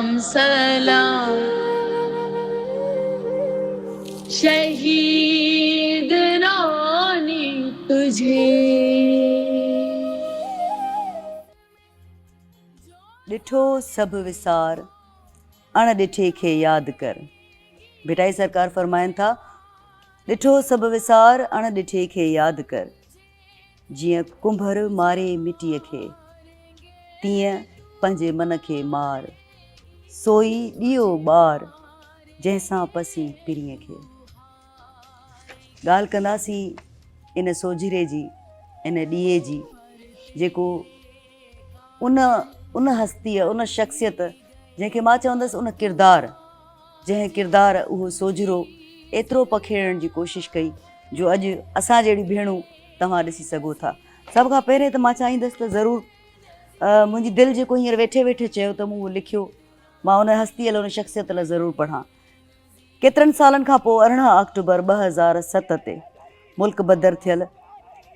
सलाम शहीद रानी तुझे। ॾिठो सभु विसार अणॾिठे खे यादि कर। भिटाई सरकार फरमाइनि था, ॾिठो सभु विसार अणॾिठे खे यादि कर। जीअं कुंभर मारे मिटीअ खे, तीअं पंहिंजे मन खे मार। सोई ॾियो ॿार जंहिंसां पसी पिरीअ खे। ॻाल्हि कंदासीं इन सोझिरे जी, इन ॾीए जी, जेको उन हस्तीअ, उन शख़्सियत जंहिंखे मां चवंदसि उन किरदारु, जंहिं किरदारु उहो सोझिरो एतिरो पखेड़ण जी कोशिशि कई जो अॼु असां जहिड़ी भेणूं तव्हां ॾिसी सघो था। सभ खां पहिरें त मां चाहींदसि त ज़रूरु मुंहिंजी दिलि जेको हींअर वेठे वेठे चयो त मूं उहो लिखियो, मां उन हस्तीअ लाइ, उन शख़्सियत लाइ ज़रूरु पढ़ां। केतिरनि सालनि खां पोइ 18 अक्टूबर 2007 ते मुल्क बदर थियल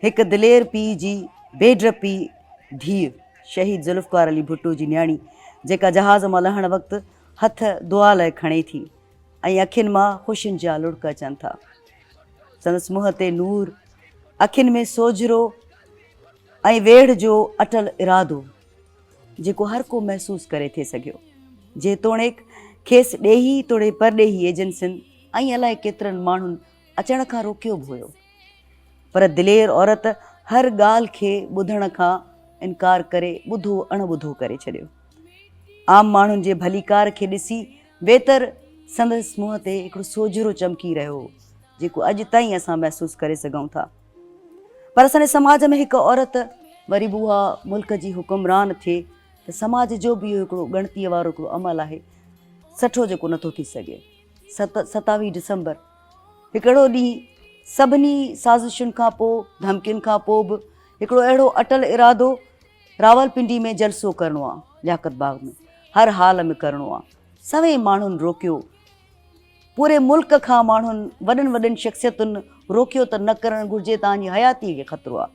हिकु दिलेर पीउ जी बेडरपी धीउ शहीद ज़ुल्फ़कार अली भुट्टो जी न्याणी, जेका जहाज़ मां लहण वक़्तु हथ दुआ लाइ खणे थी ऐं अखियुनि मां ख़ुशियुनि जा लुड़क अचनि था। संदसि मुंहं ते नूर, अखियुनि में सोझिरो ऐं वेड़ जो अटल इरादो जेको हर को महसूसु करे थिए सघियो। जेतोणीकि खेसि ॾेही तोड़े परॾेही एजेंसियुनि ऐं अलाए केतिरनि माण्हुनि अचण खां रोकियो बि हुयो, पर दिलेर औरत हर ॻाल्हि खे ॿुधण खां इनकार करे ॿुधो अणॿुधो करे छॾियो। आम माण्हुनि जे भलीकार खे ॾिसी बेहतर संदसि मुंहं ते हिकिड़ो सोझिरो चमकी रहियो हो, जेको अॼु ताईं असां महसूसु करे सघूं था। पर असांजे समाज में हिकु औरत वरी बि उहा मुल्क जी हुकुमरान थिए त समाज जो बि इहो हिकिड़ो ॻणतीअ वारो हिकिड़ो अमल आहे, सठो जेको नथो थी सघे। 27 डिसंबर हिकिड़ो ॾींहुं सभिनी साज़िशुनि खां पोइ, धमकियुनि खां पोइ बि हिकिड़ो अहिड़ो अटल इरादो, रावलपिंडी में जलसो करिणो आहे, लियाकत बाग में हर हाल में करिणो आहे। सभई माण्हुनि रोकियो, पूरे मुल्क खां माण्हुनि, वॾनि वॾनि शख़्सियतुनि रोकियो त न करणु घुरिजे, तव्हांजी हयातीअ खे ख़तरो आहे।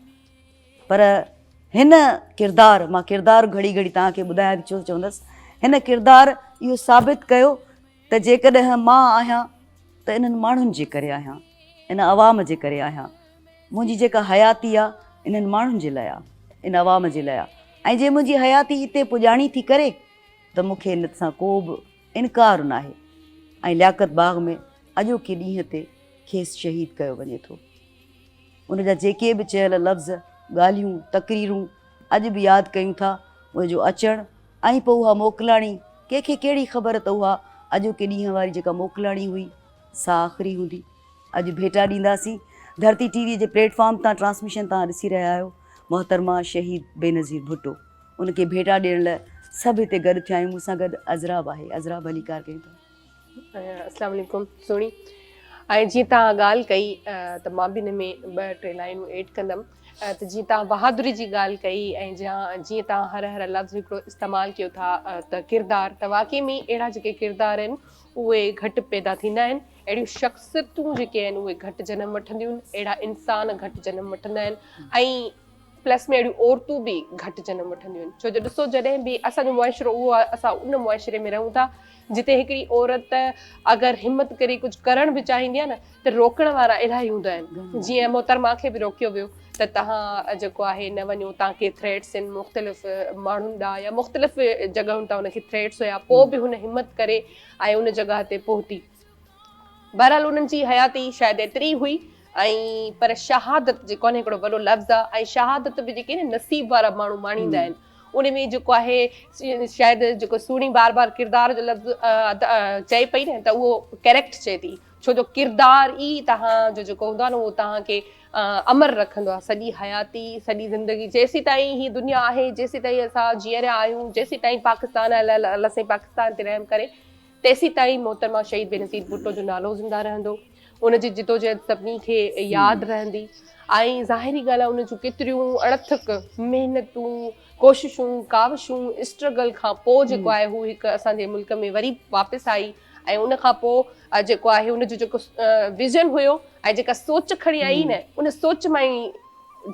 पर हिन किरदारु, मां किरदारु घड़ी घड़ी तव्हांखे ॿुधायां थी छो चवंदसि, हिन किरदारु इहो साबित कयो त जेकॾहिं मां आहियां त इन्हनि माण्हुनि जे करे आहियां, इन अवाम जे करे आहियां। मुंहिंजी जेका हयाती आहे इन्हनि माण्हुनि जे लाइ आहे, इन अवाम जे लाइ आहे। ऐं जे मुंहिंजी हयाती हिते पुॼाणी थी करे त मूंखे इन सां को बि इनकार न आहे। ऐं लियाकत बाग में अॼोके ॾींहं ते खेसि शहीद कयो वञे थो। उनजा जेके बि चयल लफ़्ज़, ॻाल्हियूं, तक़रीरूं अॼु बि यादि कयूं था, उनजो अचणु ऐं पोइ उहा मोकिलाणी, कंहिंखे कहिड़ी ख़बर त उहा अॼोके ॾींहं वारी जेका मोकिलाणी हुई सा आख़िरी हूंदी। अॼु भेटा ॾींदासीं धरती टीवीअ जे प्लेटफॉर्म तां, ट्रांसमिशन तव्हां ॾिसी रहिया आहियो, मोहतरमा शहीद बेनज़ीर भुट्टो। उनखे भेटा ॾियण लाइ सभु हिते गॾु थिया आहियूं। मूंसां गॾु अज़रा बि आहे। अज़रा भलीकार कयूं था। अस्सलाम वालेकुम सुणी। ऐं जीअं तव्हां ॻाल्हि कई त मां बि हिन में 2-3 लाइनूं एड कंदमि। त जीअं तव्हां बहादुरी जी ॻाल्हि कई ऐं जीअं तव्हां हर लफ़्ज़ हिकिड़ो इस्तेमालु कयो था त किरदारु, त वाक़ई में अहिड़ा जेके किरदार आहिनि उहे घटि पैदा थींदा आहिनि। अहिड़ियूं शख़्सियतूं जेके आहिनि उहे घटि जनम वठंदियूं आहिनि, अहिड़ा इंसान घटि जनम वठंदा आहिनि ऐं प्लस में अहिड़ियूं औरतूं बि घटि जनम वठंदियूं आहिनि। छो जो ॾिसो, जॾहिं बि असांजो मुआशिरो उहो आहे, असां उन मुआशिरे में रहूं था जिते हिकिड़ी औरत अगरि हिमत करे कुझु करण बि चाहींदी आहे न त रोकण वारा इलाही हूंदा आहिनि। जीअं मोहतरमा खे बि रोकियो वियो त तव्हां जेको आहे न वञो, तव्हांखे थ्रेट्स आहिनि मुख़्तलिफ़ माण्हुनि ॾांहुं या मुख़्तलिफ़ जॻहियुनि तां उनखे थ्रेट्स हुया, पोइ बि हुन हिमत करे ऐं उन जॻह ते पहुती। बहरहाल उन्हनि जी हयाती शायदि एतिरी हुई ऐं पर शहादत जेको आहे हिकिड़ो वॾो लफ़्ज़ आहे, ऐं शहादत बि जेके नसीब वारा माण्हू माणींदा आहिनि। उन में जेको आहे शायदि जेको सुहिणी बार बार किरदार जो लफ़्ज़ चए पई न, त उहो करेक्ट चए थी। छो जो किरदार ई तव्हांजो जेको हूंदो आहे न उहो तव्हांखे अमर रखंदो आहे सॼी हयाती, सॼी ज़िंदगी। जेसीं ताईं हीअ दुनिया आहे, जेसीं ताईं असां जीअरिया आहियूं, जेसीं ताईं पाकिस्तान अलाह साईं पाकिस्तान ते रहम करे, तेसीं ताईं मोहतरमा शहीद बेनज़ीर भुट्टो जो नालो ज़िंदा रहंदो। उनजी जिदोजहद सभिनी खे यादि रहंदी। ऐं ज़ाहिरी ॻाल्हि आहे उन जूं केतिरियूं अणथक महिनतूं, कोशिशूं, काविशूं, स्ट्रगल खां पोइ जेको आहे हू हिकु असांजे मुल्क में वरी वापसि आई। ऐं उन खां पोइ जेको आहे उनजो जेको विज़न हुयो ऐं जेका सोच खणी आई न, उन सोच मां ई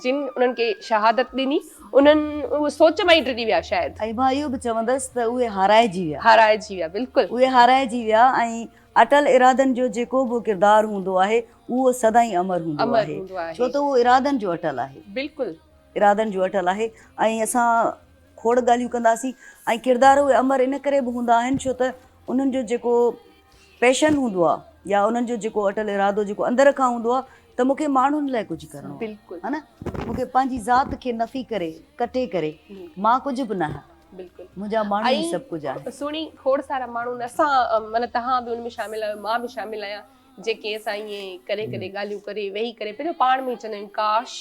जिन उन्हनि खे शहादत ॾिनी उन्हनि उहो सोच में ई टिड़ी विया शायदि, ऐं मां इहो बि चवंदसि त उहे हाराइजी विया, हाराइजी विया। बिल्कुलु उहे हाराइजी विया ऐं अटल इरादनि जो जेको बि किरदारु हूंदो आहे उहो सदाईं अमर हूंदो अमर आहे, हूंदो आहे। छो त उहो इरादनि जो अटल आहे, बिल्कुलु इरादनि जो अटल आहे। ऐं असां खोड़ ॻाल्हियूं कंदासीं ऐं किरदार उहे अमर इन करे बि हूंदा आहिनि छो त उन्हनि जो जेको पैशन हूंदो आहे या उन्हनि जो जेको अटल इरादो जेको अंदर खां हूंदो आहे त मूंखे माण्हुनि लाइ कुझु करिणो आहे, बिल्कुलु है न, मूंखे पंहिंजी ज़ात खे नफ़ी करे कटे करे मां कुझु बि न आहियां, बिल्कुलु मुंहिंजा माण्हू ई सभु कुझु आहे। सुहिणी खोड़ सारा माण्हू असां माना तव्हां बि हुन में शामिल आहियो, मां बि शामिल आहियां, जेके असां ईअं करे करे ॻाल्हियूं करे वेही करे पंहिंजो पाण में चवंदा आहियूं काश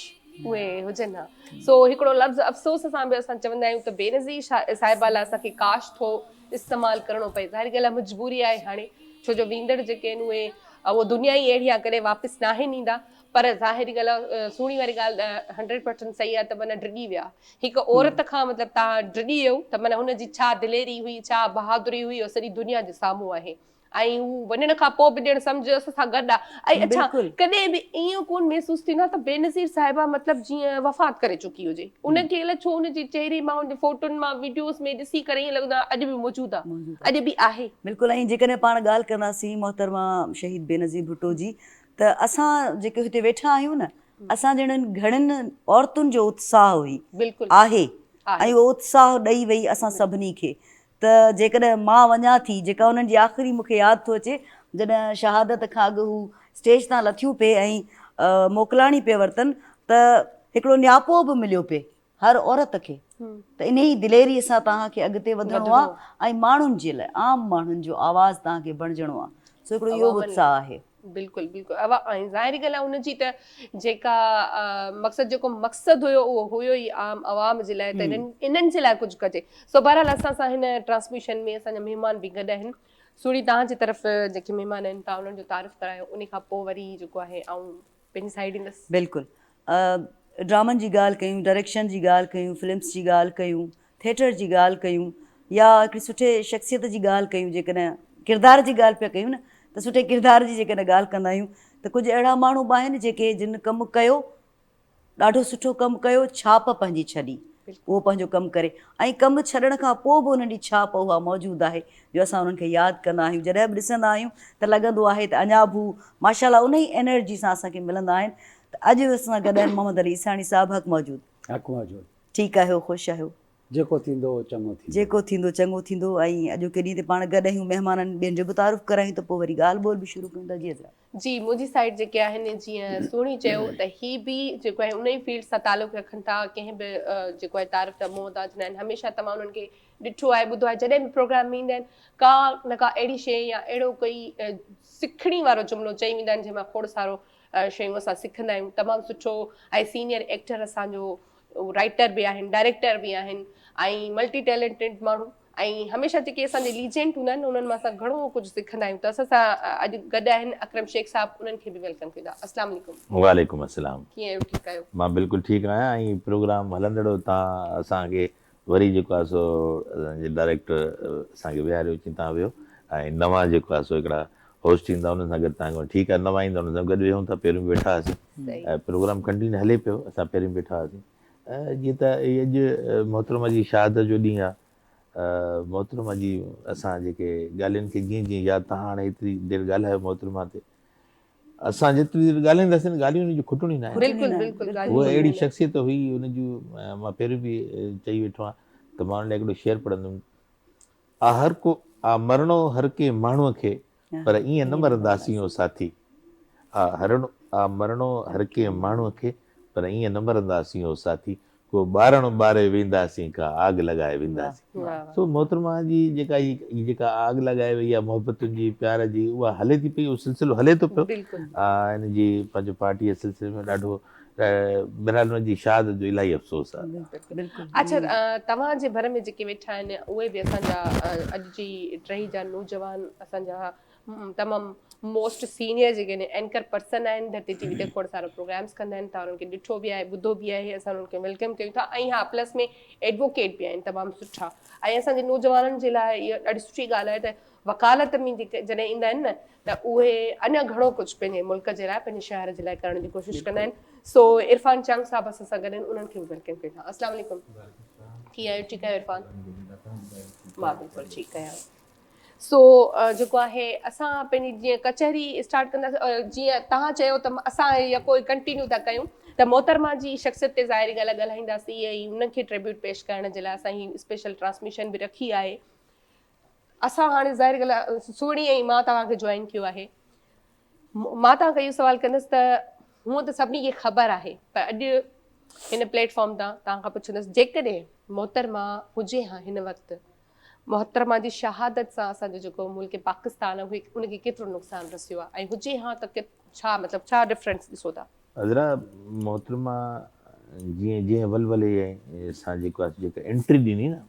उहे हुजनि हा। सो हिकिड़ो लफ़्ज़ अफ़सोस सां बि असां चवंदा आहियूं त बेनज़ीर साहिबा लाइ असांखे काश थो इस्तेमालु करिणो पए, ज़ाहिर ॻाल्हि आहे मजबूरी आहे हाणे, छो जो वींदड़ जेके आहिनि उहे दुनिया ई अहिड़ी आहे करे वापसि नाहे ईंदा, पर ज़ाहिरी ॻाल्हि आहे सुहिणी वारी ॻाल्हि 100% सही आहे त माना डिॼी विया हिकु औरत खां, मतिलबु तव्हां डिॼी वियो त माना हुनजी छा दिलेरी हुई, छा बहादुरी हुई, उहो सॼी दुनिया जे साम्हूं आहे। ऐं हू वञण खां पोइ बि ॼण सम्झ असां सां गॾु आहे। ऐं अच्छा कॾहिं बि ईअं कोन महसूसु थींदो आहे त बेनज़ीर साहिबा मतिलबु जीअं वफ़ात करे चुकी हुजे, उनखे अलाए छो उनजे चहिरे मां उन फोटुनि मां वीडियोस में ॾिसी करे ईअं लॻंदो आहे अॼु बि मौजूदु आहे, अॼु बि आहे। बिल्कुलु। ऐं जेकॾहिं पाण ॻाल्हि कंदासीं मोहतरमा शहीद बेनज़ीर भुट्टो जी, त असां जेके हिते वेठा आहियूं न, असां ॼणनि घणनि औरतुनि जो उत्साह हुई, बिल्कुलु आहे, ऐं उहो उत्साह ॾेई वई असां सभिनी खे। त जेकॾहिं मां वञा थी, जेका उन्हनि जी आख़िरी मूंखे यादि थो अचे जॾहिं शहादत खां अॻु हू स्टेज तां लथियूं पिए ऐं मोकिलाणी पिए वरितनि त हिकिड़ो नियापो बि मिलियो पिए हर औरत खे, त इन ई दिलेरीअ सां तव्हांखे अॻिते वधिणो आहे ऐं माण्हुनि जे लाइ आम माण्हुनि जो आवाज़ु तव्हांखे बणिजणो आहे, सो हिकिड़ो इहो बि उत्साह आहे। बिल्कुलु बिल्कुलु। ऐं ज़ाहिरी ॻाल्हि आहे उनजी त जेका मक़सदु जेको मक़सदु हुयो उहो हुयो ई आम आवाम जे लाइ, त इन्हनि जे लाइ कुझु कजे। सो बहरहाल असां सां हिन ट्रांसमिशन में असांजा महिमान बि गॾु आहिनि। सुहिणी तव्हांजी तरफ़ जेके महिमान आहिनि तव्हां उन्हनि जो तारीफ़ करायो, उन खां पोइ वरी जेको आहे ऐं पंहिंजी साइड ईंदसि। बिल्कुलु। ड्रामनि जी ॻाल्हि कयूं, डायरेक्शन जी ॻाल्हि कयूं, फिल्म्स जी ॻाल्हि कयूं, थिएटर जी ॻाल्हि कयूं, या हिकिड़ी सुठे शख़्सियत जी ॻाल्हि कयूं, जेकॾहिं किरदार जी ॻाल्हि पिया कयूं न, त सुठे किरदार जी जेकॾहिं ॻाल्हि कंदा आहियूं त कुझु अहिड़ा माण्हू बि आहिनि जेके जिन कमु कयो, ॾाढो सुठो कमु कयो, छाप पंहिंजी छॾी, उहो पंहिंजो कमु करे, ऐं कमु छॾण खां पोइ बि उन्हनि जी छाप उहा मौजूदु आहे जो असां उन्हनि खे यादि कंदा आहियूं। जॾहिं बि ॾिसंदा आहियूं त लॻंदो आहे त अञा बि माशाल्लाह उन ई एनर्जी सां असांखे मिलंदा आहिनि। त अॼु असां गॾु आहिनि मोहम्मद अली ईसाणी साहिबु। हक़ मौजूदु, ठीकु आहियो, ख़ुशि आहियो? जेको थींदो चङो थींदो, जेको थींदो चङो थींदो। ऐं अॼु के ॾींहं ते पाण गॾु आहियूं, महिमाननि ॿियनि जो बि तारीफ़ करायूं त पोइ वरी ॻाल्हि ॿोल बि शुरू कयूं था। जी हज़रात। जी, मुंहिंजी साइड जेके आहिनि जीअं सुहिणी चयो त ही बि जेको आहे उन ई फील्ड सां तालुक़ु रखनि था, कंहिं बि जेको आहे तारीफ़ जा मोहताज न आहिनि, हमेशह तव्हां उन्हनि खे ॾिठो आहे, ॿुधो आहे, जॾहिं बि प्रोग्राम में ईंदा आहिनि का न का अहिड़ी शइ या अहिड़ो कोई सिखणी वारो जुमिलो चई वेंदा आहिनि जंहिंमां खोड़ सारो शयूं असां सिखंदा आहियूं। तमामु सुठो ऐं सीनियर एक्टर असांजो राइटर बि आहिनि, डायरेक्टर बि आहिनि ऐं मल्टी टैलेंटेड माण्हू, ऐं हमेशह जेके असांजे लीजेंड हूंदा आहिनि उन्हनि मां असां घणो कुझु सिखंदा आहियूं। त असां सां अॼु गॾु आहिनि अकरम शेख साहब, उन्हनि खे बि वेलकम कयूं था। अस्सलाम वालेकुम। वालेकुम अस्सलाम। कीअं आहियो? ठीकु आहियो? मां बिल्कुलु ठीकु आहियां। ऐं प्रोग्राम हलंदड़ो तव्हां असांखे वरी जेको आहे सो असांजे डायरेक्टर असांखे विहारियो, अची तव्हां वियो, ऐं नवां जेको आहे सो हिकिड़ा होस्ट ईंदा उन्हनि सां गॾु तव्हां ठीकु आहे, नवां ईंदा उन्हनि सां गॾु वेहूं था। पहिरियों बि वेठा हुआसीं ऐं प्रोग्राम कंटिन्यू हले पियो, असां पहिरियों वेठा हुआसीं। जीअं त अॼु मोहतरमा जी शहादत जो ॾींहुं आहे, मोहतरमा जी असां जेके ॻाल्हियुनि खे जीअं जीअं यादि, तव्हां हाणे हेतिरी देरि ॻाल्हायो मोहतरमा ते, असां जेतिरी देरि ॻाल्हाईंदासीं न ॻाल्हियूं उन जी खुटणी न आहे। बिल्कुलु बिल्कुलु। उहा अहिड़ी शख़्सियत हुई उन जूं, मां पहिरियों बि चई वेठो आहियां त मां हुन लाइ हिकिड़ो शेर पढ़ंदुमि, हर को मरणो हर के माण्हूअ खे, पर ईअं न मरंदासीं ओ साथी। मरणो हर के माण्हूअ खे, पर ईअं न मरंदासीं ओ साथी, को ॿारणो ॿारे वेंदासीं, का आग लॻाए वेंदासीं। सो मोहतरमा जी जेका आग लॻाए वई आहे मोहबतुनि जी, प्यार जी, उहा हले थी पई, उहो सिलसिलो हले थो पियो। हिन जी पंहिंजो पार्टीअ सिलसिले में ॾाढो बहरहाल हुनजी शहादत जो इलाही अफ़सोस आहे। अच्छा, तव्हांजे भर में जेके वेठा आहिनि उहे बि असांजा अॼु जी टही जा नौजवान असांजा तमामु मोस्ट सीनियर जेके आहिनि एंकर पर्सन आहिनि, धरती टीवी ते खोड़ सारा प्रोग्राम्स कंदा आहिनि, तव्हां उन्हनि खे ॾिठो बि आहे, ॿुधो बि आहे, असां उन्हनि खे वेलकम कयूं था। ऐं हा, प्लस में एडवोकेट बि आहिनि तमामु सुठा। ऐं असांजे नौजवाननि जे लाइ इहा ॾाढी सुठी ॻाल्हि आहे त वकालत में जेके जॾहिं ईंदा आहिनि न त उहे अञा घणो कुझु पंहिंजे मुल्क जे लाइ, पंहिंजे शहर जे लाइ करण जी कोशिशि कंदा आहिनि। सो इरफान चंग साहब असां सां गॾु आहिनि, उन्हनि खे बि वेलकम कयूं था। अस्सलाम वालेकुम, कीअं आहियो? ठीकु आहियो इरफान? मां बिल्कुलु ठीकु आहियां। सो जेको आहे असां पंहिंजी जीअं कचहरी स्टार्ट कंदासीं, जीअं तव्हां चयो त असां या कोई कंटिन्यू था कयूं, त मोहतरमा जी शख़्सियत ते ज़ाहिरी ॻाल्हि ॻाल्हाईंदासीं, ईअं ई उनखे ट्रिब्यूट पेश करण जे लाइ असां ही स्पेशल ट्रांसमिशन बि रखी आहे। असां हाणे ज़ाहिरी ॻाल्हि सुहिणी ऐं मां तव्हांखे जॉइन कयो आहे। मां तव्हांखे इहो सवालु कंदसि त हूअं त सभिनी खे ख़बर आहे, पर अॼु हिन प्लेटफॉर्म तां तव्हांखां पुछंदसि, जेकॾहिं मोहतरमा हुजे हा हिन वक़्तु, मोहतरमा जी शहादत सां असांजो जेको मुल्क पाकिस्तान आहे उनखे केतिरो नुक़सानु रसियो आहे, ऐं हुजे हा त छा मतिलबु छा डिफरेंस ॾिसो था? हज़रा मोहतरमा जीअं जीअं वलवले सां जेको आहे जेका एंट्री ॾिनी न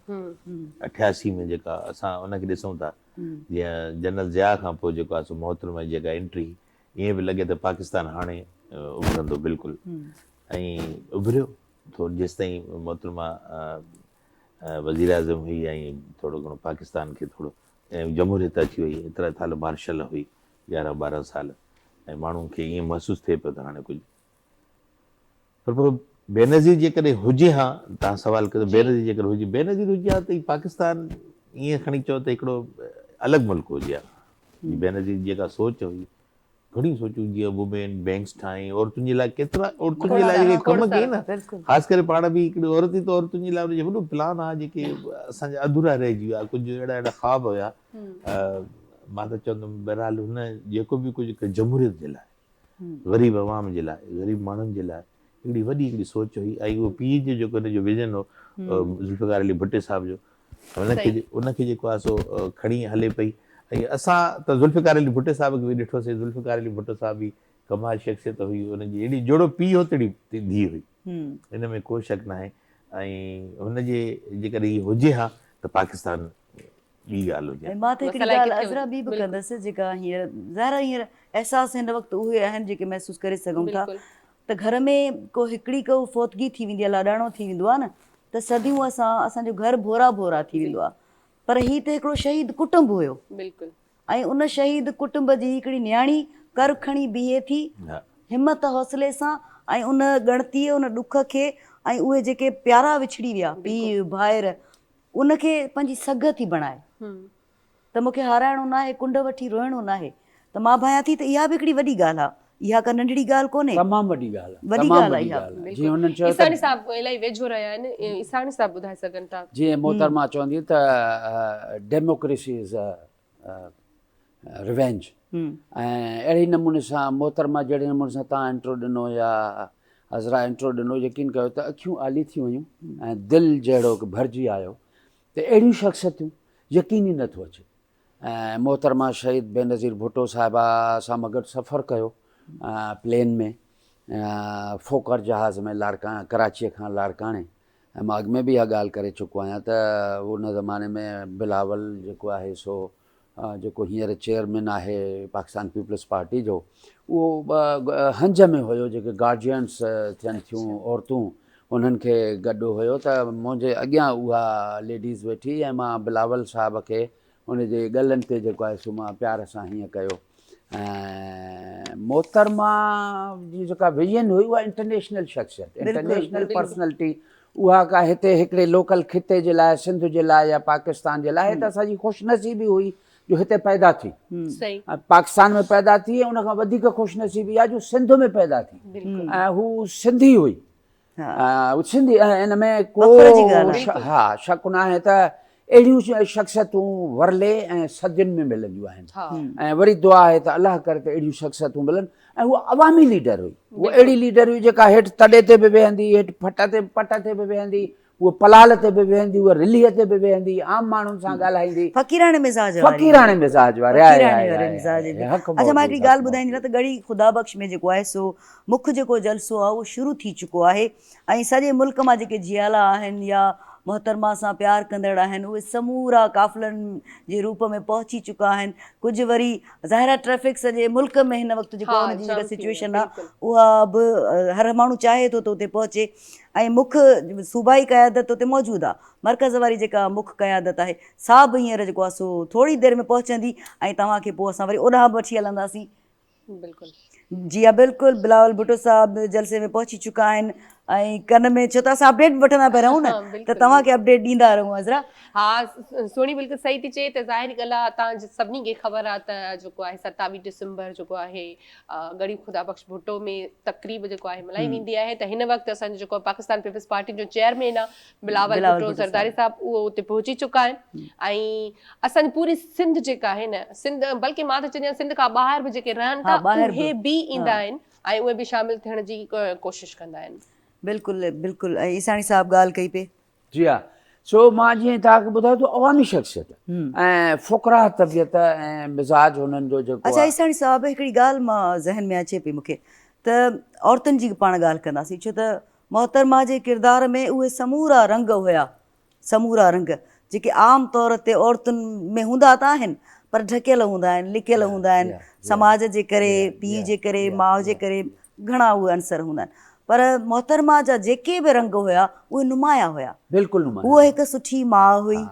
88 में, जेका असां उनखे ॾिसूं था, जीअं जनरल ज़िया खां पोइ जेको आहे सो मोहतरमा जी जेका एंट्री, ईअं बि लॻे त पाकिस्तान हाणे उभरंदो बिल्कुलु, ऐं उभरियो थोरो जेसिताईं मोहतरमा वज़ीर आज़म हुई ऐं थोरो घणो पाकिस्तान खे थोरो ऐं जमहूरियत अची वई, एतिरा साल मार्शल हुई 11-12 साल, ऐं माण्हुनि खे ईअं महसूसु थिए पियो त हाणे कुझु, पर पोइ बेनज़ीर जेकॾहिं हुजे हा, तव्हां सवालु कयो बेनज़ीर जेकॾहिं हुजे, बेनज़ीर हुजे हा त ही पाकिस्तान ईअं खणी चओ त हिकिड़ो अलॻि मुल्क हुजे हा। बेनज़ीर जेका सोच हुई, घणी सोचूं, जीअं वुमेन बैंक्स ठाही, औरतुनि जे लाइ केतिरा औरतुनि जे लाइ जेके कम कई न, ख़ासि करे पाण बि हिकिड़ी औरत ई त औरतुनि जे लाइ उनजो वॾो प्लान आहे, जेके असांजा अधूरा रहिजी विया, कुझु अहिड़ा ख़्वाब हुया। मां त चवंदुमि बहरहाल हुन जेको बि कुझु जमहूरियत जे लाइ, ग़रीब अवाम जे लाइ, ग़रीब माण्हुनि जे लाइ हिकिड़ी वॾी हिकिड़ी सोच हुई, ऐं उहो पीउ जो जेको हुनजो विज़न हो ज़ुल्फ़िकार अली भुट्टो साहिब जो, उनखे जेको आहे सो खणी हले पई। ऐं असां त ज़ुल्फ़िकार अली भुट्टो साहिब खे बि ॾिठोसीं, ज़ुल्फ़िकार अली भुट्टो साहिब बि कमाल शख़्सियत हुई, हुनजी एॾी जोड़ो पीउ हो तहिड़ी धीउ हुई, हिन में को शक न आहे। ऐं हुनजे जेकॾहिं हीअ हुजे हा त पाकिस्तान ॿी ॻाल्हि हुजे। मां त हिकिड़ी ॻाल्हि अज़रा बि कंदसि, जेका हींअर ज़ाहिर हींअर अहसास हिन वक़्तु उहे आहिनि जेके महसूसु करे सघूं था, त घर में को हिकिड़ी को फ़ौतगी थी वेंदी आहे, लाॾाणो थी वेंदो आहे न, त सदियूं असांजो घरु भोरा भोरा थी वेंदो आहे, पर हीअ त हिकिड़ो शहीद कुटुंब हुयो, ऐं उन शहीद कुटुंब जी हिकिड़ी न्याणी कर खणी बीहे थी हिमत हौसले सां, ऐं उन ॻणतीअ उन ॾुख खे, ऐं उहे जेके प्यारा विछड़ी विया पीउ भाइर, उनखे पंहिंजी सघ थी बणाए त मूंखे हाराइणो न आहे, कुंड वठी रोइणो न आहे, त मां भायां थी त इहा बि हिकिड़ी वॾी ॻाल्हि आहे, इहा का नंढड़ी ॻाल्हि कोन्हे, तमामु वॾी ॻाल्हि आहे, वॾी ॻाल्हि आहे। जीअं हुननि चयो ईसानी साहब इलाही वेझो रहिया आहिनि, ईसानी साहब ॿुधाए सघनि था। जीअं मोहतरमा चवंदी त डेमोक्रेसी इज़ रिवेंज, ऐं अहिड़े नमूने सां मोहतरमा जहिड़े नमूने सां तव्हां इंट्रो ॾिनो या हज़रा इंट्रो ॾिनो, यकीन कयो त अखियूं आली थी वयूं ऐं दिलि जहिड़ो भरिजी आयो, त अहिड़ियूं शख़्सियतूं यकीन ई नथो अचे। ऐं मोहतरमा शहीद बेनज़ीर भुट्टो साहिबा सां मां गॾु सफ़रु कयो प्लेन में, फोकर जहाज़ में कराचीअ खां लाड़काणे, ऐं मां अॻु में बि इहा ॻाल्हि करे चुको आहियां त उन ज़माने में बिलावल जेको आहे सो जेको हींअर चेयरमैन आहे पाकिस्तान पीपल्स पार्टी जो, उहो हंज में हुयो, जेके गार्जियन्स थियनि थियूं औरतूं, उन्हनि खे गॾु हुयो, त मुंहिंजे अॻियां उहा लेडीज़ वेठी, ऐं मां बिलावल साहिब खे उनजे ॻलनि ते जेको आहे सो मां प्यार सां हीअं कयो। ऐं मोहतरमा जी जेका विजन हुई उहा इंटरनेशनल शख़्सियत, इंटरनेशनल पर्सनैलिटी, उहा का हिते हिकिड़े लोकल खिते जे लाइ, सिंध जे लाइ या पाकिस्तान जे लाइ, त असांजी ख़ुशनसीबी हुई जो हिते पैदा थी, पाकिस्तान में पैदा थी, ऐं उनखां वधीक ख़ुशनसीबी आहे जो सिंध में पैदा थी, ऐं हू सिंधी हुई, सिंधी, इन में को हा शक न आहे त अहिड़ियूं शख़्सियतूं वरले ऐं सदियुनि में मिलंदियूं आहिनि, ऐं वरी दुआ आहे त अलाह करे त अहिड़ियूं शख़्सियतूं मिलनि। ऐं उहा अवामी लीडर हुई, उहा अहिड़ी लीडर हुई जेका हेठि तॾे ते बि वेहंदी, हेठि पट ते बि वेहंदी, उहा पलाल ते बि वेहंदी, उहा रिलीअ ते बि वेहंदी, आम माण्हुनि सां ॻाल्हाईंदी, फ़क़ीराणे मिज़ाज वारी। अच्छा, मां हिकिड़ी ॻाल्हि ॿुधाईंदी त गड़ी ख़ुदा बख़्श में जेको आहे सो मुख्य जेको जलसो आहे उहो शुरू थी चुको आहे, ऐं सॼे मुल्क मां जेके जियाला आहिनि या मोहतरमा सां प्यार कंदड़ आहिनि, उहे समूरा काफ़िलनि जे रूप में पहुची चुका आहिनि। कुझु वरी ज़ाहिर ट्रैफिक सॼे मुल्क में हिन वक़्तु जेको हुनजी जेका सिचुएशन आहे उहा बि हर माण्हू चाहे थो त उते पहुचे, ऐं मुख्य सूबाई क़यादत उते मौजूदु आहे, मर्कज़ वारी जेका मुख्य क़यादत आहे सा बि हींअर जेको आहे सो थोरी देरि में पहुचंदी, ऐं तव्हांखे पोइ असां वरी ओॾां बि वठी हलंदासीं बिल्कुल जी हाँ बिल्कुल, बिलावल भुट्टो साहब जलसे में पहुची चुका आहिनि ऐं कन में छो त असां अपडेट वठंदा पिया रहूं न, हाँ, त बिल्कुल तव्हांखे अपडेट ॾींदा रहूं हज़रा। हाँ सोनी बिल्कुल सही थी चए त ज़ाहिर ॻाल्हि आहे तव्हां सभिनी खे ख़बर आहे त जेको आहे 27 डिसंबर जेको आहे ग़रीब ख़ुदा बख़्श भुट्टो में तक़रीब जेको आहे मल्हाई वेंदी आहे। त हिन वक़्तु असांजो जेको पाकिस्तान पीपल्स पार्टी जो चेयरमैन आहे बिलावल बिलावल भुट्टो भुट्टो ज़रदारी साहब, उहो उते पहुची चुका आहिनि। ऐं असांजी पूरी सिंध जेका आहे न, सिंध बल्कि मां त चवंदी आहियां सिंध खां ॿाहिरि बि जेके रहनि था हाँ, ॿाहिरि उहे बि, बि ईंदा हाँ। आहिनि ऐं उहे बि शामिलु थियण जी कोशिशि कंदा आहिनि। बिल्कुलु बिल्कुलु, ऐं ईसाणी साहब ॻाल्हि कई पे। जी हा, सो मां जीअं तव्हांखे ॿुधायो त अवामी शख़्सियत ऐं फ़ुक़रा तबियत ऐं मिज़ाज हुननि जो जेको अच्छा आहे। ईसाणी साहब हिकिड़ी ॻाल्हि मां ज़हन में अचे पई मूंखे, त औरतुनि जी पाण ॻाल्हि कंदासीं, छो त मोहतरमा जे किरदार में उहे समूरा रंग हुया, समूरा रंग जेके आम तौर ते औरतुनि में हूंदा त आहिनि पर ढकियल हूंदा आहिनि, लिकियल हूंदा आहिनि, समाज जे करे, पीउ जे करे, माउ जे करे घणा उहे अंसर हूंदा आहिनि, पर मोहतरमा जा जेके बि रंग हुया उहे नुमाया हुया। बिल्कुलु नुमाया। उहा हिकु सुठी माउ हुई,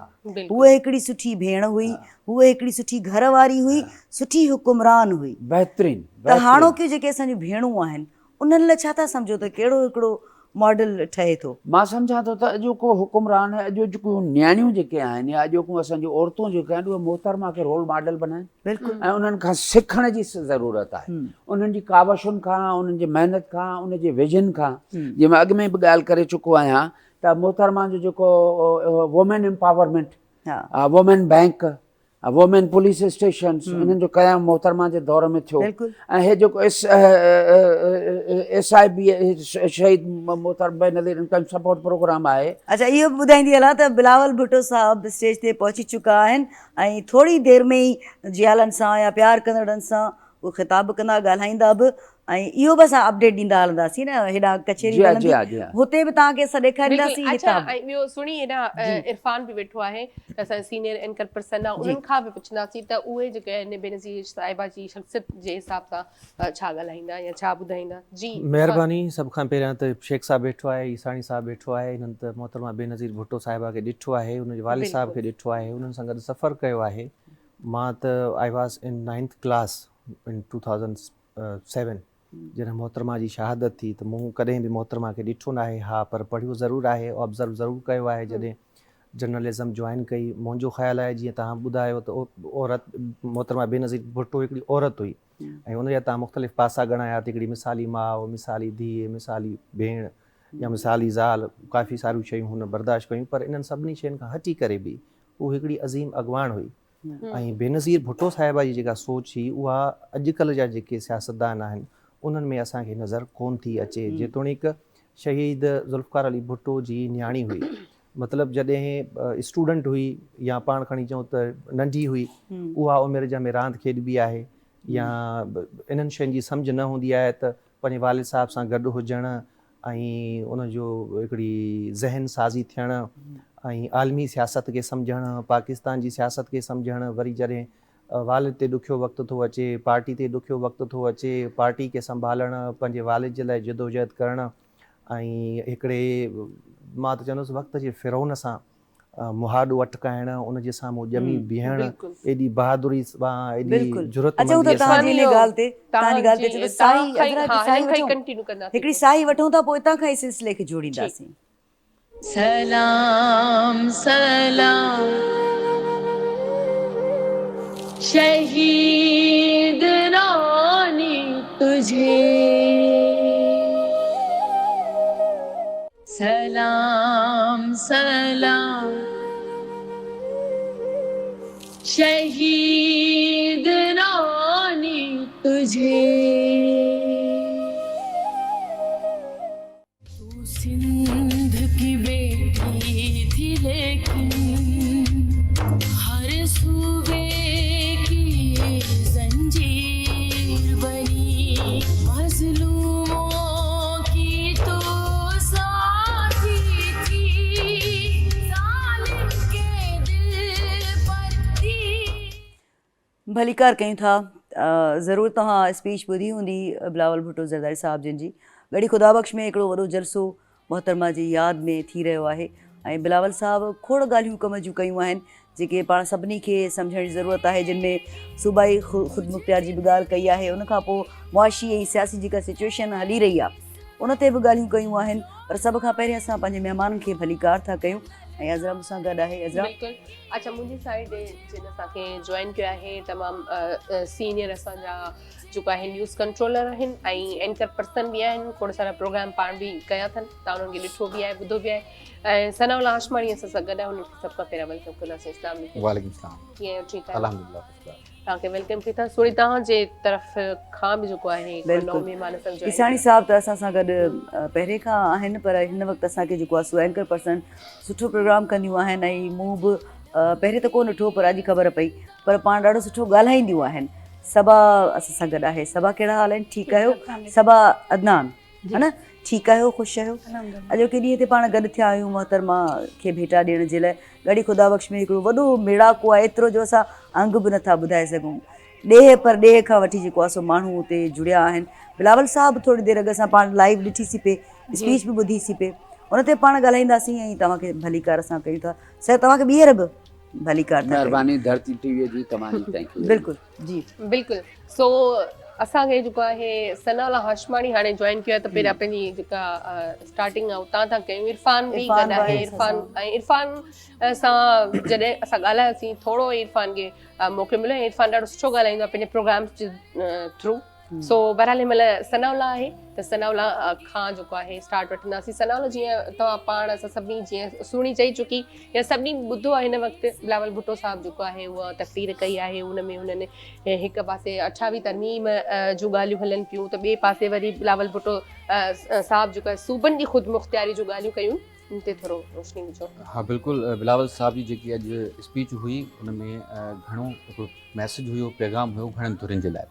उहा हिकिड़ी सुठी भेण हुई, उहा हिकिड़ी सुठी घर वारी हुई, सुठी हुकुमरान हुई। बहितरीनु त हाणोकियूं जेके असांजियूं भेणूं आहिनि उन्हनि लाइ छा था सम्झो त कहिड़ो हिकिड़ो मॉडल ठहे थो? मां सम्झां थो त अॼोको हुकुमरान अॼु जेको न्याणियूं जेके आहिनि या अॼोको असांजूं औरतूं जेके आहिनि उहे मोहतरमा खे रोल मॉडल बनाइनि। बिल्कुलु। ऐं उन्हनि खां सिखण जी ज़रूरत आहे, उन्हनि जी कावशुनि खां, उन्हनि जी महिनत खां, उन जे विजन खां। जीअं मां अॻु में बि ॻाल्हि करे चुको आहियां त मोहतरमा जो जेको women empowerment, women bank, women police stations, इन्हनि जो क़याम मोहतरमा जे दौर में थियो। ऐं हे जेको SIB शहीद मोहतरमा बेनज़ीर इनकम सपोर्ट प्रोग्राम आहे। अच्छा इहो बि ॿुधाईंदी हलां त बिलावल भुट्टो साहब स्टेज ते पहुची चुका आहिनि ऐं थोरी देरि में ई जियालनि सां या प्यार कंदड़नि सां उहे ख़िताब कंदा, ॻाल्हाईंदा बि, ऐं इहो बि असां अपडेट ॾींदा हलंदासीं न, हेॾा कचेरी हलंदी हुते बि तव्हांखे असां ॾेखारींदासीं। अच्छा ऐं ॿियो सुणी हेॾा इरफान बि वेठो आहे त असांजे सीनियर एंकर पर्सन आहे, उन्हनि खां बि पुछंदासीं त उहे जेके आहिनि बेनज़ीर साहिबा जी शख़्सियत जे हिसाब सां छा ॻाल्हाईंदा या छा ॿुधाईंदा। जी महिरबानी। सभ खां पहिरियां त शेख साहब वेठो आहे, ईसाणी साहब वेठो आहे, इन्हनि त मोहतरमा बेनज़ीर भुट्टो साहिबा खे ॾिठो आहे, उनजे वालिद साहब खे ॾिठो आहे, उन्हनि सां गॾु सफ़रु कयो आहे। मां त आई वॉज़ इन 9th क्लास इन 2007 जॾहिं मोहतरमा जी शहादत थी, त मूं कॾहिं बि मोहतरमा खे ॾिठो न आहे। हा, पर पढ़ियो ज़रूरु आहे, ऑब्ज़र्व ज़रूरु कयो आहे। जॾहिं जर्नलिज़म जॉइन कई, मुंहिंजो ख़्यालु आहे जीअं तव्हां ॿुधायो त औरत मोहतरमा बेनज़ीर भुट्टो हिकिड़ी औरत हुई ऐं उनजा तव्हां मुख़्तलिफ़ पासा ॻणाया त हिकिड़ी मिसाली माउ, मिसाली धीउ, मिसाली भेण या मिसाली ज़ाल, काफ़ी सारियूं शयूं हुन बर्दाश्त कयूं, पर इन्हनि सभिनी शयुनि खां हटी करे बि उहा हिकिड़ी अज़ीम अॻवान हुई। ऐं बेनज़ीर भुट्टो साहिबा जी जेका सोच हुई उहा अॼुकल्ह जा जेके सियासतदान आहिनि उन्हनि में असांखे नज़र कोन थी अचे। जेतोणीकि शहीद ज़ुल्फ़िकार अली भुट्टो जी न्याणी हुई, मतिलबु जॾहिं स्टूडेंट हुई या पाण खणी चऊं त नंढी हुई, उहा उमिरि जा में रांदि खेॾबी आहे या इन्हनि शयुनि जी सम्झ न हूंदी आहे त पंहिंजे वालिद साहब सां गॾु हुजणु ऐं उनजो हिकिड़ी ज़हन साज़ी थियणु ऐं आलमी सियासत खे सम्झणु, पाकिस्तान जी सियासत खे सम्झणु, वरी जॾहिं वालिद ते ॾुखियो वक़्तु थो अचे, पार्टी ते ॾुखियो वक़्तु थो अचे, पार्टी खे संभालणु, पंहिंजे वालिद जे लाइ जदोजहद करणु ऐं हिकिड़े मां त चवंदुसि वक़्त जे फ़िरौन सां मुहाॾो अटकाइणु, उनजे साम्हूं ॼमी बीहणु, एॾी बहादुरी सां, एॾी जुरतमंदीअ सां। हिकिड़ी साई वठूं था, पोइ हितां खां ई सिलसिले खे जोड़ींदासीं। सलाम सलाम शहीद रानी तुझे, सलाम सलाम शहीद रानी तुझे। तू सिंध की बेटी थी लेकिन हर सूबे की जंजीर बनी, मज़लूमों की तो साथी थी, ज़ालिम के दिल पर थी। भलीकार कयूं था। ज़रूरु तव्हां स्पीच ॿुधी हूंदी बिलावल भुट्टो ज़रदारी साहब जिन जी। गढ़ी ख़ुदा बख़्श में हिकिड़ो वॾो जलसो मोहतरमा जी यादि में थी रहियो आहे ऐं बिलावल साहब खोड़ ॻाल्हियूं कम जूं कयूं आहिनि जेके पाण सभिनी खे सम्झण जी ज़रूरत आहे, जिन में सूबाई ख़ुदि मुख़्तियार जी बि ॻाल्हि कई आहे। उनखां पोइ मुआशी ऐं सियासी जेका सिचुएशन हली रही आहे उन ते बि ॻाल्हियूं कयूं आहिनि। पर सभ खां पहिरीं असां पंहिंजे महिमाननि खे भली कार था कयूं ऐं अज़रा मूंसां गॾु आहे। अज़रा, बिल्कुलु। अच्छा, मुंहिंजी साइड जिन असांखे जॉइन कयो आहे तमामु सीनियर असांजा जेको आहे न्यूज़ कंट्रोलर आहिनि ऐं एंकर पर्सन बि आहिनि, खोड़ सारा प्रोग्राम पाण बि कया अथनि, तव्हां उन्हनि खे ॾिठो बि आहे, ॿुधो बि आहे। ऐं सनाउल्लाह हाशमाणी असां सां गॾु आहे, हुननि खे सभ खां पहिरियों वेलकम कंदासीं। अस्सलाम वालेकुम। वालेकुम सलाम। कीअं आहियो? ठीकु आहे, अल्हम्दुलिल्लाह। तव्हांखे वेलकम कई था। सोड़ी तव्हांजे तरफ़ खां बि जेको आहे बिल्कुलु। नओं महिमान असां join ईसाणी साहब त असां सां गॾु पहिरें खां आहिनि, पर हिन वक़्तु असांखे जेको आहे सो एंकर पर्सन सुठो प्रोग्राम कंदियूं आहिनि ऐं मूं बि पहिरें त कोन ॾिठो, पर अॼु ख़बर पई, पर पाण ॾाढो सुठो ॻाल्हाईंदियूं आहिनि। सबा असां सां गॾु आहे। सबा कहिड़ा हाल आहिनि? ठीकु आहियो? सबा अदनान, है न? ठीकु आहियो? ख़ुशि आहियो? अॼोके ॾींहं ते पाण गॾु थिया आहियूं मोहतरमा खे भेटा ॾियण जे लाइ। गड़ी ख़ुदा बख़्श में हिकिड़ो वॾो मेड़ाको आहे, एतिरो जो असां अंग बि नथा ॿुधाए सघूं। ॾेह पर ॾेह खां वठी जेको आहे सो माण्हू उते जुड़िया आहिनि। बिलावल साहब थोरी देरि अॻु असां पाण लाइव ॾिठीसीं पे, स्पीच बि ॿुधीसीं पे, उन ते पाण ॻाल्हाईंदासीं ऐं तव्हांखे भली कार असां कयूं था। सर, तव्हांखे ॿीहर बि भली कार था कयूं। महिरबानी धरती टीवीअ जी तमामु थैंक यू। बिल्कुलु जी, बिल्कुलु। सो असांखे जेको आहे सनाउल्लाह हाशमाणी हाणे जॉइन कयो आहे, त पहिरियां पंहिंजी जेका स्टार्टिंग आहे उतां था कयूं। इरफान बि इरफान गॾु आहे। भाई इरफान ऐं इरफान सां जॾहिं असां ॻाल्हायोसीं, थोरो इरफान खे मौक़ो मिलियो ऐं इरफान ॾाढो सुठो ॻाल्हाईंदो आहे पंहिंजे प्रोग्राम्स जे थ्रू। सो बहरहाल हिन महिल सनाउल्लाह आहे, त सनाउल्लाह खां जेको आहे स्टार्ट वठंदासीं। सनाउल्लाह, जीअं तव्हां पाण असां सभिनी जीअं सुहिणी चई चुकी या सभिनी ॿुधो आहे, हिन वक़्तु बिलावल भुट्टो साहब जेको आहे उहा तक़रीर कई आहे। उन में हुननि हिकु पासे 28वीं तरमीम जूं ॻाल्हियूं हलनि पियूं, त ॿिए पासे वरी बिलावल भुट्टो साहब जेको आहे सूबनि जी ख़ुदि मुख़्तियारी जूं ॻाल्हियूं कयूं। इन ते थोरो रोशनी विझो। हाँ, बिल्कुलु। बिलावल साहब जी जेकी अॼु स्पीच हुई उन में घणो हिकिड़ो मैसेज हुयो, पैगाम हुयो घणनि धुरियुनि जे लाइ।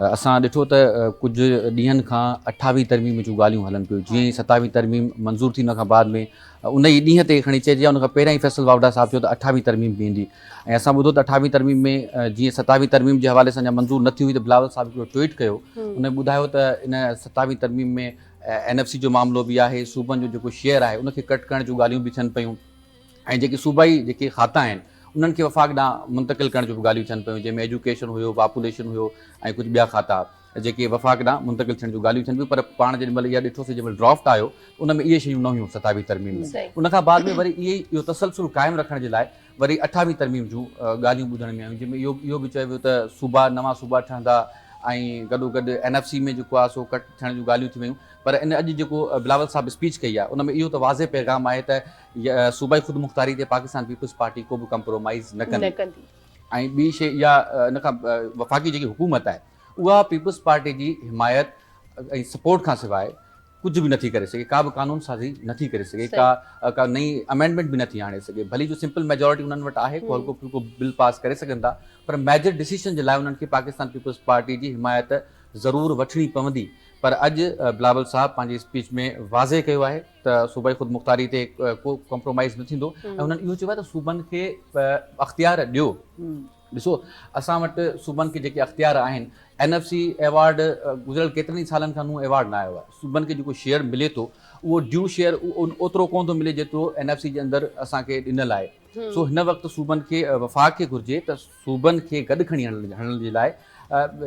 असां ॾिठो त कुझु ॾींहंनि खां 28वीं तरमीम जूं ॻाल्हियूं हलनि पियूं। जीअं ई 27वीं तरमीम मंज़ूर थी, उन खां बाद में उन ई ॾींहं ते खणी चइजे, उन खां पहिरियां ई फैसल वावड़ा साहब चयो त 28वीं तरमीम बि ईंदी। ऐं असां ॿुधो त 28वीं तरमीम में जीअं 27वीं तरमीम जे हवाले सां मंज़ूर न थी हुई, त बिलावल साहब हिकिड़ो ट्वीट कयो। उन ॿुधायो त इन 27वीं तरमीम में NFC जो मामिलो बि आहे, सूबनि जो जेको शेयर आहे उनखे कट करण जूं ॻाल्हियूं बि थियनि पियूं, ऐं जेके सूबाई जेके खाता आहिनि उन्हनि खे वफ़ाक़ ॾांहुं मुंतक़िल करण जूं बि ॻाल्हियूं थियनि पियूं, जंहिंमें एजुकेशन हुयो, पॉपुलेशन हुयो ऐं कुझु ॿिया खाता जेके वफ़ाक़ ॾांहुं मुंतक़िल थियण जूं ॻाल्हियूं थियनि पियूं। पर पाण जेॾी महिल इहा ॾिठोसीं, जंहिं महिल ड्राफ्ट आयो उन में इहे शयूं न हुयूं 27वीं तरमीम में। उन खां बाद में वरी इहो तसलसुल क़ाइमु रखण जे लाइ वरी 28वीं तरमीम जूं ॻाल्हियूं ॿुधण में आयूं, जंहिंमें इहो बि चयो वियो त सूबा नवां सूबा ठहंदा ऐं गॾोगॾु NFC में जेको आहे सो कट थियण जूं ॻाल्हियूं थी वियूं। पर इन अॼु जेको बिलावल साहब स्पीच कई आहे उन में इहो त वाज़े पैगाम आहे त सूबाई ख़ुदि मुख़्तियारी ते पाकिस्तान पीपल्स पार्टी को बि कंप्रोमाइज़ न कंदी। ऐं ॿी शइ इहा, इन खां वफ़ाक़ी जेकी हुकूमत आहे उहा पीपल्स पार्टी जी हिमायत ऐं सपोर्ट खां सवाइ कुझु बि नथी करे सघे, का बि कानून साज़ी नथी करे सघे, का नई अमेंडमेंट बि नथी आणे सघे। भली जो सिंपल मेजॉरिटी उन्हनि वटि आहे, को हल्को फुल्को बिल पास करे सघनि था, पर मेजर डिसीजन जे लाइ उन्हनि खे पाकिस्तान पीपल्स पार्टी जी हिमायत ज़रूरु वठणी पवंदी। पर अॼु बिलावल साहब पंहिंजी स्पीच में वाज़े कयो आहे त सूबाई ख़ुदि मुख़्तियारी ते को कॉम्प्रोमाइज़ न थींदो, ऐं उन्हनि इहो चयो आहे त सूबनि खे अख़्तियार ॾियो। ॾिसो, असां वटि सूबनि खे जेके अख़्तियार आहिनि, NFC अवॉर्ड गुज़िरियल केतिरनि ई सालनि खां अवॉर्ड न आयो आहे। सूबनि खे जेको शेयर मिले थो उहो ड्यू शेयर ओतिरो कोन थो मिले जेतिरो NFC जे अंदरि असांखे ॾिनल आहे। सो हिन वक़्तु सूबनि खे वफ़ाक़ खे घुरिजे त सूबनि खे गॾु खणी हलण जे लाइ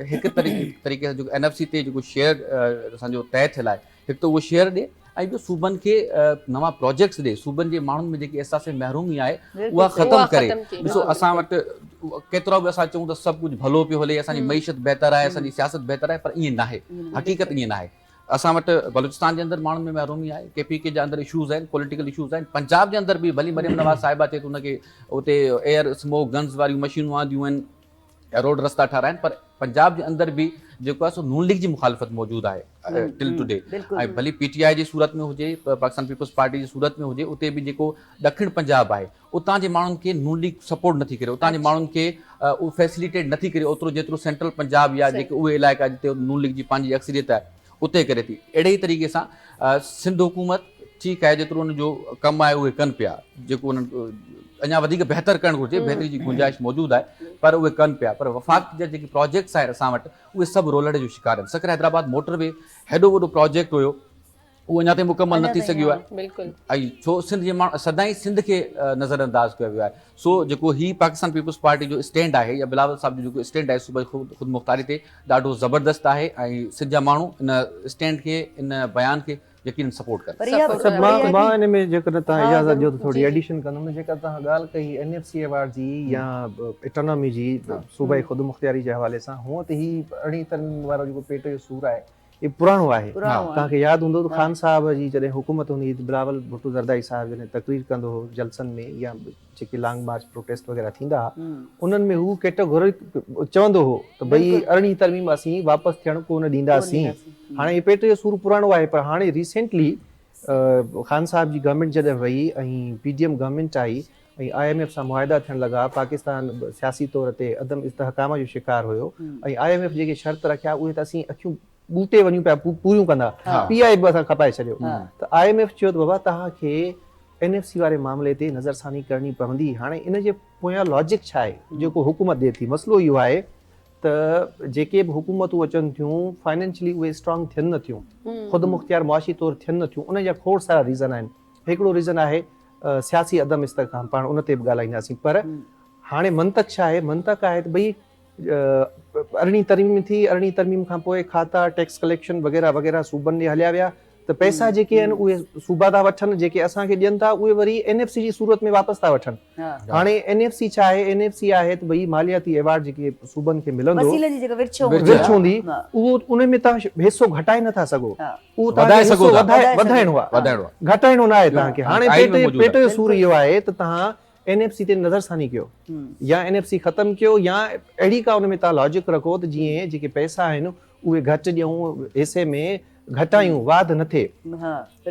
हिकु तरीक़े सां जेको NFC ते जेको शेयर असांजो तय थियल आहे, हिकु त उहो शेयर ॾिए ऐं ॿियो सूबनि खे नवां प्रोजेक्ट्स ॾिए, सूबनि जे माण्हुनि में जेकी अहसास महरूमी आहे उहा ख़तमु करे। ॾिसो, असां वटि केतिरो बि असां चऊं त सभु कुझु भलो पियो हले, असांजी मईशत बहितर आहे, असांजी सियासत बहितर आहे, पर ईअं न आहे, हक़ीक़त ईअं न आहे। असां वटि बलूचिस्तान जे अंदरि माण्हुनि में महरूमी आहे, KPK जे अंदरि इशूज़ आहिनि, पॉलिटिकल इशूज़ आहिनि। पंजाब जे अंदरि बि भली मरियम नवाज़ साहिबा थिए त उनखे उते एयर स्मोक गन्स वारियूं मशीनूं आंदियूं आहिनि, रोड रस्ता ठाराइनि, पर पंजाब जे अंदरि बि जेको आहे सो नून लीग जी मुखालफ़त मौजूदु आहे टिल टुडे। ऐं भली PTI जी सूरत में हुजे, पाकिस्तान पीपल्स पार्टी जी सूरत में हुजे, उते बि जेको ॾखिण पंजाब आहे उतां जे माण्हुनि खे नून लीग सपोर्ट नथी करे, उतां जे माण्हुनि खे उहो फैसिलिटेट नथी करे ओतिरो जेतिरो सेंट्रल पंजाब या जेके उहे इलाइक़ा जिते नून लीग जी पंहिंजी अक्सरियत आहे उते करे थी। अहिड़े ई तरीक़े सां सिंध हुकूमत ठीकु आहे, जेतिरो हुनजो कमु आहे उहे कनि पिया, जेको उन्हनि अञा वधीक बहितर करणु घुरिजे, बहितरी जी गुंजाइश मौजूदु आहे, पर उहे कनि पिया। पर वफ़ाक़ जा जेके प्रोजेक्ट्स आहिनि असां वटि उहे सभु रोलड़ जो शिकार आहिनि। सकर हैदराबाद मोटरवे हेॾो वॾो प्रोजेक्ट हुयो, उहो अञा ताईं मुकमल न थी अञा ताईं, सघियो आहे बिल्कुलु ऐं छो सिंध जे माण्हू सदाईं सिंध खे नज़रअंदाज़ कयो वियो आहे सो जेको ही पाकिस्तान पीपल्स पार्टी जो स्टैंड आहे या बिलावल साहब जो जेको स्टैंड आहे सूबे ख़ुदि मुख़्तारी ते ॾाढो ज़बरदस्त आहे ऐं सिंध जा माण्हू इन स्टैंड खे इन बयान खे यकीन सपोर्ट कनि पर इहा सभु मां इन में जेकॾहिं तव्हां हा, इजाज़त ॾियो त ज़रूरु, थोरी जी। एडिशन कंदुमि जेका तव्हां ॻाल्हि कई NFC अवार्ड जी या इकोनॉमी जी सूबाई ख़ुदि मुख़्तियारी जे हवाले सां हूअं त ही 18 तरमीम वारो जेको पेट जो सूर आहे इहो पुराणो आहे पुराणो आहे। तव्हांखे यादि हूंदो त ख़ान साहब जी जॾहिं हुकूमत हूंदी हुई बिलावल भुट्टो ज़रदारी साहिबु जॾहिं तक़रीर कंदो हो जलसनि में या जेके लॉन्ग मार्च प्रोटेस्ट वग़ैरह थींदा हुआ उन्हनि में हू कैटेगोरिक चवंदो हो त भई 18 तरमीम असीं वापसि थियण कोन ॾींदासीं हाणे इहो पेट जो सूर पुराणो आहे पर हाणे रिसेंटली ख़ान साहब जी गवर्नमेंट जॾहिं वई ऐं PDM गवर्नमेंट आई ऐं IMF सां मुआहिदा थियण लॻा पाकिस्तान सियासी तौर ते अदम इस्तेहकाम जो शिकार हुयो ऐं IMF जेके शर्त रखिया उहे त असीं अखियूं ॿूटे वञूं पिया पूरियूं कंदा PI बि असां खपाए छॾियो त IMF चयो त बाबा तव्हांखे NFC वारे मामले ते नज़रसानी करणी पवंदी हाणे इन जे पोयां लॉजिक छा आहे जेको हुकूमत ॾिए थी मसइलो इहो आहे त जेके बि हुकूमतूं अचनि थियूं फाइनेंशियली उहे स्ट्रॉन्ग थियनि नथियूं ख़ुदि मुख़्तियार मुआशी तौरु थियनि नथियूं उन जा खोड़ सारा रीज़न आहिनि हिकिड़ो रीज़न आहे सियासी अदम इस्तेहकाम पाण उन ते बि ॻाल्हाईंदासीं पर हाणे मंतक छा आहे मंतक आहे त भई 18 तरमीम थी 18 तरमीम खां पोइ खाता टैक्स कलेक्शन वग़ैरह वग़ैरह सूबनि ॾे हलिया विया त पैसा जेके आहिनि उहे सूबा था वठनि जेके असांखे ॾियनि था उहे वरी NFC जी सूरत में वापसि था वठनि हाणे NFC छा आहे NFC आहे त भई मालियाती अवार्ड जेके सूबनि खे मिलंदो वसीले जी जेका विर्छ विर्छ हूंदी उहो उन में तव्हां हिसो घटाए नथा सघो उहो तव्हांखे हिसो वधाइणो आहे घटाइणो न आहे तव्हांखे हाणे पेट जो सूर इहो आहे त तव्हां NFC ते नज़रसानी कयो या NFC ख़तमु कयो या अहिड़ी का उन में तव्हां लॉजिक रखो त जीअं जेके पैसा आहिनि उहे घटि ॾियूं हिसे में घटायूं वाध न थिए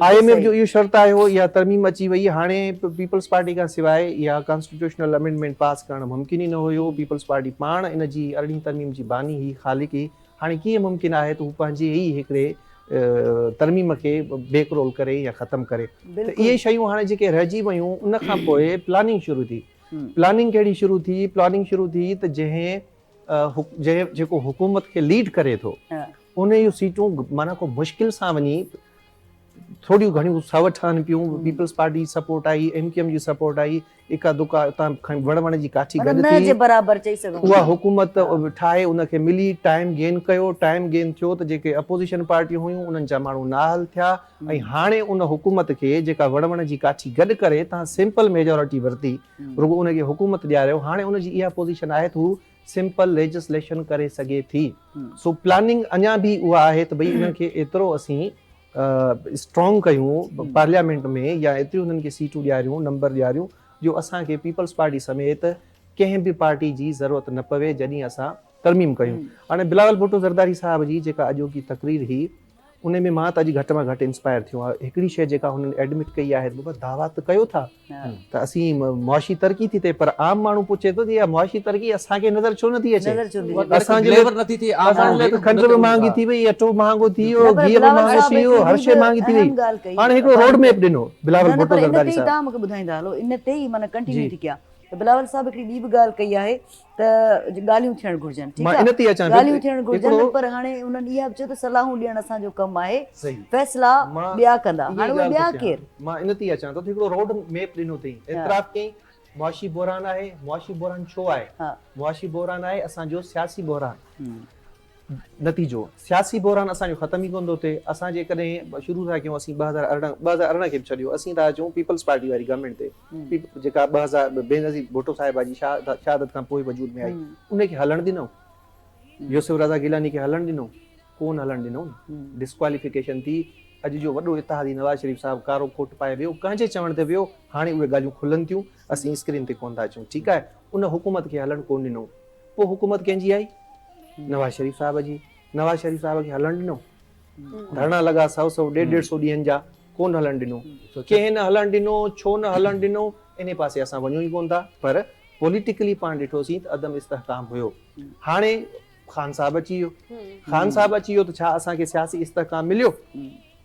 IMF जो इहो शर्त आयो या तरमीम अची वई हाणे पीपल्स पार्टी खां सवाइ या कॉन्स्टिट्यूशनल अमेंडमेंट पास करणु मुमकिन ई न हुयो पीपल्स पार्टी पाण इन जी 18 तरमीम जी बानी ही ख़ालिक ही हाणे कीअं मुमकिन आहे त हू पंहिंजे ई हिकिड़े तरमीम खे बेकरोल करे या ख़तमु करे त इहे शयूं हाणे जेके रहिजी वयूं उन खां पोइ प्लानिंग शुरू थी प्लानिंग कहिड़ी शुरू थी प्लानिंग शुरू थी त जंहिं जेको हुकूमत खे लीड करे थो उन जूं सीटूं माना को मुश्किल सां वञी थोड़ियूं घणियूं सव ठहनि पियूं पीपल्स पार्टी सपोर्ट आई MKM जी सपोर्ट आई इका दुका उतां वण जी काठी गॾु थी बराबर चई सघूं उहा हुकूमत ठाहे उनखे मिली टाइम गेन कयो टाइम गेन थियो त जेके अपोज़िशन पार्टियूं हुयूं उन्हनि जा माण्हू नाहल थिया ऐं हाणे उन हुकूमत खे जेका वण जी काठी गॾु करे तव्हां सिंपल मेजोरिटी वरिती रुगो उनखे हुकूमत ॾियारियो हाणे उनजी इहा पोज़ीशन आहे त हू सिंपल लेजिस्लेशन करे सघे थी सो प्लानिंग अञा बि उहा आहे त भई इन्हनि खे एतिरो असीं स्ट्रॉन्ग कयूं पार्लियामेंट में या एतिरियूं उन्हनि खे सीटूं ॾियारियूं नंबर ॾियारियूं जो असांखे पीपल्स पार्टी समेत कंहिं बि पार्टी जी ज़रूरत न पवे जॾहिं असां तरमीम कयूं हाणे बिलावल भुट्टो ज़रदारी साहिब जी जेका अॼोकी तक़रीर हुई उन में मां त अॼु घटि में घटि इंस्पायर थियो आहे हिकिड़ी शइ जेका हुननि एडमिट कई आहे बाबा दावा त कयो था त असीं मुआशी तरक़ी थी थिए पर आम माण्हू पुछे थो त इहा मुआशी तरक़ी असांखे नज़र छो नथी अचे असांजे खंड बि महांगी थी वई अटो महांगो थी वियो गिह बि महांगो थी वियो हर शइ महांगी थी वई हाणे हिकिड़ो रोड मैप ॾिनो बिलावल भुट्टो ज़रदारी साहिब तव्हां मूंखे ॿुधाईंदा हलो इन ते ई माना कंटिन्यू थी कयां त बिलावल साहब हिकिड़ी ॿी बि ॻाल्हि कई आहे त ॻाल्हियूं थियणु घुरिजनि ठीकु आहे ॻाल्हियूं थियणु घुरिजनि पर हाणे उन्हनि इहा बि चयो त सलाहूं ॾियणु असांजो कमु आहे फ़ैसिला ॿिया कंदा हाणे उहे ॿिया केरु मां इन ते अचां थो हिकिड़ो रोड मैप ॾिनो अथई एतिराफ़ कयईं मुआशी बहरान आहे मुआशी बहरान छो आहे मुआशी बहरान आहे असांजो सियासी बहरान नतीजो सियासी बहरान असांजो ख़तम ई कोन थो थिए असां जेकॾहिं शुरू था कयूं असीं 2018 खे बि छॾियो असीं था अचूं पीपल्स पार्टी वारी गवर्नमेंट ते जेका 2000 बेनज़ीर भुट्टो साहिबा जी शहादत खां पोइ वजूद में आई उनखे हलणु ॾिनो यूसुफ रज़ा गिलानी खे हलणु ॾिनो कोन हलणु ॾिनो डिस्क्वालिफिकेशन थी अॼु जो वॾो इतिहादी नवाज़ शरीफ़ साहिबु कारो कोट पाए वियो कंहिंजे चवण ते वियो हाणे उहे ॻाल्हियूं खुलनि थियूं असीं स्क्रीन ते कोन था अचूं ठीकु आहे उन हुकूमत खे हलणु कोन ॾिनो पोइ हुकूमत कंहिंजी आई नवाज़ शरीफ़ साहिब जी नवाज़ शरीफ़ साहिब खे हलणु ॾिनो धरना लॻा 100 150 ॾींहंनि जा कोन हलणु ॾिनो कंहिं न हलणु ॾिनो छो न हलणु ॾिनो इन पासे असां वञूं ई कोन था पर पॉलिटिकली पाण ॾिठोसीं त अदम इस्तेहकाम हुयो हाणे ख़ान साहब अची वियो ख़ान साहब अची वियो त छा असांखे सियासी इस्तेहकाम मिलियो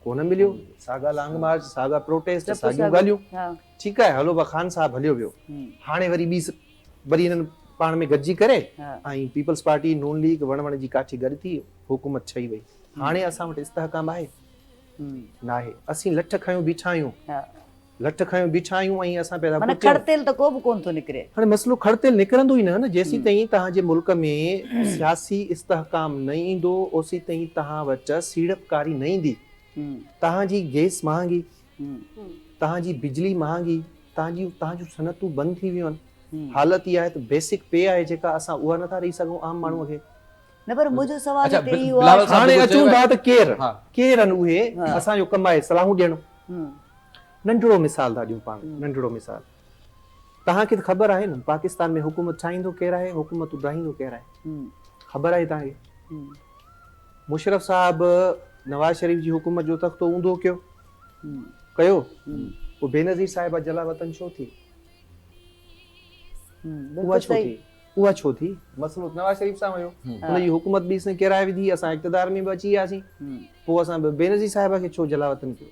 कोन मिलियो साॻा लॉन्ग मार्च साॻा प्रोटेस्ट साॻियूं ॻाल्हियूं ठीकु आहे हलो ख़ान साहब हलियो वियो हाणे वरी हिननि पाण में गॾिजी करे ऐं पीपल्स पार्टी नून लीग वण जी काठी गॾु थी हुकूमत ठही वई हाणे असां वटि इस्तेहकाम आहे नाहे असीं लठ खयूं बीठा आहियूं हा लठ खयूं बीठा आहियूं ऐं असां पैदा माना पुटियूं। खड़तेल त को बि कोन थो निकिरे। हाणे मसइलो खड़तेल निकिरंदो ई न जेसीं ताईं तव्हांजे मुल्क में सियासी इस्तेहकाम न ईंदो ओसीं ताईं तव्हां वटि सीड़पकारी न ईंदी। तव्हांजी गैस महांगी, तव्हांजी बिजली महांगी, तव्हांजूं सनतूं बंदि थी वियूं आहिनि। हालत इहा आहे त बेसिक पे आहे जेका असां उहा नथा ॾेई सघूं आम माण्हूअ खे। न पर मुंहिंजो सवाल अच्छा, हिते इहो बिलावल आहे साहब हाणे जेको अचूं चयो था त केरु हा। केरु आहिनि उहे असांजो कमु आहे सलाहूं ॾियणु। नंढिड़ो मिसाल था ॾियूं पाण, नंढिड़ो मिसाल तव्हांखे त ख़बर आहे न पाकिस्तान में हुकूमत ठाहींदो केरु आहे, हुकूमत उॾाईंदो केरु आहे, ख़बर आहे तव्हांखे। मुशरफ साहब नवाज़ शरीफ जी हुकूमत जो तख़्तो ऊंधो कयो पोइ बेनज़ीर साहिबा जलावतन छो थी? उहा छो थी? मसइलो नवाज़ शरीफ सां हुयो, हुनजी हुकूमत बि इसने किराए विधी, असां इक़्तिदार में बि अची वियासीं, पोइ असां बेनज़ीर साहिबा खे छो जलावतन कयो?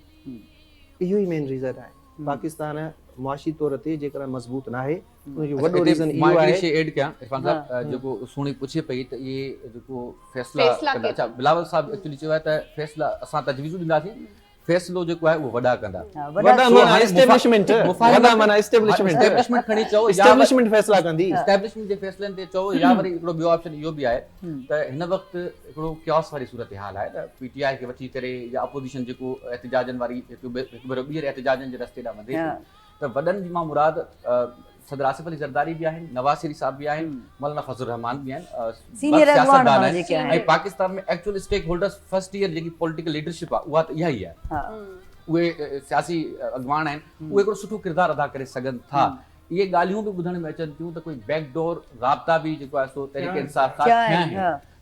इहो ई मेन रीज़न आहे। पाकिस्तान मुआशी तौर ते जेकॾहिं मज़बूत न आहे उनजो वॾो रीज़न इहो आहे। शइ ऐड कयां इरफान साहब जेको सुणी पुछे पई त इहे जेको फ़ैसिला कंदा, अच्छा बिलावल साहब एक्चुअली चयो आहे त फ़ैसिला असां तजवीज़ूं ॾींदासीं, फ़ैसिलो जेको आहे उहो वॾा कंदा। एस्टेब्लिशमेंट खणी चओ, एस्टेब्लिशमेंट फ़ैसिला कंदी। एस्टेब्लिशमेंट जे फ़ैसिलनि ते चओ या वरी हिकिड़ो ॿियो ऑप्शन इहो बि आहे त हिन वक़्तु हिकिड़ो क्यास वारी सूरत हाल आहे त PTI खे वठी करे या अपोज़िशन जेको एहतिजाजनि वारी हिकु भेरो ॿीहर एहतिजाजनि जे रस्ते ॾांहुं वधे त वॾनि जी मां मुराद सदर आसिफ अली ज़रदारी भी आहिनि, नवाज़ शरीफ साहब भी आहिनि, मौलाना फज़लुर रहमान भी आहिनि, सीनियर अॻवान माना जेके ऐं आहिनि। पाकिस्तान में actual stakeholders first year जेकी पॉलिटिकल लीडरशिप आहे उहा त इहा ई आहे। उहे सियासी अॻवान आहिनि, उहे हिकिड़ो सुठो किरदारु अदा करे सघनि था। इहे ॻाल्हियूं बि ॿुधण में अचनि थियूं त कोई बैकडोर राब्ता बि जेको आहे सो तहरीक इंसाफ़ सां थिया आहिनि।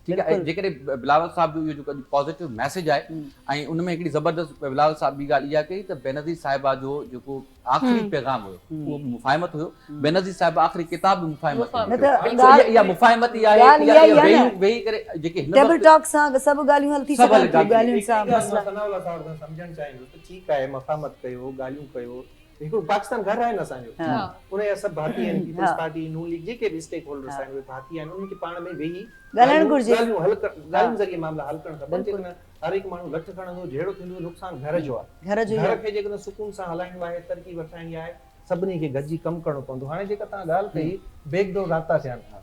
ठीक है, जेकॾहिं बिलावल साहब जो इहो जेको पॉज़िटिव मैसेज आहे ऐं उन में हिकिड़ी ज़बरदस्त बिलावल साहब ॿी ॻाल्हि इहा कई त बेनज़ीर साहिबा जो जेको आख़िरी पैगाम हुयो उहो मुफ़ाहिमत हुयो। बेनज़ीर साहिबा आख़िरी किताब बि मुफ़ाहिमत इहा मुफ़ाहिमत ई आहे वेही करे जेके टेबल टॉक सां सभु ॻाल्हियूं हल थी सघनि थियूं, ॻाल्हियुनि सां मसला सनाउल्लाह साहब सम्झणु चाहिंदो त ठीकु आहे मुफ़ाहिमत कयो, ॻाल्हियूं कयो, हिकिड़ो पाकिस्तान घर आहे न असांजो, उन जा सभु भाती आहिनि, पीपल्स पार्टी, नून लीग जेके बि स्टेक होल्डर्स आहिनि उहे भाती आहिनि, उन्हनि खे पाण में वेही ॻाल्हाइणु घुरिजे, ॻाल्हियुनि ज़रिए मामला हल करणु खपनि। जेकॾहिं हर हिकु माण्हू लठ खणंदो जहिड़ो थींदो नुक़सानु घर जो आहे। घर खे जेकॾहिं सुकून सां हलाइणो आहे, तरक़ी वठाइणी आहे, सभिनी खे गॾिजी कमु करणो पवंदो। हाणे जेका तव्हां ॻाल्हि कई बैकडोर राब्ता थियनि था,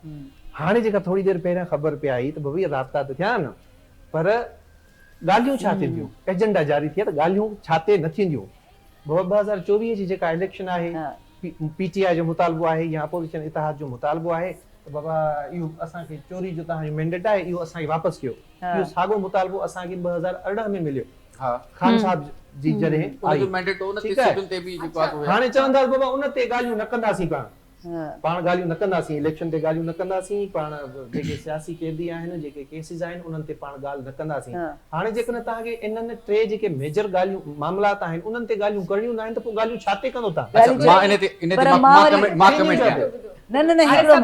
हाणे जेका थोरी देरि पहिरियां ख़बर पई आई त भई राब्ता त थिया न, पर ॻाल्हियूं छा थींदियूं? एजेंडा जारी थिया त ॻाल्हियूं छा ते न थींदियूं? 2024 जी जेका इलेक्शन आहे, PTI जो मुतालबो आहे या अपोज़िशन इतिहाद जो मुतालबो आहे त बाबा इहो असांखे चोरी जो तव्हांजो मैंडेट आहे, इहो असांखे वापसि कयो। इहो साॻियो मुतालबो असांखे 2018 में मिलियो खान साहब जी जॾहिं हाणे चवंदा बाबा उन ते ॻाल्हियूं न कंदासीं, पाण ॻाल्हियूं न कंदासीं, इलेक्शन ते ॻाल्हियूं न कंदासीं, पाण जेके सियासी कैदी आहिनि, जेके केसिस आहिनि उन्हनि ते पाण ॻाल्हि न कंदासीं। हाणे जेकॾहिं तव्हांखे इन्हनि टे जेके मेजर ॻाल्हियूं मामलात आहिनि उन्हनि ते ॻाल्हियूं करणियूं न आहिनि त पोइ ॻाल्हियूं छा ते कंदो तव्हां? न न न हिकिड़ो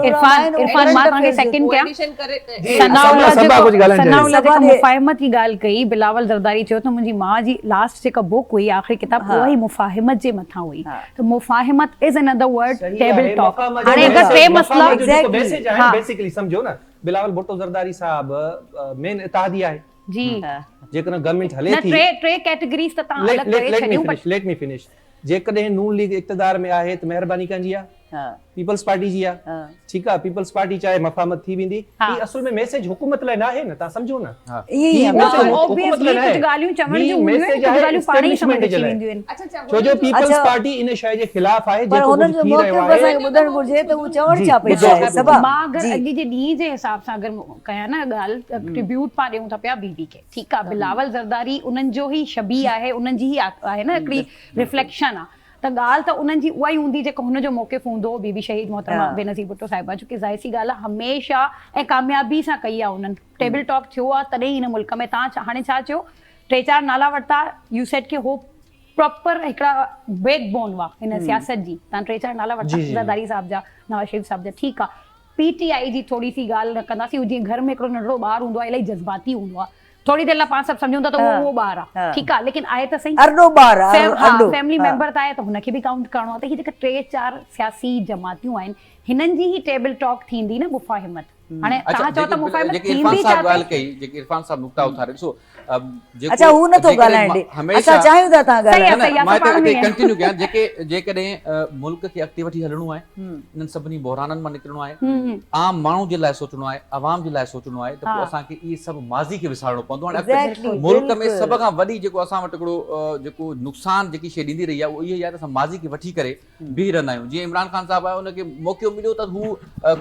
इरफान मां तव्हांखे सेकंड कयां। सनाउल्लाह जेका मुफ़ाहिमत जी ॻाल्हि कई, बिलावल ज़रदारी चयो त मुंहिंजी माउ जी लास्ट जेका बुक हुई आख़िरी किताब उहा ई मुफ़ाहिमत जे मथां हुई। त मुफ़ाहिमत is another word table talk. हाणे अगरि टे मसला बेसिकली सम्झो न, बिलावल भुट्टो ज़रदारी साहब मेन इत्तेहादी आहे जी, जेकॾहिं गवर्नमेंट हले थी टे कैटेगरीज़ त तव्हां अलॻि करे छॾियूं। Let me finish. जेकॾहिं नून लीग इक़्तिदार में आहे त महिरबानी कंदी आहे, पीपल्स पार्टी जी आहे, ठीकु आहे, पीपल्स पार्टी चाहे मफ़ाहमत थी वेंदी। ही असल में मैसेज हुकूमत लाइ न आहे न, तव्हां सम्झो न, छो जो पीपल्स पार्टी इन शइ जे ख़िलाफ़ आहे जेको कुझु थी रहियो आहे। ॿुधणु घुरिजे त उहो चवणु छा पई चाहे। मां अगरि अॼु जे ॾींहं जे हिसाब सां अगरि कयां न ॻाल्हि, ट्रिब्यूट पाण ॾियूं था पिया बीबी खे, ठीकु आहे, बिलावल ज़रदारी उन्हनि जो ई शबी आहे, उन्हनि जी ई आहे न हिकिड़ी रिफ्लेक्शन आहे। त ॻाल्हि त उन्हनि जी उहा ई हूंदी जेको हुनजो मौक़िफ़ हूंदो बीबी शहीद मोहतरमा बेनज़ीर भुट्टो साहिबा, जो की ज़ाहिर सी ॻाल्हि आहे हमेशह ऐं कामयाबी सां कई आहे उन्हनि। टेबल टॉक थियो आहे तॾहिं हिन मुल्क में। तव्हां हाणे छा चयो, 3-4 नाला वरिता, यू सेड के हो प्रॉपर हिकिड़ा बैकबोन हुआ हिन सियासत जी। तव्हां 3-4 नाला वरिता ज़रदारी साहिब जा, नवाज़ शरीफ साहिब जा, ठीकु आहे। PTI जी थोरी सी ॻाल्हि न कंदासीं, जीअं घर में हिकिड़ो नंढड़ो ॿारु हूंदो आहे, इलाही जज़्बाती हूंदो आहे, थोड़ी देर लाइ पाण सभु सम्झूं था त उहो ॿारु आहे, ठीकु आहे, लेकिन आहे त सही फैमिली मेंबर त आहे, त हुनखे बि काउंट करणो आहे। त हीअ जेका 3-4 सियासी जमातियूं आहिनि, हिननि जी ई टेबल टॉक थींदी न मुफ़ाहिमत, हाणे तव्हां चओ त मुफ़ाहिमत जेके थींदी इरफान छा साहब पई? ॻाल्हि कई, जेके इरफान साहब नुक़्ता उथारे, ॾिसो अच्छा हू नथो ॻाल्हाइण ॾे, असां चाहियूं था तव्हां सही आहे, ॻाल्हायो। सही आहे, असां पाण में ई कंटिन्यू कयां, जेकॾहिं मुल्क खे अॻिते वठी हलणो आहे, इन्हनि सभिनी बहिराननि मां निकिरणो आहे, आम माण्हू जे लाइ सोचणो आहे, आवाम जे लाइ सोचणो आहे, त पोइ असांखे इहे सभु माज़ी खे विसारणो पवंदो। हाणे मुल्क में सभ खां वॾी जेको असां वटि हिकिड़ो जेको नुक़सानु जेकी शइ ॾींदी रही आहे उहो इहो ई आहे त असां माज़ी खे वठी करे बीह रहंदा आहियूं। जीअं इमरान ख़ान साहिबु आहे, उनखे मौक़ो मिलियो त हू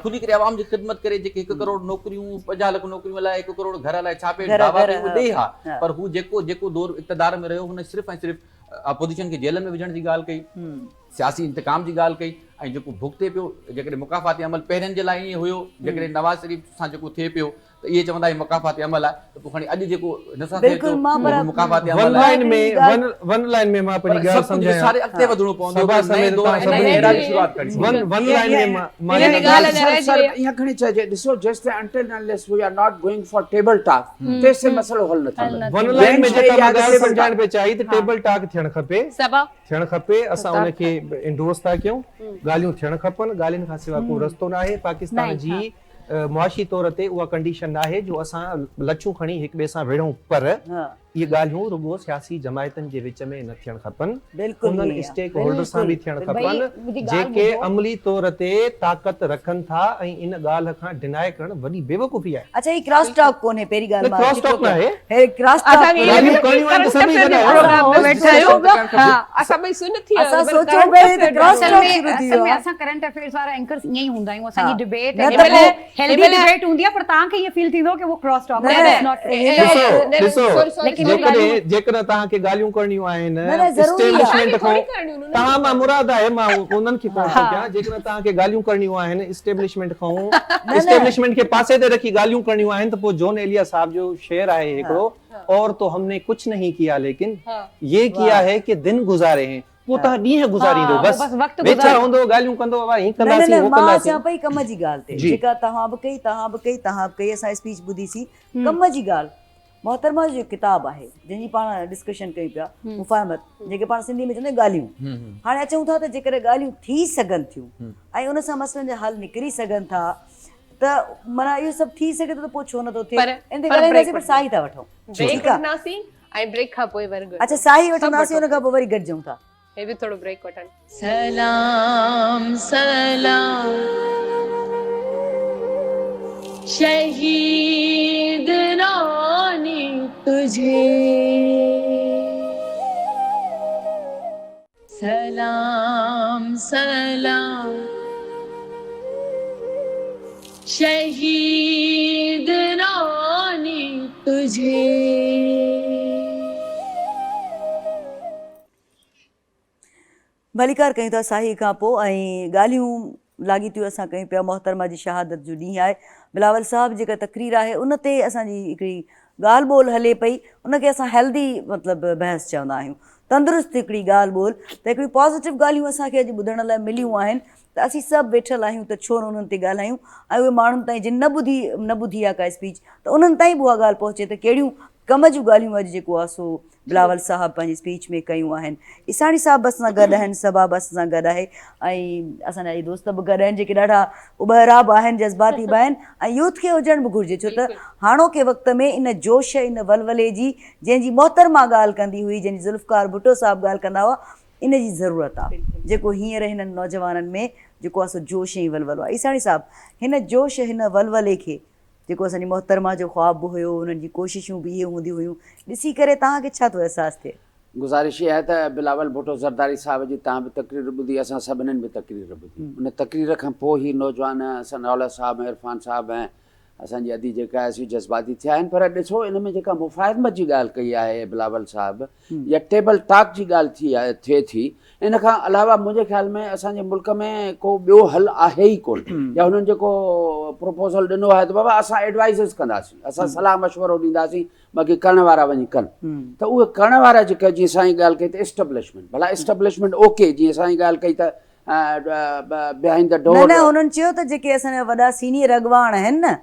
खुली करे आवाम जी ख़िदमत करे, जेके 1 करोड़ नौकरियूं, 50 लख नौकरियूं लाइ 1 करोड़ घर लाइ छापे दावा कयो ॾे हा, पर हू जेको दौर इक़्तिदार में रहियो हुन सिर्फ़ु ऐं सिर्फ़ु अपोजिशन खे जेलनि में विझण जी ॻाल्हि कई, सियासी इंतकाम जी ॻाल्हि कई, ऐं जेको भुगते पियो, जेकॾहिं मुकाफ़ाती अमल पहिरियनि जे लाइ ईअं हुयो, जेकॾहिं नवाज़ शरीफ़ सां जेको थिए पियो त इहे चवंदा आहिनि मुकाफ़ाती अमल आहे, त पोइ खणी अॼु जेको नसां थिए थो मुकाफ़ाती अमल आहे। वन लाइन में मां पंहिंजी ॻाल्हि सम्झायां, सारे अॻिते वधणो पवंदो, सभा समेत तव्हां सभिनी ॾाढी शुरूआत करणी पवंदी। वन लाइन में मां ईअं खणी चइजे, ॾिसो जेसिताईं until unless we are not going for table talk, तेसिताईं मसइलो हल न थींदो। वन लाइन में जेका मां ॻाल्हि सम्झाइण पे चाही त टेबल टॉक थियणु खपे, असां उनखे इंडोर्स था कयूं, ॻाल्हियूं थियणु खपनि, ॻाल्हियुनि खां सवाइ को रस्तो न आहे। पाकिस्तान जी मुआशी तौर ते उहा कंडीशन आहे जो असां लच्छूं खणी हिक ॿिए सां विढ़ूं, पर ये ॻाल्हियूं रुगो सियासी जमायतनि जे विच में न थियण खपनि, उन्हनि स्टेक होल्डर सां बि थियण खपनि जेके अमली तौर ते ताक़त रखनि था, ऐं इन ॻाल्हि खां डिनाए करणु वॾी बेवकूफ़ी आहे। अच्छा ही क्रॉस टॉक कोन्हे, पहिरीं ॻाल्हि मां क्रॉस टॉक न आहे, हे क्रॉस टॉक असां भई सुन थी असां सोचो भाई त क्रॉस टॉक शुरू थी असल में वियो असां करंट अफेयर्स वारा एंकर्स ईअं ई हूंदा आहियूं, असांजी डिबेट न त पोइ हेल्दी डिबेट हूंदी आहे, पर तव्हांखे ईअं फील थींदो कि वो क्रॉस टॉक जेकॾहिं तव्हांखे ॻाल्हियूं करणियूं आहिनि एस्टेब्लिशमेंट खां, तव्हां मां मुराद आहे, मां उन्हनि खे कोन थो कयां, जेकॾहिं तव्हांखे ॻाल्हियूं करणियूं आहिनि एस्टेब्लिशमेंट खां, एस्टेब्लिशमेंट खे पासे ते रखी ॻाल्हियूं करणियूं आहिनि, त पोइ जॉन एलिया साहब जो शेर आहे हिकिड़ो, और तो हमने कुछ नहीं किया लेकिन ये किया है कि दिन गुजारे हैं, वो तव्हां ॾींहं गुज़ारींदो, बस वेठा हूंदो ॻाल्हियूं कंदो, हीअं कंदासीं हो मां कंदासीं। अचां पई कम जी ॻाल्हि ते, जेका तव्हां बि कई असां स्पीच ॿुधीसीं, कम जी ॻाल्हि। मोहतरमा जो किताब आहे जंहिंजी पाण डिस्कशन कई पिया, मुफ़ाहिमत, जेके पाण सिंधी में चवंदा आहियूं ॻाल्हियूं, हाणे अचूं था त जेकॾहिं ॻाल्हियूं थी सघनि थियूं ऐं उन सां मसइलनि जा हल निकिरी सघनि था, त माना इहो सभु थी सघे थो, त पोइ छो नथो थिए? इन ते ॻाल्हाईंदासीं, पर साही था वठूं, ठीकु आहे? ऐं ब्रेक खां पोइ वरी अच्छा साही वठंदासीं, उन खां पोइ वरी गॾिजूं था। हे बि थोरो ब्रेक वठनि। सलाम सलाम शहीद रानी तुझे, सलाम सलाम शहीद रानी तुझे। भलीकार कयूं था साही खां पोइ, ऐं ॻाल्हियूं लाॻीतियूं असां कयूं पिया। मोहतरमा जी शहादत जो ॾींहुं आहे, बिलावल साहब जेका तक़रीर आहे उन ते असांजी हिकिड़ी ॻाल्हि ॿोल हले पई, उनखे असां हेल्दी मतिलबु बहस चवंदा आहियूं, तंदुरुस्त हिकिड़ी ॻाल्हि ॿोल, त हिकिड़ी पॉज़िटिव ॻाल्हियूं असांखे अॼु ॿुधण लाइ मिलियूं आहिनि, त असीं सभु वेठल आहियूं त छो न उन्हनि ते ॻाल्हायूं, ऐं उहे माण्हुनि ताईं जिन न ॿुधी आहे का स्पीच, त उन्हनि ताईं बि उहा ॻाल्हि पहुचे त कहिड़ियूं कम जूं ॻाल्हियूं अॼु जेको आहे सो बिलावल साहब पंहिंजी स्पीच में कयूं आहिनि। इसाणी साहब बस सां गॾु आहिनि, सभा बस सां गॾु आहे, ऐं असांजा इहे दोस्त बि गॾु आहिनि जेके ॾाढा उबहरा बि आहिनि, जज़्बाती बि आहिनि, ऐं यूथ खे हुजणु बि घुरिजे, छो त हाणोके वक़्त में इन जोश, इन वलवले जी, जंहिंजी मोहतरमा ॻाल्हि कंदी हुई, जंहिंजी ज़ुल्फ़कार भुट्टो साहब ॻाल्हि कंदा हुआ, इन जी ज़रूरत आहे, जेको हींअर हिननि नौजवाननि में जेको आहे सो जोश ऐं वलवलो आहे। इसाणी साहब, हिन जोश, हिन वलवले खे जेको असांजी मोहतरमा जो ख्वाब बि हुयो, उन्हनि जी कोशिशूं बि इहे हूंदियूं हुयूं, ॾिसी करे तव्हांखे छा थो अहसासु थिए? गुज़ारिश ये है त बिलावल भुट्टो ज़रदारी साहब जी तव्हां बि तक़रीर ॿुधी, असां सभिनीनि बि तक़रीर ॿुधी, उन तक़रीर खां पोइ ई नौजवान असां नौलत साहब ऐं इरफान साहब ऐं असांजी अदी जेका आहे जज़्बाती थिया आहिनि, पर ॾिसो इन में जेका मुफ़ाहिमत जी ॻाल्हि कई आहे बिलावल साहब, या टेबल टॉक जी ॻाल्हि थिए थी, इन खां अलावा मुंहिंजे ख़्याल में असांजे मुल्क में को ॿियो हल आहे ई कोन, या हुननि जेको प्रपोज़ल ॾिनो आहे त बाबा असां एडवाइज़र्स कंदासीं, असां सलाह मशवरो ॾींदासीं, बाक़ी करण वारा वञी कनि, त उहे करण वारा जेका जीअं साईं ॻाल्हि कई त एस्टेब्लिशमेंट, भला एस्टेब्लिशमेंट ओके, जीअं साईं ॻाल्हि कई त बिहाइंड द डोर, न हुननि चयो त जेके असांजा वॾा सीनियर अॻवान आहिनि न,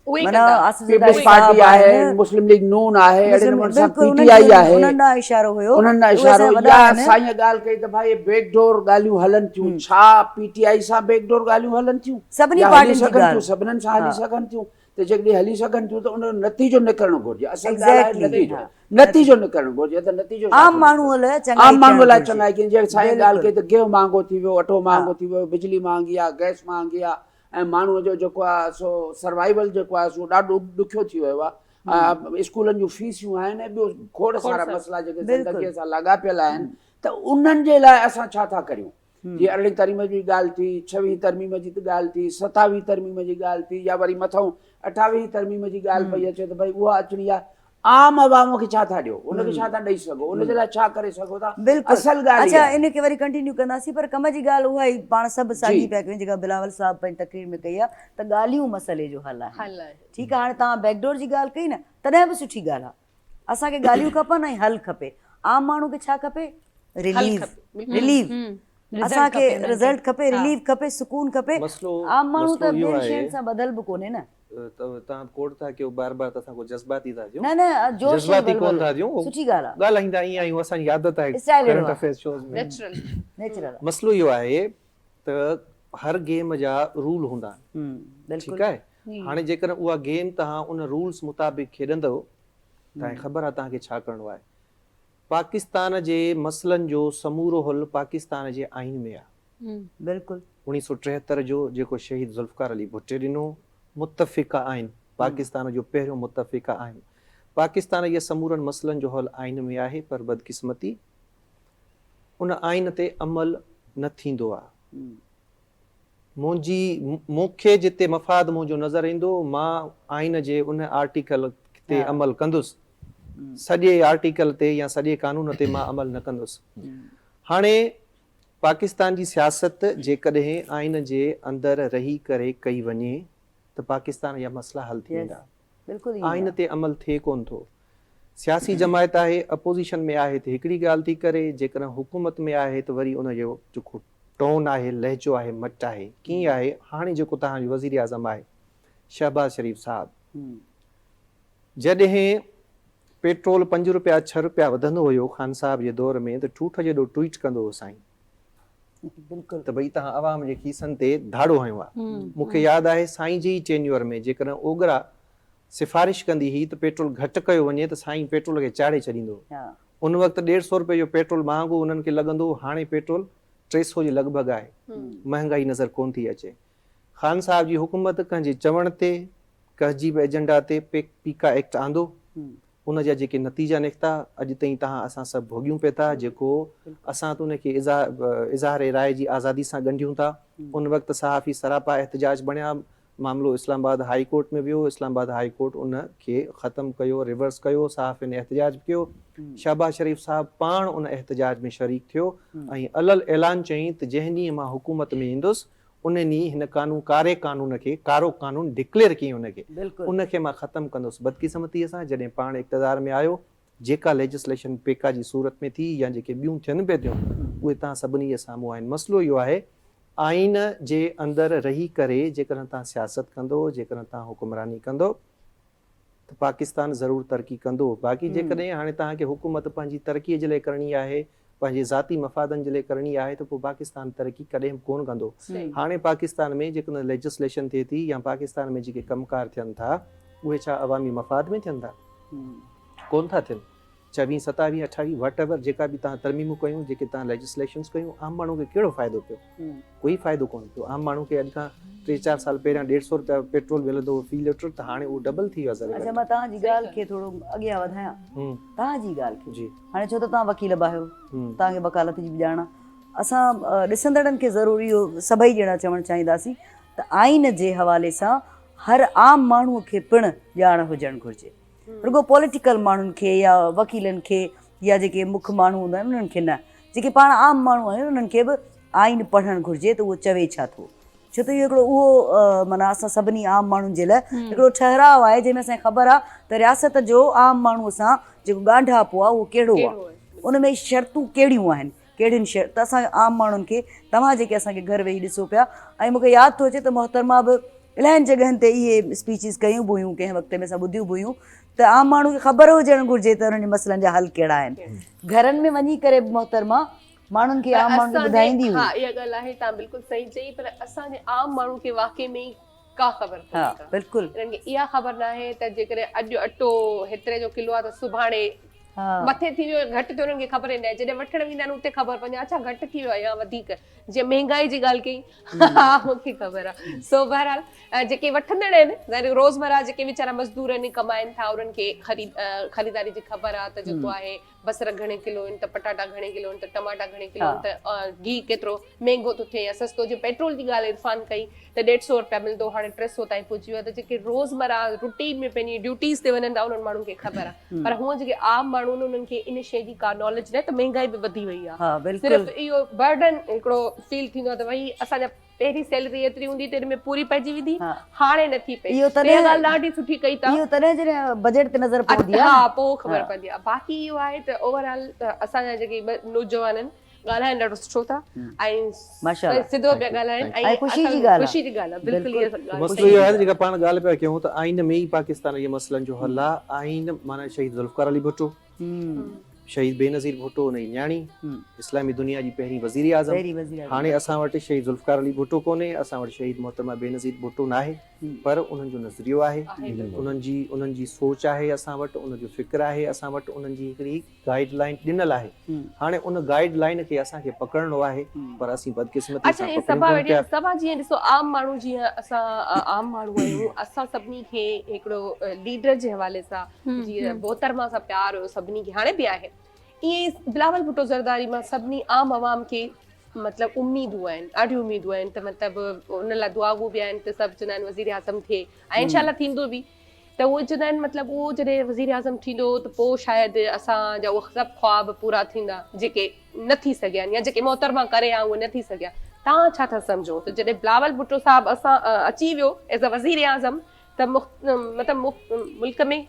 उहे माना कंदा। आसिफ पीपल्स ज़रदारी पार्टी साहब आहे, आहिनि, मुस्लिम लीग नून आहे, अहिड़े मुस्लिम- नमूने सां बिल्कुलु PTI आहे, उन्हनि ॾांहुं इशारो हुयो, उन्हनि उहे इशारो असांजा वॾा या आहिनि। साईं ॻाल्हि कई त भाई बैकडोर ॻाल्हियूं हलनि थियूं, छा PTI सां बैकडोर ॻाल्हियूं हलनि थियूं, सभिनी या पार्टियुनि हली जी सघनि थियूं, ॻाल्हि। सभिनीनि सां हली हा। सघनि थियूं, त जेकॾहिं हली सघनि थियूं त उन जो नतीजो निकिरणो घुरिजे। असल ॻाल्हि आहे Exactly, नतीजो, हा। नतीजो निकिरणो घुरिजे, त नतीजो छा आम थो माण्हूअ निकिरे? लाइ चङाई आम माण्हूअ थियणु लाइ घुरिजे। चङाई, जीअं साईं ॻाल्हि कई त गिहु महांगो थी वियो, अटो महांगो थी वियो, बिजली महांगी आहे, गैस महांगी आहे, ऐं माण्हूअ जो जेको आहे सो सर्वाइवल जेको आहे सो ॾाढो ॾुखियो थी वियो आहे। स्कूलनि जूं फीसियूं आहिनि, ऐं ॿियो खोड़ सारा मसइला जेके ज़िंदगीअ सां लाॻापियल आहिनि, त उन्हनि जे लाइ असां छा था करियूं? जीअं 18 तरमीम जी ॻाल्हि थी, 26 तरमीम जी ॻाल्हि थी, 27 तरमीम जी ॻाल्हि थी, या वरी मथां 28 तरमीम जी ॻाल्हि पई अचे त भई उहा अचणी आहे। आम अवाम खे छा था ॾियो, उनखे छा था ॾेई सघो, उनजे लाइ छा करे सघो था? बिल्कुलु। असल ॻाल्हि अच्छा, इहा आहे। इन खे वरी कंटिन्यू कंदासीं, पर कम जी ॻाल्हि उहा ई पाण सभु साॻी पिया कयूं जेका बिलावल साहब पंहिंजी तकरीर में कई आहे, त ॻाल्हियूं मसइले जो हल आहे। हल आहे। ठीकु आहे, हाणे तव्हां बैकडोर जी ॻाल्हि कई न, तॾहिं बि सुठी ॻाल्हि आहे। असांखे ॻाल्हियूं खपनि ऐं हल खपे। आम माण्हू खे छा खपे? Relief, relief. असांखे रिज़ल्ट खपे, रिलीफ खपे, सुकून खपे। आम माण्हू त ॿियनि शयुनि सां बदल बि कोन्हे न। तव्हां कोट था कयो, बार बार असां को जज़्बाती था थियूं, न न, जोश जज़्बाती कोन था थियूं, सुठी ॻाल्हि आहे। ॻाल्हाईंदा ईअं आहियूं, असांजी आदत आहे Style करंट अहिड़ो आहे। अफेयर्स शोज़ में। नेचुरल नेचुरल मसलो इहो आहे त हर गेम जा रूल हूंदा आहिनि, ठीकु आहे। हाणे जेकर उहा गेम तव्हां उन रूल्स मुताबिक़ खेॾंदव, तव्हांखे ख़बर आहे तव्हांखे छा करिणो आहे। पाकिस्तान जे मसइलनि जो समूरो हल पाकिस्तान जे आइन में आहे। बिल्कुलु। 1973 जो जेको शहीद ज़ुल्फ़कार अली भुट्टे ॾिनो, मुतफ़िक़ा आइन, पाकिस्तान जो पहिरियों मुतफ़िक़ा आइन। पाकिस्तान जे समूरनि मसइलनि जो हल आइन में आहे, पर बदकिस्मती उन आइन ते अमल न थींदो आहे। मूंखे जिते मफ़ाद मुंहिंजो नज़र ईंदो, मां आइन जे उन आर्टिकल ते अमल कंदुसि, सॼे आर्टिकल ते या सॼे कानून ते मां अमल न कंदुसि। हाणे पाकिस्तान जी सियासत जेकॾहिं आइन जे अंदरि रही करे कई वञे त पाकिस्तान जा मसइला हल थी वेंदा। आइन ते अमल थिए कोन थो। सियासी जमायत आहे, अपोज़िशन में आहे त हिकिड़ी ॻाल्हि थी करे, जेकॾहिं हुकूमत में आहे त वरी उनजो जेको टोन आहे, लहजो आहे, मट आहे, कीअं आहे। हाणे जेको तव्हांजो वज़ीर आज़म आहे शहबाज़ शरीफ़ साहब, जॾहिं पेट्रोल 5 रुपया 6 रुपया वधंदो हुयो ख़ान साहब जे दौर में, त ठूठ जेॾो ट्वीट कंदो हो साईं, त भई तव्हां आवाम जे खीसनि ते धाड़ो हयो आहे। मूंखे यादि आहे साईं जी टेन्योर में जेकॾहिं ओगरा सिफारिश कंदी हुई त पेट्रोल घटि कयो वञे त साईं पेट्रोल खे चाढ़े छॾींदो। उन वक़्तु 150 रुपए जो पेट्रोल महांगो उन्हनि खे लॻंदो, हाणे पेट्रोल 300 जे लॻभॻि आहे, महांगाई नज़र कोन थी अचे। ख़ान साहब जी हुकूमत कंहिंजे चवण ते, कहजीब एजेंडा ते पीका एक्ट आंदो, उन जा जेके नतीजा निकिता अॼु ताईं तव्हां असां सभु भोॻियूं पिया था, जेको असां त उनखे इज़हार राय जी आज़ादी सां ॻंढियूं था। उन वक़्तु सहाफ़ी सरापा एहतजाज बणिया, मामिलो इस्लामाबाद हाई कोर्ट में वियो, इस्लामाबाद हाई कोर्ट उन खे ख़तमु कयो, रिवर्स कयो, सहाफ़ियुनि एहतजाज कयो। शहबाज़ शरीफ़ साहब पाण उन एहतजाज में शरीक थियो ऐं अलल ऐलान चयईं त जंहिं ॾींहुं मां हुकूमत में ईंदुसि उन ॾींहुं हिन कानून खे कारो कानून डिक्लेयर कयईं उनखे मां ख़तमु कंदुसि। बदकिस्मतीअ सां जॾहिं पाण इक़्तिदार में आयो, जेका लेजिस्लेशन पेका जी सूरत में थी या जेके ॿियूं थियनि पिया थियूं, उहे तव्हां सभिनी जे साम्हूं आहिनि। मसइलो इहो आहे, आइन जे अंदरि रही करे जेकॾहिं तव्हां सियासत कंदो, जेकॾहिं तव्हां हुकुमरानी कंदो त पाकिस्तान ज़रूरु तरक़ी कंदो। बाक़ी जेकॾहिं हाणे तव्हांखे हुकूमत पंहिंजी तरक़ीअ जे लाइ करणी आहे, पंहिंजे ज़ाती मफ़ादनि जे लाइ करणी आहे, त पोइ पाकिस्तान तरक़ी कॾहिं कोन कंदो। हाणे पाकिस्तान में जेकॾहिं लेजिस्लेशन थिए थी या पाकिस्तान में जेके कमकार थियनि था, उहे छा अवामी मफ़ाद में थियनि था? कोन था थियनि। 26, 27, 28 वट एवर जेका बि तव्हां तरमीमूं कयूं, जेके तव्हां लेजिस्लेशन्स कयूं, आम माण्हू खे कहिड़ो फ़ाइदो पियो? कोई फ़ाइदो कोन पियो। आम माण्हू खे अॼु खां 3-4 साल पहिरियां 150 रुपया पेट्रोल मिलंदो हो फी लीटर, त हाणे उहो डबल थी वियो आहे। अच्छा, मां तव्हांजी ॻाल्हि खे थोरो अॻियां वधायां, तव्हांजी ॻाल्हि खे। जी। हाणे छो त तव्हां वकील बि आहियो, तव्हांखे वकालत जी बि ॼाण आहे। असां ॾिसंदड़नि खे ज़रूरी इहो सभई ॼणा चवणु चाहींदासीं त आइन जे हवाले सां हर आम माण्हूअ खे पिणु ॼाण हुजणु घुरिजे। रुॻो पॉलिटिकल माण्हुनि खे या वकीलनि खे या जेके मुख्य माण्हू हूंदा आहिनि उन्हनि खे न, जेके पाण आम माण्हू आहिनि उन्हनि खे बि आइन पढ़णु घुरिजे त उहो चवे छा थो। छो त इहो हिकिड़ो उहो माना असां सभिनी आम माण्हुनि जे लाइ हिकिड़ो ठहराव आहे जंहिंमें असांखे ख़बर आहे त रियासत जो आम माण्हूअ सां जेको ॻांढापो आहे उहो कहिड़ो आहे, उन में शर्तूं कहिड़ियूं आहिनि, कहिड़ियुनि शर्त त असां आम माण्हुनि खे, तव्हां जेके असांखे घर वेही ॾिसो पिया, ऐं मूंखे यादि थो अचे त मोहतरमा बि इलाहियुनि जॻहियुनि ते इहे स्पीचिस कयूं बि हुयूं, कंहिं वक़्त में असां ॿुधियूं बि हुयूं, त आम माण्हू खे ख़बर हुजणु घुरिजे त उन्हनि जे मसइलनि जा हल कहिड़ा आहिनि। घरनि में वञी करे मोहतरमा माण्हुनि खे, आम माण्हुनि खे ॿुधाईंदी हा हुई। इहा ॻाल्हि आहे, तव्हां बिल्कुलु सही चई, पर असांजे आम माण्हू खे वाक़ई में ई का ख़बर हा कोन्हे। बिल्कुलु। इन्हनि खे इहा ख़बर न आहे त जेकॾहिं अॼु अटो हेतिरे जो किलो आहे त सुभाणे हा मथे थी वियो, घटि थियो, उन्हनि खे ख़बर ई न आहे। जॾहिं वठण वेंदा आहिनि उते ख़बर पवंदी आहे, अच्छा घटि थी वियो आहे या वधीक। जीअं महांगाई जी ॻाल्हि कई, हा मूंखे ख़बर आहे। सो बहरहाल जेके वठंदड़ आहिनि, रोज़मर्रा जेके वीचारा मज़दूर आहिनि, कमाइनि था, उन्हनि खे ख़रीदारी जी ख़बर आहे त जेको आहे बसर घणे किलो आहिनि, त पटाटा घणे किलो आहिनि, त टमाटा घणे किलो आहिनि, त गिहु केतिरो महांगो थो थिए या सस्तो। जीअं पेट्रोल जी ॻाल्हि इरफान कई त 150 रुपया मिलंदो, हाणे 300 ताईं पहुची वियो आहे। त जेके रोज़मर्रा रूटीन में पंहिंजी ड्यूटीज़ ते वञनि था उन्हनि माण्हुनि खे ख़बर आहे, पर हूअं जेके आम माण्हू आहिनि उन्हनि खे इन शइ जी का नॉलेज न आहे। त महांगाई बि वधी वई आहे, हा बिल्कुलु। सिर्फ़ु इहो बर्डन हिकिड़ो फील थींदो आहे त भई असांजा पहिरीं सैलरी एतिरी हूंदी त में पूरी पइजी वेंदी, हाणे नथी पए। इहो इहा ॻाल्हि ॾाढी सुठी कई था। इहो तॾहिं जॾहिं बजट ते नज़र पवंदी आहे, हा पोइ ख़बर पवंदी आहे। बाक़ी इहो आहे त ओवरऑल असांजा जेके नौजवान आहिनि ॻाल्हाइनि ॾाढो सुठो था ऐं माशाल्लाह सिधो पिया ॻाल्हाइनि ऐं ख़ुशी जी ॻाल्हि आहे। ख़ुशी जी ॻाल्हि आहे, बिल्कुलु इहा ॻाल्हि। मसइलो इहो आहे जेका पाण ॻाल्हि पिया कयूं त आइन में ई पाकिस्तान जे मसइलनि जो हल आहे। आइन माना शहीद ज़ुल्फ़िकार अली भुट्टो, शहीद बेनज़ीर भुट्टो उन जी न्याणी, इस्लामी दुनिया जी पहिरीं वज़ीर आज़म। हाणे असां वटि शहीद ज़ुल्फ़िकार अली भुट्टो कोन्हे, असां वटि शहीद मोहतरमा बेनज़ीर भुट्टो न आहे, पर उन्हनि जो नज़रियो आहे, उन्हनि जी सोच आहे असां वटि, उन जो फ़िक्र आहे असां वटि, उन्हनि जी हिकिड़ी गाइडलाइन ॾिनल आहे। हाणे उन गाइडलाइन खे असांखे पकड़णो आहे, पर असीं बदकिस्मती सां पकड़ूं पिया। सभा जीअं ॾिसो आम माण्हू, जीअं असां आम माण्हू आहियूं, असां सभिनी खे हिकिड़ो लीडर जे हवाले सां जीअं मोहतरमा सां प्यार हुयो सभिनी खे, हाणे बि आहे। ईअं बिलावल भुट्टो ज़रदारी मां सभिनी आम आवाम खे मतिलबु उम्मीदूं आहिनि, ॾाढियूं उम्मीदूं आहिनि त मतिलबु उन लाइ दुआऊं बि आहिनि त सभु चवंदा आहिनि वज़ीर आज़म थिए ऐं इंशाल्लाह थींदो बि। त उहे चवंदा आहिनि मतिलबु उहो जॾहिं वज़ीर आज़म थींदो त पोइ शायदि असांजा उहे सभु ख्वाब पूरा थींदा जेके न थी सघिया आहिनि या जेके मोहतरमा करे या उहे न थी सघिया। तव्हां छा था सम्झो त जॾहिं बिलावल भुट्टो साहिबु असां अची वियो एज़ अ वज़ीर आज़म त मतिलबु मुल्क में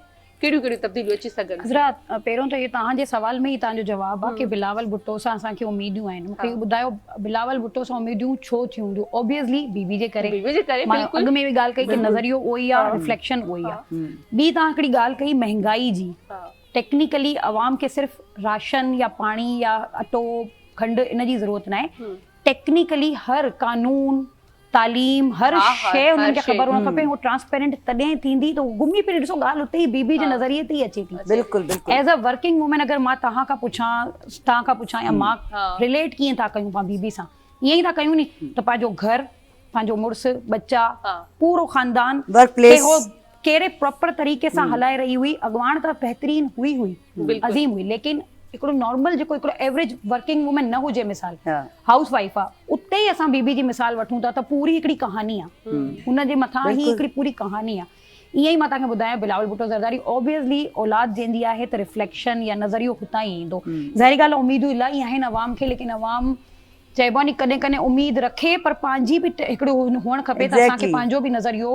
कहिड़ियूं कहिड़ियूं तब्दीलियूं अची सघनि? हज़रात, पहिरियों त इहो तव्हांजे सवाल में ई तव्हांजो जवाबु आहे कि बिलावल भुट्टो सां असांखे उम्मीदियूं आहिनि। मूंखे इहो ॿुधायो बिलावल भुट्टो सां उम्मीदियूं छो थियूं? जो ऑब्वियसली बीबी जे करे, मां अॻु में बि ॻाल्हि कई कि नज़रियो उहो ई आहे, रिफ्लेक्शन उहो ई आहे। ॿी तव्हां हिकिड़ी ॻाल्हि कई महांगाई जी। टेक्निकली अवाम खे सिर्फ़ु राशन या पाणी या अटो खंडु इन जी ज़रूरत न आहे। टेक्निकली हर कानून, तालीम, हर शइ उन्हनि खे ख़बर हुअणु खपे। उहो ट्रांसपेरेंट तॾहिं थींदी त घुमी फिरी ॾिसो ॻाल्हि उते ई बीबी जे नज़रिए ते ई अचे थी। बिल्कुलु बिल्कुलु। एज़ अ वर्किंग वुमेन अगरि मां तव्हां खां पुछां या मां रिलेट कीअं था कयूं पाण बीबी सां, ईअं ई था कयूं नी त पंहिंजो घर, पंहिंजो मुड़ुसु, बच्चा, पूरो ख़ानदान कहिड़े प्रॉपर तरीक़े सां हलाए रही हुई। अॻवान त बहितरीन हुई अज़ीम हुई, लेकिन हिकिड़ो नॉर्मल जेको हिकिड़ो एवरेज वर्किंग वुमेन न हुजे, मिसाल हाउस वाइफ आहे, उते ई असां बीबी जी मिसाल वठूं था त पूरी हिकिड़ी कहानी आहे, हुनजे मथां ई हिकिड़ी पूरी कहानी आहे। ईअं ई मां तव्हांखे ॿुधायां बिलावल भुट्टो ज़रदारी ऑब्वियसली औलाद जंहिंजी आहे त रिफ्लेक्शन या नज़रियो हुतां ई ईंदो। ज़ाहिरी ॻाल्हि आहे उम्मीदूं इलाही आहिनि अवाम खे, लेकिन अवाम चइबो आहे नी कॾहिं कॾहिं उम्मीद रखे, पर पंहिंजी बि हिकिड़ो हुअणु खपे त असांखे पंहिंजो बि नज़रियो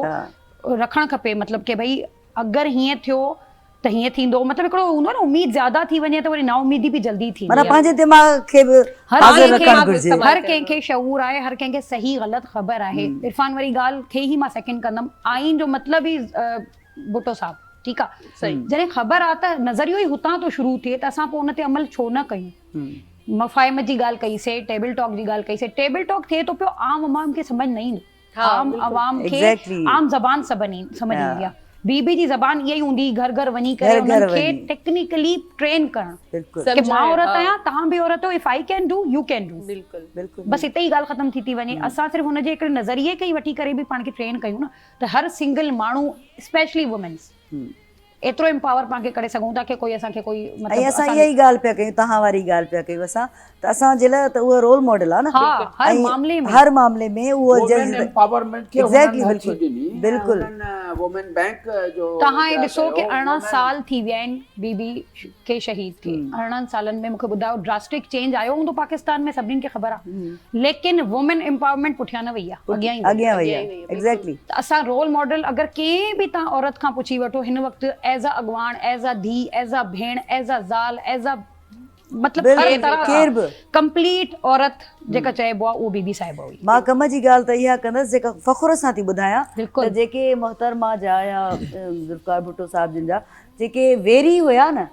रखणु खपे। मतिलबु कि भई अगरि हीअं थियो त हीअं थींदो, मतिलबु हिकिड़ो हूंदो आहे न उम्मीद ज़्यादा थी वञे त वरी ना उम्मीदी बि जल्दी थी माना पंहिंजे दिमाग़ खे बि हाज़िर रखणु घुरिजे। हर कंहिंखे शऊर आहे, हर कंहिंखे सही ग़लति ख़बर आहे। इरफान वारी ॻाल्हि खे ई मां सेकेंड कंदमि। आइन जो मतिलबु ई भुट्टो साहिबु, ठीकु आहे, सही। जॾहिं ख़बर आहे त नज़रियो ई हुतां थो शुरू थिए त असां पोइ उन ते अमल छो न कयूं? मफ़ाहिम जी ॻाल्हि कईसीं, टेबल टॉक जी ॻाल्हि कईसीं। टेबल टॉक थिए थो पियो, आम अवाम खे सम्झ न ईंदो। आम अवाम खे आम ज़बान समझ ईंदी आहे। बीबी जी ज़बान इहा ई हूंदी, घर घर वञी करे उन्हनि खे टेक्निकली ट्रेन करणु कि मां औरत आहियां, तव्हां बि औरत हो, if I can do U can do. बिल्कुलु बस हिते ई ॻाल्हि ख़तम थी वञे। असां सिर्फ़ु हुनजे हिकिड़े नज़रिए खे ई वठी करे बि पाण खे ट्रेन कयूं न त हर सिंगल माण्हू, स्पेशली वुमेन्स, एतिरो एम्पावर पाण खे करे सघूं था कि कोई असांखे कोई ऐं असां इहा ई ॻाल्हि पिया कयूं, तव्हां वारी ॻाल्हि पिया कयूं असां, त असांजे लाइ त उहा रोल मॉडल आहे न। हर मामले में उहो एम्पावरमेंट खे बिल्कुलु। वुमेन बैंक जो तव्हां इहो ॾिसो कि 18 साल थी विया आहिनि बीबी खे शहीद थिए। 18 सालनि में मूंखे ॿुधायो ड्रास्टिक चेंज आयो हूंदो पाकिस्तान में, सभिनीनि खे ख़बर आहे, लेकिन वुमेन एम्पावरमेंट पुठियां न वई आहे, अॻियां वई आहे। एग्ज़ैक्टली। त असां रोल मॉडल अगरि कंहिं बि तव्हां औरत खां पुछी वठो हिन वक़्तु, एज़ अ अॻवान, एज़ अ धी, एज़ अ भेण, एज़ अ ज़ाल, एज़ अ मतिलबु हर बिल्कुलु, तरह केर बि। कंप्लीट औरत जेका चइबो आहे उहो बीबी साहिबा हुई। मां कम जी ॻाल्हि त इहा कंदसि जेका फ़ख़ुर सां थी ॿुधायां बिल्कुलु। त जेके मोहतरमा जा या ज़ुल्फ़िकार भुट्टो साहिब जिन जा जेके वेरी हुया न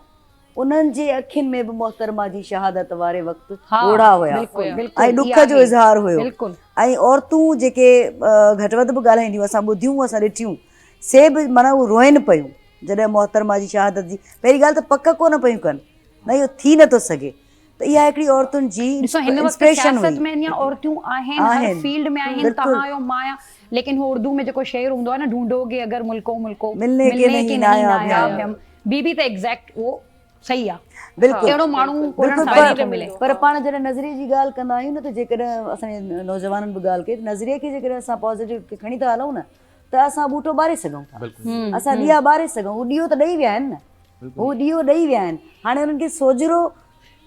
उन्हनि जे अखियुनि में बि मोहतरमा जी शहादत वारे वक़्तु ॻोढ़ा हुया बिल्कुलु, बिल्कुलु, ऐं इहा ॾुख जो आहे। इज़हार हुयो बिल्कुलु। ऐं औरतूं जेके घटि वधि बि ॻाल्हाईंदियूं असां ॿुधियूं असां ॾिठियूं से बि माना उहे रोइनि पियूं जॾहिं मोहतरमा जी शहादत जी पहिरीं ॻाल्हि त पक कोन पियूं कनि न इहो थी नथो सघे त इहा हिकिड़ी औरतुनि जी ॾिसो हिन वक़्तु इंस्पिरेशन सियासत में हुई। अञा औरतूं आहिनि, हर फील्ड में आहिनि, बिल्कुलु। तव्हां आहियो मां आहियां, लेकिन हो उर्दू में जेको शेर हूंदो आहे न, ढूंढोगे अगर मुल्को मुल्को मिलने के नहीं नायाब हम, बीबी त एग्जैक्ट उहो सही आहे। बिल्कुलु अहिड़ो माण्हू कोन बिल्कुलु सां नथो मिले। पर पाण जॾहिं नज़रिये जी ॻाल्हि कंदा आहियूं न त जेकॾहिं असांजे नौजवाननि बि ॻाल्हि कई नज़रिये खे जेकॾहिं असां पॉज़िटिव खणी था हलूं न त असां बूटो ॿारे सघूं था, असां ॾीआ ॿारे सघूं। हू ॾीओ त ॾेई विया आहिनि न, हू ॾीओ ॾेई विया आहिनि, हाणे हुननि खे सोजरो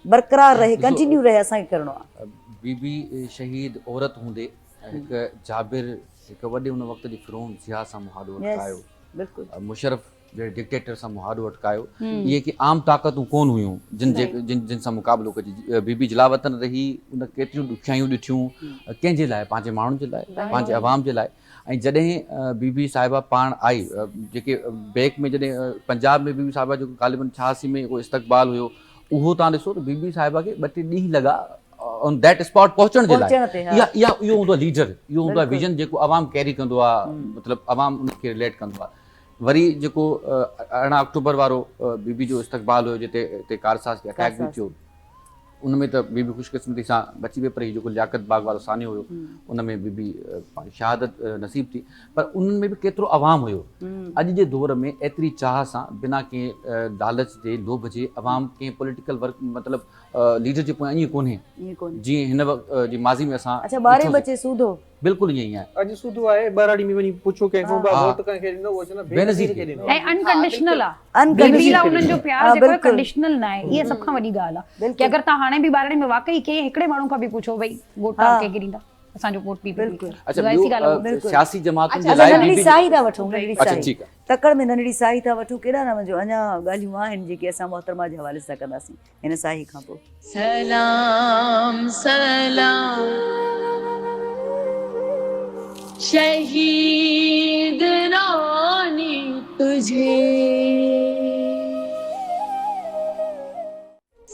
बरक़रार रहे, कंटिन्यू रहे, असांखे करिणो आहे। बीबी शहीद औरत हूंदे हिकु जाबिर हिकु वॾे हुन वक़्त जी फ़िरौन ज़िया सां मुहादो अटकायो, बिल्कुलु मुशरफ जहिड़े डिक्टेटर सां मुहादो अटकायो, इहे की आम ताक़तूं कोन हुयूं जिन सां मुक़ाबिलो कजे। बीबी जलावतन रही, उन केतिरियूं ॾुखियाइयूं ॾिठियूं, कंहिंजे लाइ, पंहिंजे माण्हुनि जे लाइ, पंहिंजे अवाम जे लाइ। ऐं जॾहिं बीबी साहिबा पाण आई, जेके बैक में जॾहिं पंजाब में बीबी साहिबा जो ग़ालिबन 86 में उहो इस्तक़बाल हुयो, उहो तव्हां ॾिसो त बीबी साहिबा खे 2-3 ॾींहं लॻा ऑन दैट स्पॉट पहुचण जे लाइ। इहो हूंदो आहे लीडर, इहो हूंदो आहे विजन जेको अवाम कैरी कंदो आहे, मतिलबु अवाम उनखे रिलेट कंदो आहे। वरी जेको 18 अक्टूबर वारो बीबी जो इस्तक़बाल हुयो जिते हिते कारसास ते अटैक बि थियो, उन में त बीबी ख़ुशकिस्मती सां बची बि पई, जेको लियाकत बाग वारो सानियो हुयो उन में बीबी शहादत नसीब थी। पर उन्हनि में बि केतिरो अवाम हुयो। अॼु जे दौर में एतिरी चाह सां बिना कंहिं लालच जे लोभ जे अवाम कंहिं पॉलिटिकल वर्क मतिलबु लीडर जे पोयां ईअं कोन्हे जीअं हिन वक़्त जी माज़ी में असां अच्छा ॿारहें बचे सूधो बिल्कुलु ईअं ई आहे। अॼु सूधो आहे, ॿाराड़ी में वञी पुछो कंहिं खां वोट कंहिंखे ॾिनो, उहो चवंदा बेनज़ीर खे ॾिनो। ऐं अनकंडीशनल आहे, Unconditional बीबी लाइ उन्हनि जो प्यार जेको आहे बिल्कुलु। कंडीशनल न आहे। इहा सभ खां वॾी ॻाल्हि आहे कि अगरि तव्हां हाणे बि ॿारनि में वाकई कंहिं हिकिड़े माण्हू खां बि पुछो भई वोट कंहिंखे ॾींदा, असांजो वोट बीबी खे। अच्छा ज़ाहिर सी ॻाल्हि आहे। ॿियो सियासी जमातुनि जे अच्छा लाइ नंढड़ी बीबी साही था वठूं, नंढड़ी अच्छा साही ठीकु आहे। तकड़ में नंढड़ी साही था वठूं, केॾा न वञो, अञा ॻाल्हियूं आहिनि जेके असां मोहतरमा जे हवाले सां कंदासीं हिन साही खां पोइ। सलाम सलाम शहीद रानी तुझे,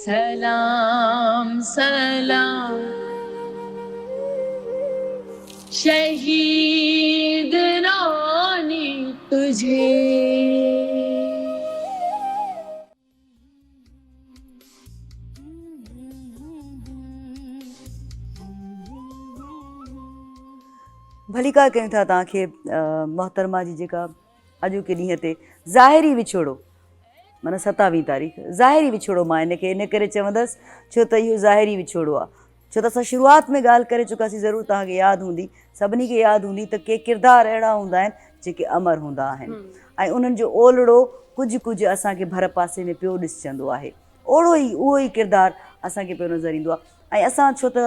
सलाम सलाम शहीद रानी तुझे। भली का कयूं था तव्हांखे मोहतरमा जी जेका अॼोके ॾींहं ते ज़ाहिरी विछोड़ो, माना 27 तारीख़ ज़ाहिरी विछोड़ो, मां इन करे चवंदसि छो त इहो ज़ाहिरी विछोड़ो आहे। छो त असां शुरूआति में ॻाल्हि करे चुकासीं, ज़रूरु तव्हांखे यादि हूंदी, सभिनी खे यादि हूंदी त के किरदार अहिड़ा हूंदा आहिनि जेके अमर हूंदा आहिनि ऐं उन्हनि जो ओलड़ो कुझु असांखे भर पासे में पियो ॾिसजंदो आहे। ओड़ो ई उहो ई किरदारु असांखे पियो नज़र ईंदो आहे। ऐं असां छो त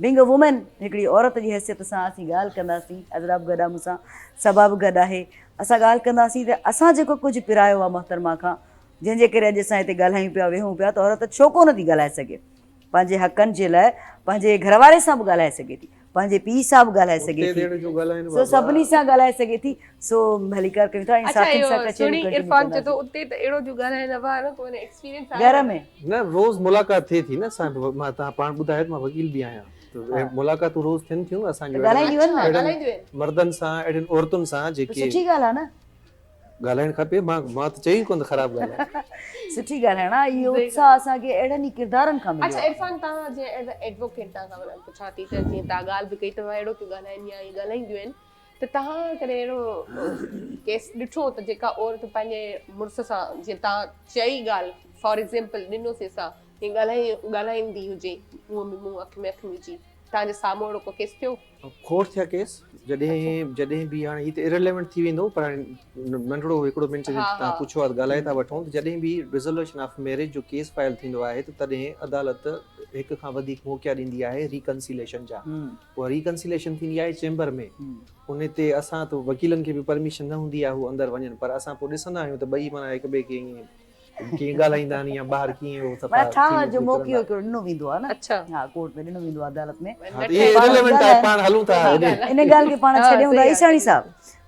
बीइंग अ वुमेन हिकिड़ी औरत जी हैसियत सां असीं ॻाल्हि कंदासीं, अज़रा बि गॾु आहे मूंसां, सबा बि गॾु आहे, असां ॻाल्हि कंदासीं त असां जेको कुझु पिरायो आहे मोहतरमा खां, जंहिंजे करे अॼु असां हिते ॻाल्हायूं पिया, वेहूं पिया, त औरत छो कोन थी ॻाल्हाए सघे पंहिंजे हक़नि जे लाइ, पंहिंजे घरवारे सां बि ॻाल्हाए सघे थी, पंहिंजे पीउ सां बि ॻाल्हाए सघे थी, सो सभिनी सां ॻाल्हाए सघे थी। सो भली कर कयूं था इंसाफ़ियुनि सां कचहरियूं इरफान चए थो उते त अहिड़ो जो ॻाल्हाइण न वारो कोन्हे, एक्सपीरियंस आहे घर में न रोज़ मुलाक़ात थिए थी न। असां मां तव्हां पाण ॿुधायो मां वकील बि आहियां, त मुलाक़ातूं रोज़ थियनि थियूं असांजूं ॻाल्हाईंदियूं आहिनि न, ॻाल्हाईंदियूं आहिनि। मर्दनि सां, अहिड़ियुनि औरतुनि सां जेके सुठी ॻाल्हि आहे न, ॻाल्हाइणु खपे। मां त चई कोन ख़राबु ॻाल्हि सुठी ॻाल्हि आहे न। इहो उत्साह असांखे अहिड़नि ई किरदारनि खां मिलियो अच्छा आहे। इरफान, तव्हां जीअं एज़ अ एडवोकेट तव्हां पुछां थी त जीअं तव्हां ॻाल्हि बि कई अथव अहिड़ो की ॻाल्हाइनि या ॻाल्हाईंदियूं आहिनि, त तव्हां कॾहिं अहिड़ो केस ॾिठो त जेका औरत पंहिंजे मुड़ुस सां, जीअं तव्हां चई ॻाल्हि फॉर एग्ज़ाम्पल ॾिनोसीं असां, ॻाल्हाईंदी हुजे मुंहं में मुंहुं, अखि में अखि विझी, तव्हांजे साम्हूं अहिड़ो को केस थियो? खोड़ थिया केस, जॾहिं बि हाणे हीअ त इरेलेवेंट थी वेंदो, पर नंढड़ो हिकिड़ो मिंट तव्हां पुछो आहे ॻाल्हाए था वठूं, जॾहिं बि रिज़ोल्यूशन ऑफ मैरिज जो केस फाइल थींदो आहे त तॾहिं अदालत हिक खां वधीक मौक़िया ॾींदी आहे रिकंसिलेशन जा। उहा रिकंसिलेशन थींदी आहे चेंबर में, उन ते असां त वकीलनि खे बि परमिशन न हूंदी आहे हू अंदरि वञनि, पर असां पोइ ॾिसंदा आहियूं त ॿई माना हिक ॿिए खे ईअं कीअं ॻाल्हाईंदा आहिनि या ॿाहिरि कीअं उहो सफ़ा माना ठाह थी जो मौक़ो निकिरंदा। ॾिनो वेंदो आहे न, अच्छा हा कोर्ट में ॾिनो वेंदो आहे अदालत में। हा, त इहे irrelevant आहे, पाण हलूं था हेॾे। इन ॻाल्हि खे पाण हा, छॾियूं था। सही आहे, ईसाणी सही साहब,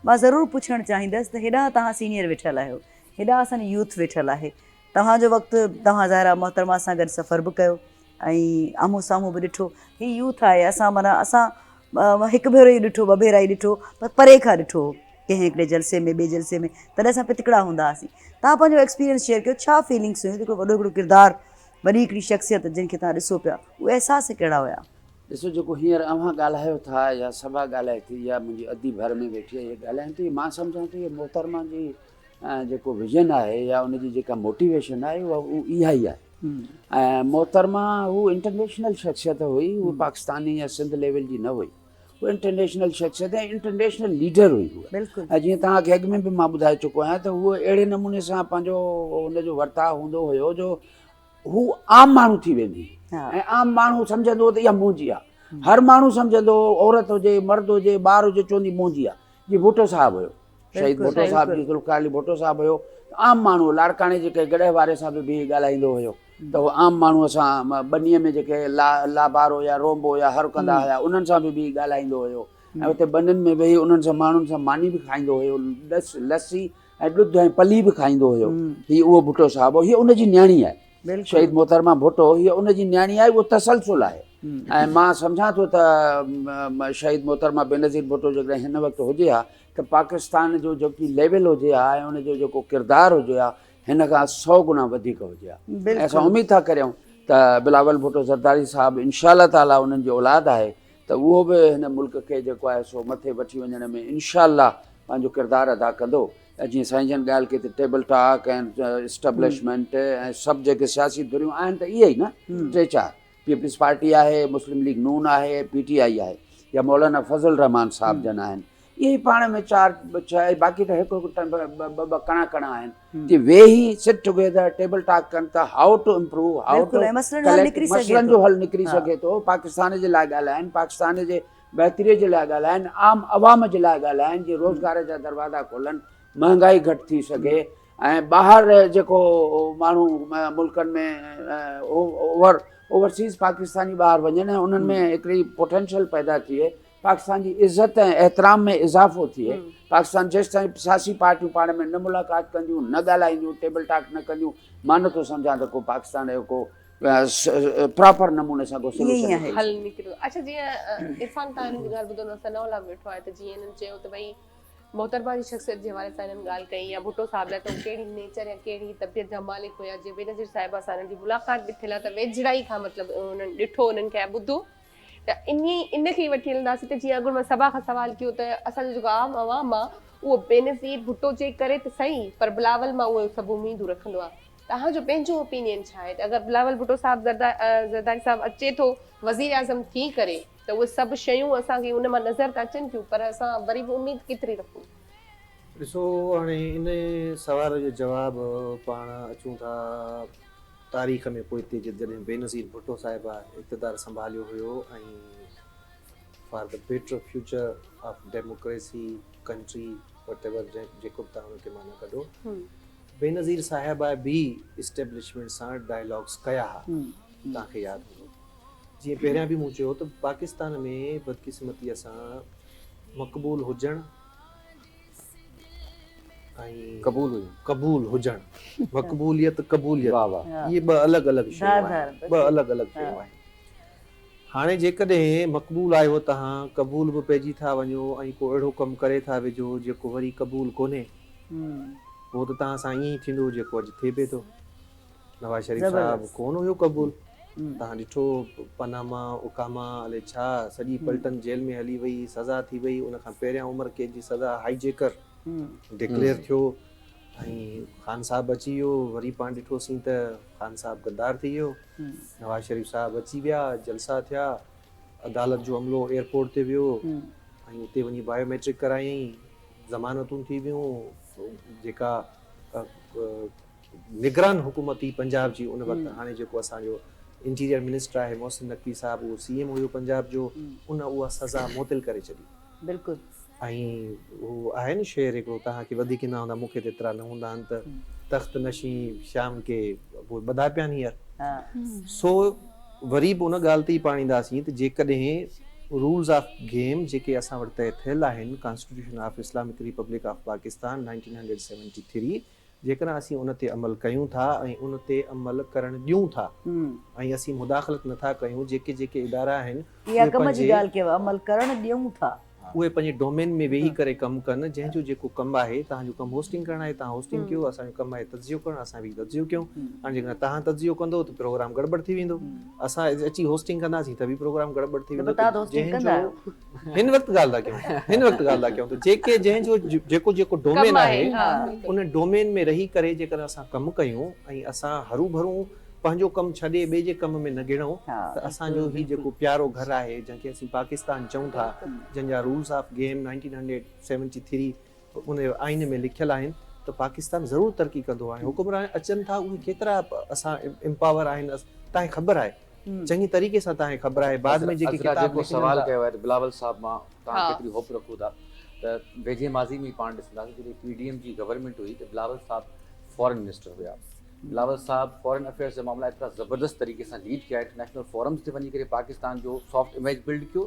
मां ज़रूरु पुछणु चाहींदसि त हेॾा तव्हां सीनियर वेठल आहियो, हेॾा असांजी यूथ वेठल आहे, तव्हांजो वक़्तु तव्हां ज़ाहिरा मोहतरमा सां गॾु सफ़र बि कयो ऐं आम्हूं साम्हूं बि ॾिठो। हीअ यूथ आहे, असां माना असां हिकु भेरो ई ॾिठो, ॿ भेरा ई ॾिठो, पर परे खां ॾिठो कंहिं हिकिड़े जलसे में, ॿिए जलसे में, तॾहिं असां पितकड़ा हूंदा हुआसीं। तव्हां पंहिंजो एक्सपीरियंस शेयर कयो, छा फीलिंग्स हुयूं, हिकिड़ो वॾो हिकिड़ो किरदारु, वॾी हिकिड़ी शख़्सियत जिन खे तव्हां ॾिसो पिया, उहे अहसास कहिड़ा हुया? ॾिसो जेको हींअर अव्हां ॻाल्हायो था या सभा ॻाल्हाए थी या मुंहिंजी अधी भर में वेठी आहे इहे ॻाल्हाइनि थी, मां सम्झां थो इहे मोहतरमा जी जेको विजन आहे या उनजी जेका मोटिवेशन आहे उहा इहा ई आहे। ऐं मोहतरमा हू इंटरनेशनल शख़्सियत हुई, हू पाकिस्तानी या सिंध लेवल जी न हुई, हू इंटरनेशनल शख़्सियत ऐं इंटरनेशनल लीडर हुई उहा। बिल्कुलु। ऐं जीअं तव्हांखे अॻु में बि मां ॿुधाए चुको आहियां त उहो अहिड़े नमूने सां पंहिंजो हुनजो वर्ताव हूंदो हुयो जो हू आम माण्हू थी वेंदी ऐं आम माण्हू सम्झंदो त इहा मुंहिंजी आहे। हर माण्हू सम्झंदो, औरत हुजे, मर्द हुजे, ॿार हुजे, चवंदी मुंहिंजी आहे। जीअं भुट्टो साहिबु हुयो, शहीद भुट्टो साहिबु जी ज़ुल्फ़िकार अली भुट्टो साहिबु हुयो, आम माण्हू लाड़काणे जेके गॾे वारे सां बि ॻाल्हाईंदो हुयो त उहो आम माण्हूअ सां बनीअ में जेके लाबारो या रोंबो या हर कंदा हुया उन्हनि सां बि ॻाल्हाईंदो हुयो ऐं उते बनियुनि में वेही उन्हनि सां माण्हुनि सां मानी बि खाईंदो हुयो, लस्सी ऐं ॾुध ऐं पली बि खाईंदो हुयो। हीअ उहो भुट्टो साहिबु, हीअ उनजी न्याणी आहे, शहीद मोहतरमा भुट्टो, हीअ उनजी न्याणी आहे, उहो तसलसुल आहे। ऐं मां सम्झां थो त शहीद मोहतरमा बेनज़ीर भुट्टो जेकॾहिं हिन वक़्तु हुजे हा त पाकिस्तान जो जेकी लेवल हुजे हा ऐं उनजो जेको किरदारु हुजे हा हिन खां 100 गुना वधीक हुजे हा। ऐं असां उमेदु था करियूं त बिलावल भुट्टो ज़रदारी साहिबु इंशाअल्लाह ताला उन्हनि जी औलाद आहे त उहो बि हिन मुल्क खे जेको आहे सो मथे वठी वञण में इंशाअल्लाह पंहिंजो किरदारु अदा कंदो। ऐं जीअं साईं जन ॻाल्हि कई त टेबल टॉक ऐं इस्टेब्लिशमेंट ऐं सभु जेके सियासी धुरियूं आहिनि त इहे ई न 3-4, पीपल्स पार्टी आहे, मुस्लिम लीग नून आहे, PTI आहे या मौलाना फज़ल रहमान साहिब जन आहिनि, इहे ई पाण में 4-6, बाक़ी त हिकु ॿ कणा आहिनि कि वेही सिट टुगेदर टेबल टॉक कनि था, हाउ टू इम्प्रूव, हाउ टू मसइलनि जो हल निकिरी सघे थो, पाकिस्तान जे लाइ ॻाल्हाइनि, पाकिस्तान जे बहितरीअ जे लाइ ॻाल्हाइनि, आम अवाम जे लाइ ॻाल्हाइनि, जीअं रोज़गार जा दरवाज़ा खोलनि, महांगाई घटि थी सघे ऐं ॿाहिरि जेको माण्हू मुल्कनि में ओवरसीज़ पाकिस्तानी ॿाहिरि वञनि ऐं उन्हनि में हिकिड़ी पोटेंशियल पैदा थिए, पाकिस्तान जी इज़त ऐं एतिराम में इज़ाफ़ो थिए। पाकिस्तान जेसि ताईं सियासी पार्टियूं पाण में न मुलाक़ात कंदियूं, न ॻाल्हाईंदियूं, टेबल टॉक न कंदियूं, मां नथो सम्झां त को पाकिस्तान जो को प्रॉपर नमूने सां को सोल्यूशन हल निकिरो। अच्छा जीअं इरफान तव्हां हिननि जी ॻाल्हि ॿुधो न सनाउल्ला वेठो आहे त जीअं हिननि चयो त भई मोहतरमा जी शख़्सियत जे हवाले सां हिननि ॻाल्हि कई या भुट्टो साहिब लाइ त कहिड़ी नेचर या कहिड़ी तबियत जा मालिक हुया, जीअं बेनज़ीर साहिबा सां हिननि जी मुलाक़ात बि थियल आहे त वेझड़ाई खां मतिलबु उन्हनि ॾिठो, उन्हनि खे ॿुधो त इन खे ई वठी हलंदासीं त जीअं अॻु मां सभा खां सवाल कयो त असांजो जेको आम अवाम आहे उहो बेनज़ीर भुट्टो जे करे त सही पर बिलावल मां उहे सभु उमीदूं रखंदो आहे। तव्हांजो पंहिंजो ओपिनियन छा आहे त अगरि बिलावल भुट्टो साहिबु ज़रदारी साहिबु अचे थो वज़ीर आज़म थी करे त उहे सभु शयूं असांखे उन मां नज़र त अचनि थियूं पर असां वरी बि उमेदु केतिरी रखूं? ॾिसो हाणे इन सवाल जो जवाबु पाण अचूं था तारीख़ में पोइ हिते जॾहिं बेनज़ीर भुट्टो साहिबा इक़्तिदार संभालियो हुयो ऐं for the better future of democracy country whatever जेको बि तव्हां हुनखे माना कढो, बेनज़ीर साहिबा बि इस्टेब्लिशमेंट सां डायलॉग्स कया हुआ, तव्हांखे यादि हूंदो। जीअं पहिरियां बि मूं चयो त पाकिस्तान में बदकिस्मतीअ सां मक़बूल हुजणु ऐं क़बूल हुजणु, मक़बूलियत क़बूलियत, इहे ॿ अलॻि अलॻि शयूं आहिनि। हाणे जेकॾहिं मक़बूल आहियो तव्हां, क़बूल बि पइजी था वञो ऐं को अहिड़ो कमु करे था वेझो जेको वरी क़बूल कोन्हे, पोइ त तव्हां सां ईअं ई थींदो जेको अॼु थिए पिए थो। नवाज़ शरीफ़ साहिबु कोन हुयो क़बूल, तव्हां ॾिठो पनामा उकामा अलाए छा सॼी पलटन जेल में हली वई, सज़ा थी वई, उनखां पहिरियां उमिरि कैद जी सज़ा हाईजेकर डिक्लेयर थियो ऐं ख़ान साहिबु अची वियो, वरी पाण ॾिठोसीं त ख़ान साहिबु गद्दार थी वियो, नवाज़ शरीफ़ साहिबु अची विया, जलसा थिया, अदालत जो अमलो एयरपोर्ट ते वियो ऐं उते वञी बायोमेट्रिक करायईं, ज़मानतूं थी वियूं, जेका निगरान हुकूमत हुई पंजाब जी उन वक़्तु, हाणे जेको असांजो इंटीरियर मिनिस्टर आहे मोहसिन नक़वी साहिबु, उहो CM हुयो पंजाब जो, उन उहा सज़ा मुअतल करे छॾी। बिल्कुलु ऐं उहो आहे न शेर हिकिड़ो, तव्हांखे वधीक ईंदा हूंदा, मूंखे त एतिरा न हूंदा आहिनि, त तख़्त नशी शाम के उहे ॿधा पिया आहिनि हींअर। सो वरी बि उन ॻाल्हि ते ई पाण ईंदासीं त जेकॾहिं रूल्स ऑफ गेम जेके असां वटि तय थियल आहिनि, constitution of Islamic Republic of Pakistan 1973, जेकॾहिं असीं उन ते अमल कयूं था ऐं उन ते अमल करणु ॾियूं था ऐं असीं मुदाख़लत नथा कयूं, जेके जेके इदारा आहिनि इहा कम जी ॻाल्हि कयव, अमल करणु ॾियूं था, उहे पंहिंजे डोमेन में वेही करे कमु कनि। जंहिंजो जेको कमु आहे, तव्हांजो कमु होस्टिंग करणु आहे तव्हां होस्टिंग कयो, असांजो कमु आहे तजियो करणु, असां बि तजियो कयूं। हाणे जेकॾहिं तव्हां तजियो कंदो त प्रोग्राम गड़बड़ थी वेंदो, असां अची होस्टिंग कंदासीं त बि प्रोग्राम गड़बड़ थी वेंदो। हिन वक़्तु ॻाल्हि था कयूं, हिन वक़्तु ॻाल्हि था कयूं, त जेके जंहिंजो जेको जेको डोमेन आहे उन डोमेन में रही करे जेकॾहिं असां कमु कयूं ऐं असां हरू भरू पंहिंजो कमु छॾे ॿिए जे कम में न गिणूं, त असांजो ही जेको प्यारो घर आहे जंहिंखे असीं पाकिस्तान चऊं था, जंहिंजा रूल्स ऑफ गेम 1973 उन आइन में लिखियल आहिनि, त पाकिस्तान ज़रूरु तरक़ी कंदो आहे। हुकुमरान अचनि था, उहे केतिरा असां एम्पावर आहिनि तव्हांखे ख़बर आहे, चङी तरीक़े सां तव्हांखे ख़बर आहे। बाद में जेके किताब सवाल कयो आहे बिलावल साहब मां तव्हां केतिरी होप रखो था, त वेझे माज़ी में पाण ॾिसंदासीं जॾहिं PDM जी गवर्नमेंट हुई त बिलावल साहब फॉरेन मिनिस्टर हुया। बिलावल साहब फॉरेन अफेयर्स जा मामला एतिरा ज़बरदस्त तरीक़े सां लीड कया, इंटरनेशनल फोरम्स ते वञी करे पाकिस्तान जो सॉफ्ट इमेज बिल्ड कयो,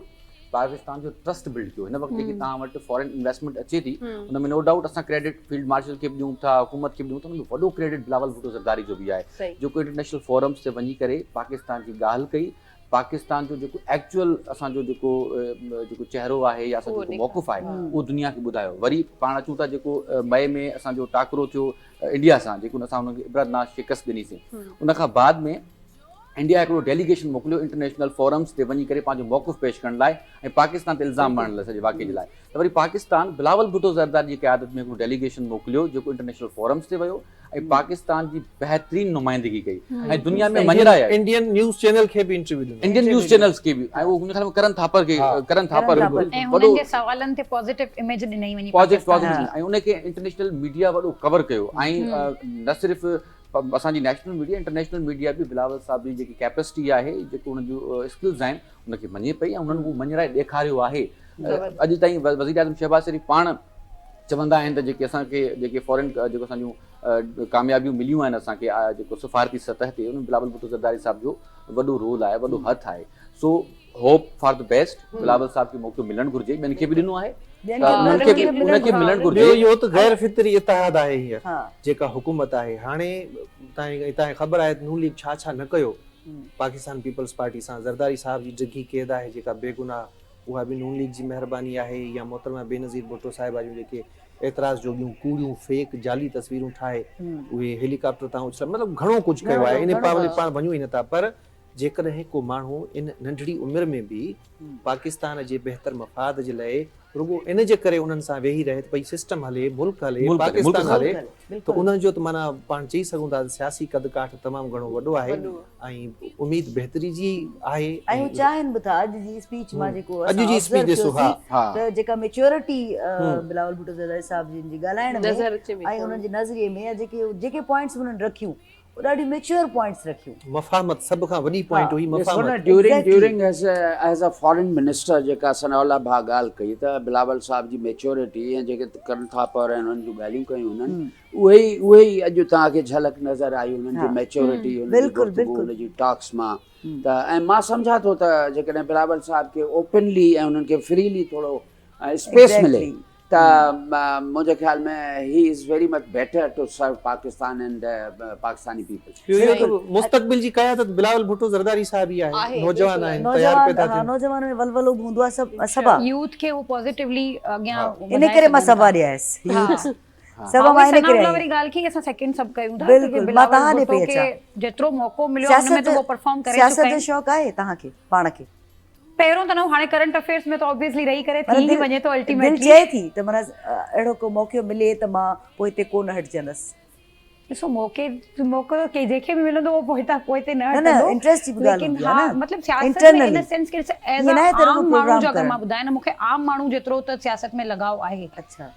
पाकिस्तान जो ट्रस्ट बिल्ड कयो। हिन वक़्तु जेकी तव्हां वटि फॉरेन इन्वेस्टमेंट अचे थी हुन में नो डाउट असां क्रेडिट फील्ड मार्शल खे बि ॾियूं था, हुकूमत खे बि ॾियूं था, हुन में वॾो क्रेडिट बिलावल भुट्टो ज़रदारी जो बि आहे, जेको इंटरनेशनल फोरम्स ते वञी करे पाकिस्तान जी ॻाल्हि कई, पाकिस्तान जो जेको एक्चुअल असांजो जेको चेहरो आहे या असांजो जेको मौक़िफ़ आहे उहो दुनिया खे ॿुधायो। वरी पाण अचूं था जेको मई में असांजो टाकरो थियो इंडिया सां, जेको असां हुनखे इबरतनाक शिकस्त ॾिनीसीं, उन खां बाद में इंडिया हिकिड़ो डेलीगेशन मोकिलियो इंटरनेशनल फोरम्स ते वञी करे पंहिंजो मौक़िफ़ पेश करण लाइ ऐं पाकिस्तान ते इल्ज़ाम मारण लाइ, सॼे वाक़े जे लाइ। त वरी पाकिस्तान बिलावल भुट्टो ज़रदारी जी क़यादत में हिकिड़ो डेलीगेशन मोकिलियो जेको इंटरनेशनल फोरम्स ते वियो ऐं पाकिस्तान जी बहितरीन नुमाइंदगी कई ऐं दुनिया में मञराया। इंडियन न्यूज़ चैनल खे बि इंटरव्यू ॾिनो, इंडियन न्यूज़ चैनल्स खे बि, ऐं उहो ख़्याल में करण थापर ऐं हुननि जे सवालनि ते पॉजिटिव इमेज ॾिनई वञी, ऐं उनखे इंटरनेशनल मीडिया वॾो कवर कयो। ऐं न सिर्फ़ु असांजी नेशनल मीडिया, इंटरनेशनल मीडिया बि बिलावल साहब जी जेकी कैपेसिटी आहे, जेको हुन जूं स्किल्स आहिनि उनखे मञे पई ऐं उन्हनि उहो मञराए ॾेखारियो आहे। अॼु ताईं वज़ीर आज़म शहबाज़ शरीफ़ पाण चवंदा आहिनि त जेके असांखे जेके फॉरेन जेको असांजूं कामयाबियूं मिलियूं आहिनि असांखे जेको सफ़ारती सतह ते, उन बिलावल भुट्टो ज़रदारी साहब जो वॾो रोल आहे, वॾो हथु आहे। So hope for the best, Bilawal साहब खे मौक़ो मिलणु घुरिजे, ॿियनि खे बि ॾिनो आहे, उनखे मिलणु घुरिजे। इहो त गैर फितरी इतिहाद आहे हीअ जेका हुकूमत आहे। हाणे तव्हांखे ख़बर आहे नून लीग छा छा न कयो पाकिस्तान पीपल्स पार्टी सां। ज़रदारी साहब जी डिघी क़ैद आहे जेका बेगुनाह, उहा बि नून लीग जी महिरबानी आहे, या मोहतरमा बेनज़ीर भुट्टो साहिबा जूं जेके एतिराज़ जोगियूं कूड़ियूं फेक जाली तस्वीरूं ठाहे उहे हेलीकॉप्टर तां उछल, मतिलबु घणो कुझु कयो आहे। इन पाण वञूं ई नथा, पर जेकॾहिं को माण्हू इन नंढड़ी उमिरि में बि पाकिस्तान जे बहितर मफ़ाद जे लाइ रुगो इन जे करे उन्हनि सां वेही रहे भई सिस्टम हले, मुल्क हले, पाकिस्तान हले, त उन्हनि जो त माना पाण चई सघूं था सियासी कद काठ तमामु घणो वॾो आहे ऐं उमेद बहितरी जी आहे। ऐं चाहिनि बि था अॼु जी स्पीच मां जेको अॼु जी स्पीच ॾिसो, त जेका मेच्योरिटी बिलावल भुट्टो ज़रदारी साहब जी ॻाल्हाइण में ऐं उन्हनि जे नज़रिए में जेके पॉइंट्स उन्हनि रखियूं ॾाढी मैच्योर पॉइंट्स रखियूं। मफ़ाहमत सभ खां वॾी पॉइंट हुई मफ़ाहमत। During as a foreign minister जेका सनाउल्लाह भाउ ॻाल्हि कई त बिलावल साहब जी मैच्योरिटी ऐं जेके करण थापर ऐं हुननि जूं ॻाल्हियूं कयूं हुननि, उहे ई अॼु तव्हांखे झलक नज़र आई हुननि जी मैच्योरिटी, हुन जी टॉक्स मां। त ऐं मां सम्झां थो त जेकॾहिं बिलावल साहब खे ओपनली ऐं हुननि खे फ्रीली थोरो स्पेस मिले त मुंहिंजे ख़्याल में he is very much better to serve Pakistan and Pakistani people. मुस्तक़बिल जी क़यादत बिलावल भुट्टो ज़रदारी साहब ई आहे। नौजवान आहिनि, तयार पैदा थियनि, नौजवान में वलवलो हूंदो आहे सभा यूथ खे वो पॉजिटिवली अॻियां इन करे मां सभा ॾियासि सभा मां इन करे वारी ॻाल्हि की असां सेकंड सब कयूं था। बिल्कुलु मां तव्हां ॾे पई अचां, जेतिरो मौक़ो मिलियो हुन में त वो परफॉर्म करे चुका सियासत जो शौक़ु आहे तव्हांखे पाण खे? पहिरों त न, हाणे करंट अफेयर्स में त ऑब्वियसली रही करे थी ही वञे तो अल्टीमेटली दिलि चए थी त माना अहिड़ो को मौक़ो मिले त मां पोइ ते कोन हटिजंदसि। ॾिसो मौक़ो के जेके बि मिलंदो वो पोइ ते न हटंदो, इंटरेस्ट जी ॻाल्हि हूंदी आहे न, मतलब सियासत में इन सेंस के एज आम माण्हू जो अगर मां ॿुधायां न, मूंखे आम माण्हू जेतिरो त सियासत में लगाव आहे। अच्छा,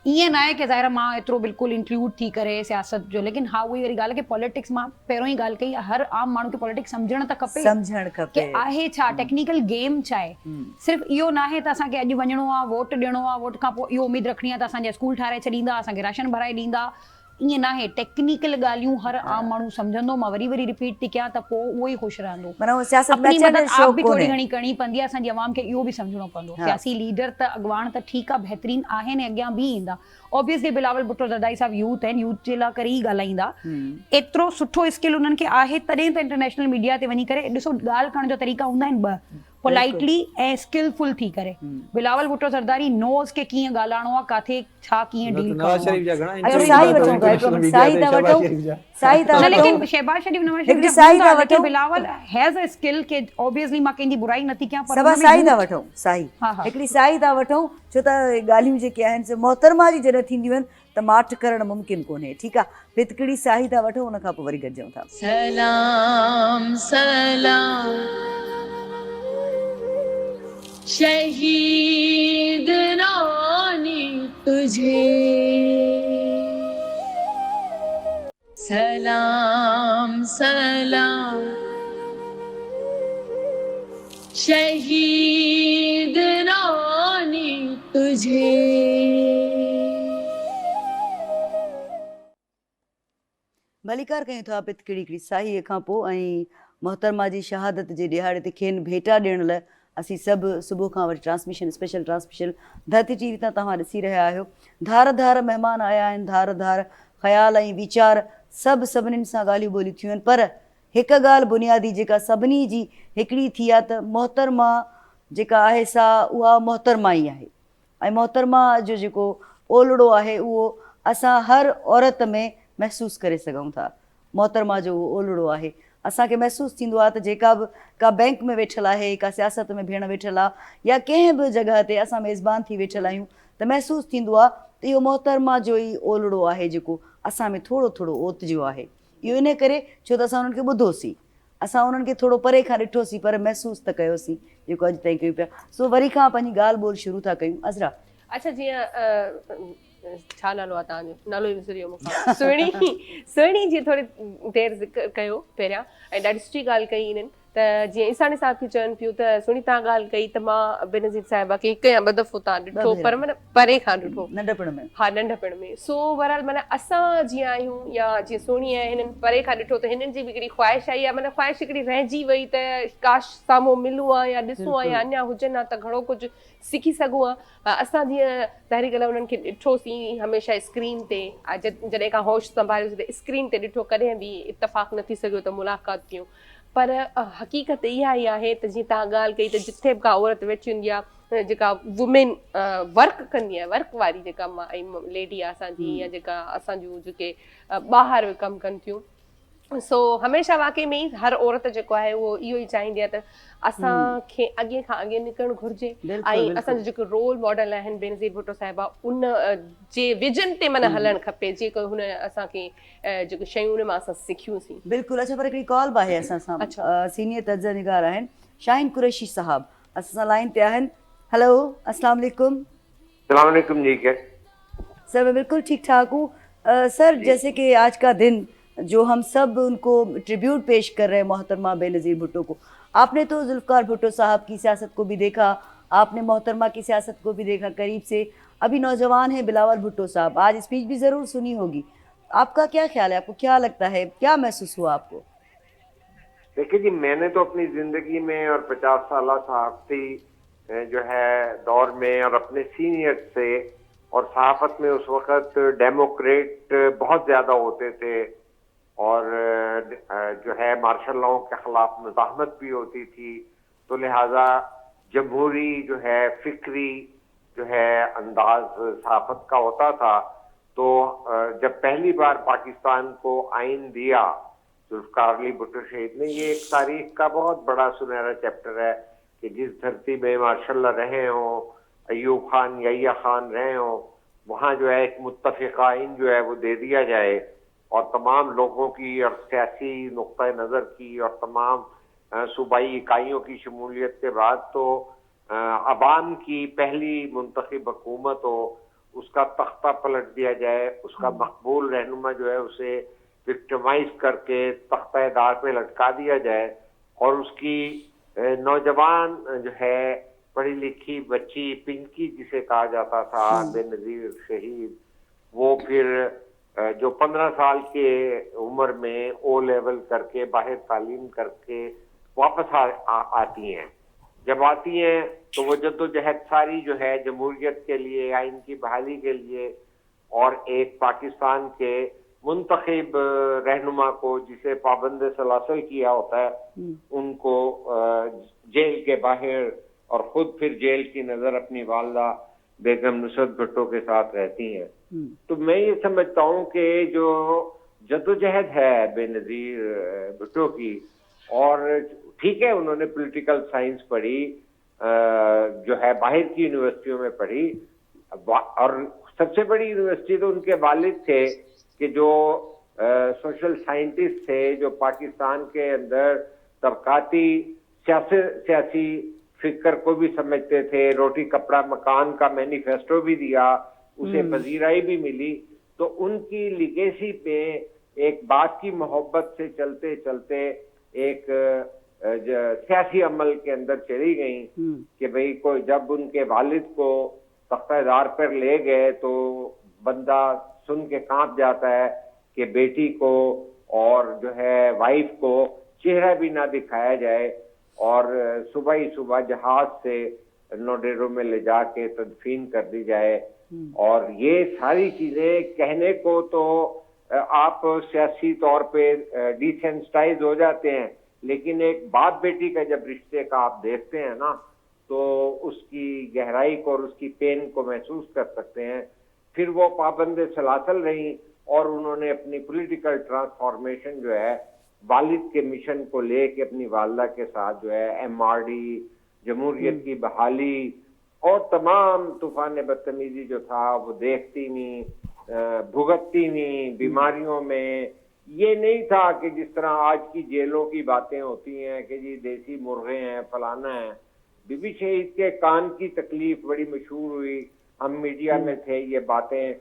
ईअं न आहे की ज़ाहिर मां एतिरो बिल्कुलु इंक्लूड थी करे सियासत जो, लेकिन हा उहा वरी ॻाल्हि आहे की पॉलिटिक्स, मां पहिरियों ई ॻाल्हि कई, हर आम माण्हू खे पॉलिटिक्स सम्झणु त खपे, सम्झणु खपे की आहे छा टेक्निकल गेम छा आहे। सिर्फ़ु इहो न आहे त असांखे अॼु वञिणो आहे, वोट ॾियणो आहे, वोट खां पोइ इहो उमेद रखणी आहे त असांजा स्कूल ठाराए छॾींदा, असांखे राशन भराए ॾींदा, ईअं न आहे। टेक्निकल ॻाल्हियूं हर आम माण्हू सम्झंदो, मां वरी वरी रिपीट थी कयां, त पोइ उहो ई ख़ुशि रहंदो। माना उहो सियासत में अपनी अचण मदद जो आप शौक़ु बि थोरी कोन्हे। घणी करणी पवंदी आहे, असांजी आवाम खे इहो बि सम्झणो पवंदो। सियासी लीडर त अॻवान त ठीकु आहे, बहितरीन आहिनि, अॻियां बि ईंदा। ऑब्वियसली बिलावल भुट्टो ज़रदारी साहिब यूथ आहिनि, यूथ जे लाइ करे ई ॻाल्हाईंदा। एतिरो सुठो स्किल उन्हनि खे आहे, तॾहिं त इंटरनेशनल मीडिया ते वञी करे ॾिसो, ॻाल्हि करण जो तरीक़ा हूंदा आहिनि ॿ, पोलाइटली ऐं स्किलफुल थी करे। बिलावल भुट्टो ज़रदारी नोज़ के कीअं ॻाल्हाइणो आहे, काथे छा कीअं डील करिणो आहे। अच्छा साई वठूं था, साई था वठूं, साई था न, वठूं, लेकिन शहबाज शरीफ, नवाज हिकिड़ी शरीफ साई था लेकिन वठूं। बिलावल हैज़ अ स्किल के ऑब्वियसली मां कंहिंजी बुराई नथी कयां, पर सभा हुन में साई था youth- वठूं, साई हा, हा। हिकिड़ी साई था वठूं, छो त ॻाल्हियूं जेके आहिनि से मोहतरमा जी जॾहिं थींदियूं आहिनि त माठ करणु मुमकिन कोन्हे। ठीकु आहे, हिकिड़ी साई था वठूं, उन खां पोइ वरी गॾिजूं था। सलाम सलाम शहीद रानी तुझे, सलाम सलाम शहीद रानी तुझे। भलीकार कयूं था पितकिड़ी हिकिड़ी साईअ खां पोइ, ऐं मोहतरमा जी शहादत जे ॾिहाड़े ते खेनि भेटा ॾियण लाइ असीं सभु सुबुह खां वठी ट्रांसमिशन, स्पेशल ट्रांसमिशन धरती टीवी तां तव्हां ॾिसी रहिया आहियो। धार धार महिमान आया आहिनि, धार धार ख़्याल ऐं वीचार, सभु सभिनीनि सां ॻाल्हियूं ॿोलियूं थियूं आहिनि। पर हिकु ॻाल्हि बुनियादी जेका सभिनी जी हिकिड़ी थी आहे, त मोहतरमा जेका आहे सा उहा मोहतरमा ई आहे, ऐं मोहतरमा जो जेको ओलड़ो आहे उहो असां हर औरत में महसूसु करे सघूं था। मोहतरमा जो उहो ओलड़ो आहे, असांखे महसूसु थींदो आहे त जेका बि का बैंक में वेठल आहे, का सियासत में भेण वेठल आहे, या कंहिं बि जॻह ते असां मेज़बान थी वेठल आहियूं, त महसूसु थींदो आहे त इहो मोहतरमा जो ई ओलड़ो आहे जेको असां में थोरो थोरो ओतिजो आहे। इहो इन करे छो त असां उन्हनि खे ॿुधोसीं, असां उन्हनि खे थोरो परे खां ॾिठोसीं, पर महसूसु त कयोसीं जेको अॼु ताईं कयूं पिया। सो वरी खां पंहिंजी ॻाल्हि ॿोल शुरू था कयूं। अज़रा, अच्छा, जीअं छा नालो आहे तव्हांजो? नालो ई विसरी वियो मूंखां। सुहिणी जीअं थोरी देरि ज़िक्र कयो पहिरियां, ऐं ॾाढी सुठी ॻाल्हि कई इन्हनि, त जीअं ईसानी साहिब खे चवनि पियूं त सुहिणी तव्हां ॻाल्हि कई, त मां बेनज़ीर साहिबा खे हिकु या ॿ दफ़ो तव्हां ॾिठो, पर माना परे खां ॾिठो, नंढपण में। हा, नंढपण में। सो बहरहाल माना असां जीअं आहियूं, या जीअं सुहिणी आहे, हिननि परे खां ॾिठो, त हिननि जी बि हिकिड़ी ख़्वाहिश आई आहे, माना ख़्वाहिश हिकिड़ी रहिजी वई, त काश साम्हूं मिलूं आहे, या ॾिसूं आहे, या अञा हुजनि आहे, त घणो कुझु सिखी सघूं आहे। असां जीअं ज़ाहिरी ॻाल्हि आहे उन्हनि खे ॾिठोसीं हमेशह स्क्रीन ते, जॾहिं खां होश संभालियोसीं त स्क्रीन ते ॾिठो, कॾहिं बि इतफ़ाक़ न थी सघियो त मुलाक़ात कयूं। पर हक़ीक़त इहा ई आहे त जीअं तव्हां ॻाल्हि कई, त जिथे बि का औरत वेठी हूंदी आहे, जेका वुमेन वर्क कंदी आहे, वर्क वारी जेका मां लेडी आहे असांजी, या जेका असांजूं जेके ॿाहिरि कमु कनि थियूं, सो हमेशह वाक़ई में ई हर औरत जेको आहे उहो इहो ई चाहींदी आहे त असांखे अॻे खां अॻे निकिरणु घुरिजे, ऐं असांजो जेको रोल मॉडल आहिनि बेनज़ीर भुट्टो साहिबा, उन जे विजन ते माना हलणु खपे, जेको हुन असांखे जेको शयूं उन मां असां सिखियूंसीं। बिल्कुलु। अच्छा, पर हिकिड़ी कॉल बि आहे असां सां, सीनियर तर्ज निगार आहिनि शाहीन कुरैशी साहब, असां सां लाइन ते आहिनि। हेलो, अस्सलाम वालेकुम। अस्सलाम वालेकुम जी। के सर, मैं बिल्कुल ठीक ठाक हूँ। सर, जैसे कि आज का दिन जो हम सब उनको ट्रिब्यूट पेश कर रहे हैं मोहतरमा बेनज़ीर भुट्टो को, आपने तो जुल्फ़िकार भुट्टो साहब की सियासत को भी देखा, आपने मोहतरमा की सियासत को भी देखा करीब से, अभी नौजवान है बिलावल भुट्टो साहब, आज स्पीच भी ज़रूर सुनी होगी, आपका क्या ख्याल है, आपको क्या लगता है, क्या महसूस हुआ आपको? देखिए जी, मैंने तो अपनी ज़िंदगी में और 50 साल सहाफ़ती जो है दौर में और अपने सीनियर से और सहाफ़त में उस वक़्त डेमोक्रेट बहुत ज़्यादा होते थे, और जो है मार्शल लॉ के ख़िलाफ़ मुज़ाहमत भी होती थी, तो लिहाजा जमहूरी जो है फ़िक्री जो है अंदाज़ सहाफ़त का होता था। तो जब पहली बार पाकिस्तान को आइन दिया जुल्फ़िकार अली भुट्टो शहीद ने, ये एक तारीख का बहुत बड़ा सुनहरा चैप्टर है कि जिस धरती में मार्शल रहे हों, अयूब खान, यहिया खान रहे हों, वहाँ जो है एक मुत्तफ़िक़ आइन जो है वो दे दिया जाए, और तमाम लोगों की और सियासी नुक्ता नज़र की और तमाम सूबाई इकाइयों की शमूलियत के बाद तो अवाम की पहली मुंतखब हुकूमत हो, اس کا تختہ پلٹ دیا جائے, اس کا مقبول رہنما جو ہے اسے وکٹمائز کر کے تختہ دار پہ لٹکا دیا جائے, اور اس کی نوجوان جو ہے پڑھی لکھی بچی پنکی جسے کہا جاتا تھا, بے نظیر شہید, وہ پھر جو 15 سال کے عمر میں او لیول کر کے باہر تعلیم کر کے واپس آتی ہیں. جب آتی ہیں تو وہ جدوجہد ساری جو ہے جمہوریت کے لیے, آئین کی بحالی کے لیے, اور ایک پاکستان کے منتخب رہنما کو جسے پابند سلاسل کیا ہوتا ہے ان کو جیل کے باہر, اور خود پھر جیل کی نظر اپنی والدہ بیگم نصرت بھٹو کے ساتھ رہتی ہیں. تو میں یہ سمجھتا ہوں کہ جو جدوجہد ہے بے نظیر بھٹو کی, اور ٹھیک ہے انہوں نے پولیٹیکل سائنس پڑھی, جو ہے باہر کی یونیورسٹیوں میں پڑھی, اور سب سے بڑی یونیورسٹی تو ان کے والد تھے کہ جو سوشل سائنٹسٹ تھے, جو پاکستان کے اندر طبقاتی سیاسی فکر کو بھی سمجھتے تھے, روٹی کپڑا مکان کا مینیفیسٹو بھی دیا, اسے پذیرائی بھی ملی. تو ان کی لیگیسی پہ ایک بات کی محبت سے چلتے چلتے ایک سیاسی عمل کے اندر چلی گئیں کہ بھئی کوئی جب ان کے والد کو تختہ دار پر لے گئے تو بندہ سن کے کانپ جاتا ہے کہ بیٹی کو اور جو ہے وائف کو چہرہ بھی نہ دکھایا جائے, اور صبح ہی صبح جہاز سے نوڈیرو میں لے جا کے تدفین کر دی جائے. اور یہ ساری چیزیں کہنے کو تو آپ سیاسی طور پہ ڈیسینسٹائز ہو جاتے ہیں, لیکن ایک باپ بیٹی کا جب رشتے کا آپ دیکھتے ہیں نا تو اس کی گہرائی کو اور اس کی پین کو محسوس کر سکتے ہیں. پھر وہ پابند سلاسل رہیں, اور انہوں نے اپنی پولیٹیکل ٹرانسفارمیشن جو ہے والد کے مشن کو لے کے اپنی والدہ کے ساتھ جو ہے MRD, جمہوریت کی بحالی اور تمام طوفان بدتمیزی جو تھا وہ دیکھتی نہیں, بھگتتی نہیں, بیماریوں میں. یہ نہیں تھا کہ جس طرح آج کی جیلوں کی باتیں ہوتی ہیں کہ جی دیسی مرغے ہیں فلانا ہے. بی بی شہید کے کان کی تکلیف بڑی مشہور ہوئی, ہم میڈیا میں تھے, یہ باتیں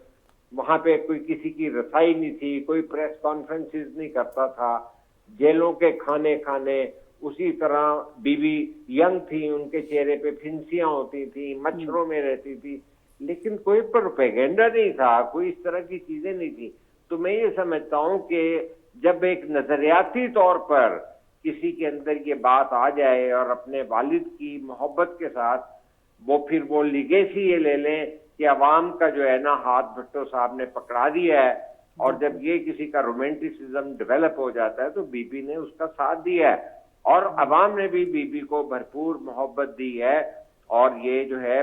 وہاں پہ کوئی کسی کی رسائی نہیں تھی, کوئی پریس کانفرنسز نہیں کرتا تھا, جیلوں کے کھانے اسی طرح بی بی ینگ تھی, ان کے چہرے پہ پھنسیاں ہوتی تھیں, مچھروں میں رہتی تھی, لیکن کوئی پروپیگنڈا نہیں تھا, کوئی اس طرح کی چیزیں نہیں تھی. تو میں یہ سمجھتا ہوں کہ جب ایک نظریاتی طور پر کسی کے اندر یہ بات آ جائے اور اپنے والد کی محبت کے ساتھ وہ پھر وہ لیگیسی یہ لے لیں کہ عوام کا جو ہے نا ہاتھ بھٹو صاحب نے پکڑا دیا ہے, اور جب یہ کسی کا رومانٹسزم ڈیولپ ہو جاتا ہے تو بی بی نے اس کا ساتھ دیا ہے, اور عوام نے بھی بی بی کو بھرپور محبت دی ہے. اور یہ جو ہے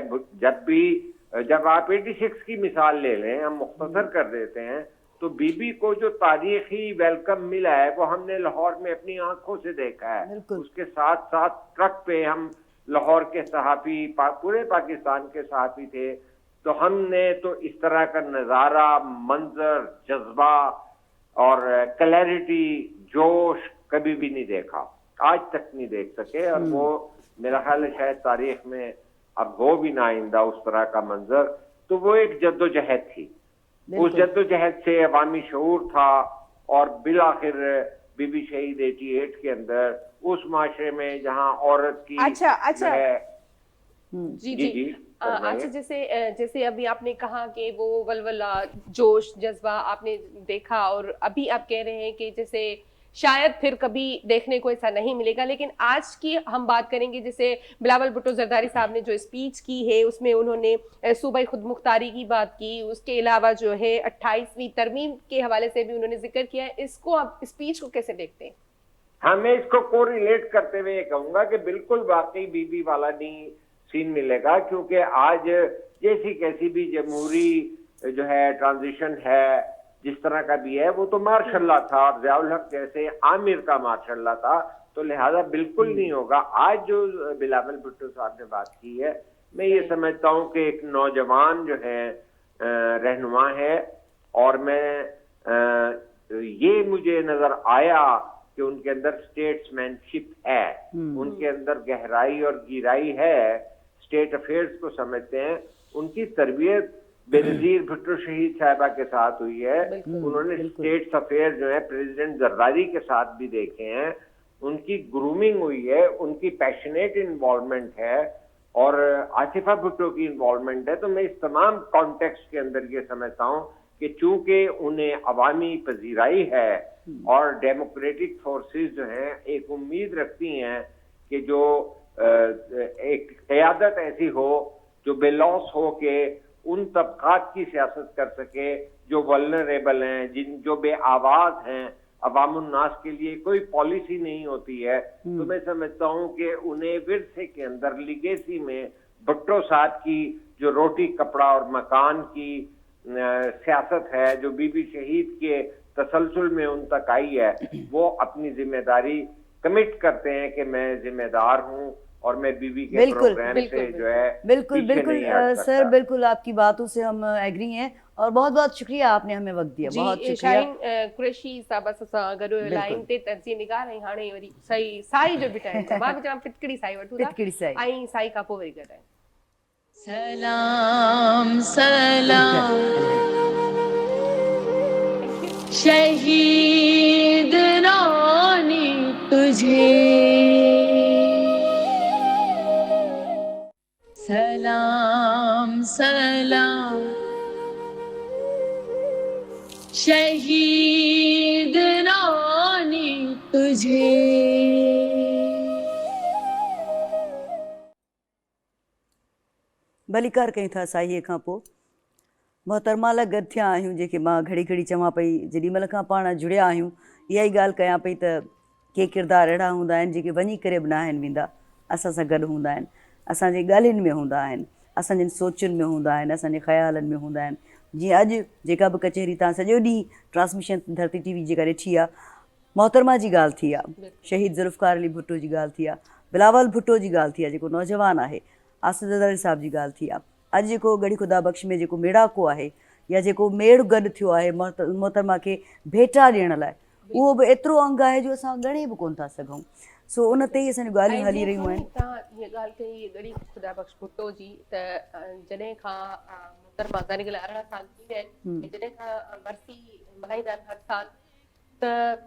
جب آپ 86 کی مثال لے لیں, ہم مختصر کر دیتے ہیں, تو بی بی کو جو تاریخی ویلکم ملا ہے وہ ہم نے لاہور میں اپنی آنکھوں سے دیکھا ہے. اس کے ساتھ ساتھ ٹرک پہ ہم لاہور کے صحافی, پورے پاکستان کے صحافی تھے, تو ہم نے تو اس طرح کا نظارہ, منظر, جذبہ اور کلیئرٹی, جوش کبھی بھی نہیں دیکھا, آج تک نہیں دیکھ سکے. اور وہ میرا خیال ہے شاید تاریخ میں اب ہو بھی نہ آئندہ اس طرح کا منظر. تو وہ ایک جدوجہد تھی, اس جدوجہد سے عوامی شعور تھا, اور بالآخر بی بی شہید 88 کے اندر اس معاشرے میں جہاں عورت کی اچھا جی اچھا جیسے ابھی آپ نے کہا کہ وہ ولولہ, جوش, جذبہ آپ نے دیکھا, اور ابھی آپ کہہ رہے ہیں کہ جیسے شاید پھر کبھی دیکھنے کو ایسا نہیں ملے گا. لیکن آج کی ہم بات کریں گے, جیسے بلاول بھٹو زرداری صاحب نے جو اسپیچ کی ہے اس میں انہوں نے صوبائی خود مختاری کی بات کی, اس کے علاوہ جو ہے 28ویں ترمیم کے حوالے سے بھی انہوں نے ذکر کیا ہے. اس کو آپ اسپیچ کو کیسے دیکھتے ہیں؟ ہاں, میں اس کو کو ریلیٹ کرتے ہوئے یہ کہوں گا کہ بالکل واقعی بی بی والا نہیں سین ملے گا, کیونکہ آج جیسی کیسی بھی جمہوری جو ہے ٹرانزیشن ہے جس طرح کا بھی ہے, وہ تو ماشاء اللہ تھا, اور ضیاء الحق جیسے عامر کا ماشاء اللہ تھا, تو لہذا بالکل نہیں ہوگا. آج جو بلاول بھٹو صاحب نے بات کی ہے, میں یہ سمجھتا ہوں کہ ایک نوجوان جو ہے رہنما ہے, اور میں یہ مجھے نظر آیا کہ ان کے اندر اسٹیٹس مین شپ ہے, ان کے اندر گہرائی اور گہرائی ہے, اسٹیٹ افیئرس کو سمجھتے ہیں. ان کی تربیت बेनजीर भुट्टो शहीद साहिबा के साथ हुई है, उन्होंने स्टेट्स अफेयर जो है प्रेसिडेंट जरदारी के साथ भी देखे हैं, उनकी ग्रूमिंग हुई है, उनकी पैशनेट इन्वॉल्वमेंट है और आसिफा भुट्टो की इन्वॉल्वमेंट है। तो मैं इस तमाम कॉन्टेक्स्ट के अंदर ये समझता हूँ कि चूंकि उन्हें अवामी पजीराई है और डेमोक्रेटिक फोर्सेस जो हैं एक उम्मीद रखती हैं कि जो एक क़यादत ऐसी हो जो बेलौस हो के उन तबकात की सियासत कर सके जो वल्नरेबल हैं, जो बे आवाज हैं, अवामुन्नास के लिए कोई पॉलिसी नहीं होती है। तो मैं समझता हूँ कि उन्हें विरसे के अंदर लिगेसी में भुट्टो साहब की जो रोटी कपड़ा और मकान की सियासत है जो बीबी शहीद के तसलसल में उन तक आई है, वो अपनी जिम्मेदारी कमिट करते हैं कि मैं जिम्मेदार हूँ और मैं बीबी के प्रोग्राम से जो है बिल्कुल बिल्कुल सर, बिल्कुल आपकी बातों से हम एग्री हैं और बहुत बहुत शुक्रिया आपने हमें वक्त दिया। बहुत शुक्रिया। शाहीन कुरैशी साहब सां गॾु लाइन ते तर्जी निगाह रही हाणे वरी सही साई जो बि टाइम आहे, मां बि चवां पिटकड़ी साई वठूं था, पिटकड़ी साई ऐं साई खां पोइ वरी गॾु सलाम सलाम शहीद रानी तुझे, सलाम सलाम शहीद रानी तुझे। भलीकार कयूं था साईअ खां पोइ मोहतरमा लाइ गॾु थिया आहियूं, जेके मां घड़ी घड़ी चवां पई जेॾीमहिल खां पाण जुड़िया आहियूं इहा ई ॻाल्हि कयां पई त के किरदार अहिड़ा हूंदा आहिनि जेके वञी करे बि न आहिनि वेंदा, असां सां गॾु हूंदा आहिनि, असांजे ॻाल्हियुनि में हूंदा आहिनि, असांजनि सोचुनि में हूंदा आहिनि, असांजे ख़्यालनि में हूंदा आहिनि। जीअं अॼु जेका बि कचहरी तव्हां सॼो ॾींहुं ट्रांसमिशन धरती टीवी जेका ॾिठी आहे, मोहतरमा जी ॻाल्हि थी आहे, शहीद ज़ुल्फ़कार अली भुट्टो जी ॻाल्हि थी आहे, बिलावल भुट्टो जी ॻाल्हि थी आहे जेको नौजवान आहे, आसिफ ज़रदारी साहिब जी ॻाल्हि थी आहे, अॼु जेको गढ़ी ख़ुदा बख़्श में जेको मेड़ाको आहे या जेको मेड़ गॾु थियो आहे मोहतरमा खे भेटा ॾियण लाइ, उहो बि एतिरो अंग आहे जो असां ॻणे बि कोन था सघूं। सो उन ते ई असांजूं ॻाल्हियूं हली रहियूं आहिनि। तव्हां हीअ ॻाल्हि कई गढ़ी ख़ुदा बख़्श भुट्टो जी, त जॾहिं खां मोहतरमा तारीख़ 18 साल थी विया आहिनि, जॾहिं खां बरसी मल्हाईंदा आहिनि हर साल, त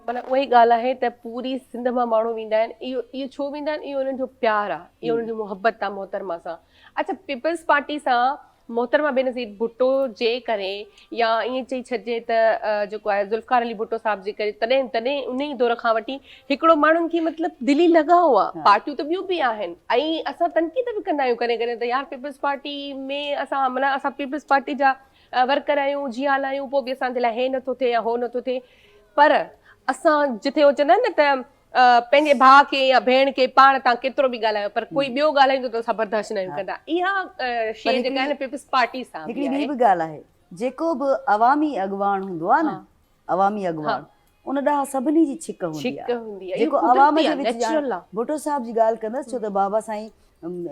माना उहा ई ॻाल्हि आहे त पूरी सिंध मां माण्हू वेंदा आहिनि। इहो छो वेंदा आहिनि? इहो उन्हनि जो प्यारु आहे, इहो उन्हनि जो मुहबत आहे मोहतरमा सां। अच्छा, पीपल्स पार्टी सां मोहतरमा बेनज़ीर भुट्टो जे करे या ईअं चई छॾिजे त जेको आहे ज़ुल्फ़कार अली भुट्टो साहिब जे करे तॾहिं उन ई दौर खां वठी हिकिड़ो माण्हुनि खे मतिलबु दिली लॻाव आहे। पार्टियूं त ॿियूं बि आहिनि ऐं असां तनक़ीद बि कंदा आहियूं कॾहिं कॾहिं त यार पीपल्स पार्टी में असां पीपल्स पार्टी जा वर्कर आहियूं, जियाल आहियूं, पोइ बि असांजे लाइ हे नथो थिए या हो नथो थिए। पर असां जिथे हो चवंदा आहिनि न त पंहिंजे भाउ खे या भेण खे पाण तव्हां केतिरो बि ॻाल्हायो पर कोई ॿियो ॻाल्हाईंदो त असां बर्दाश्त न आहियूं कंदा। इहा शइ जेका आहे न पीपल्स पार्टी सां हिकिड़ी ॿी बि ॻाल्हि आहे, जेको बि अवामी अॻवान हूंदो आहे न, अवामी अॻवान उन ॾांहुं सभिनी जी छिक हूंदी आहे, जेको अवाम जे विच भुट्टो साहिब जी ॻाल्हि कंदसि, छो त बाबा साईं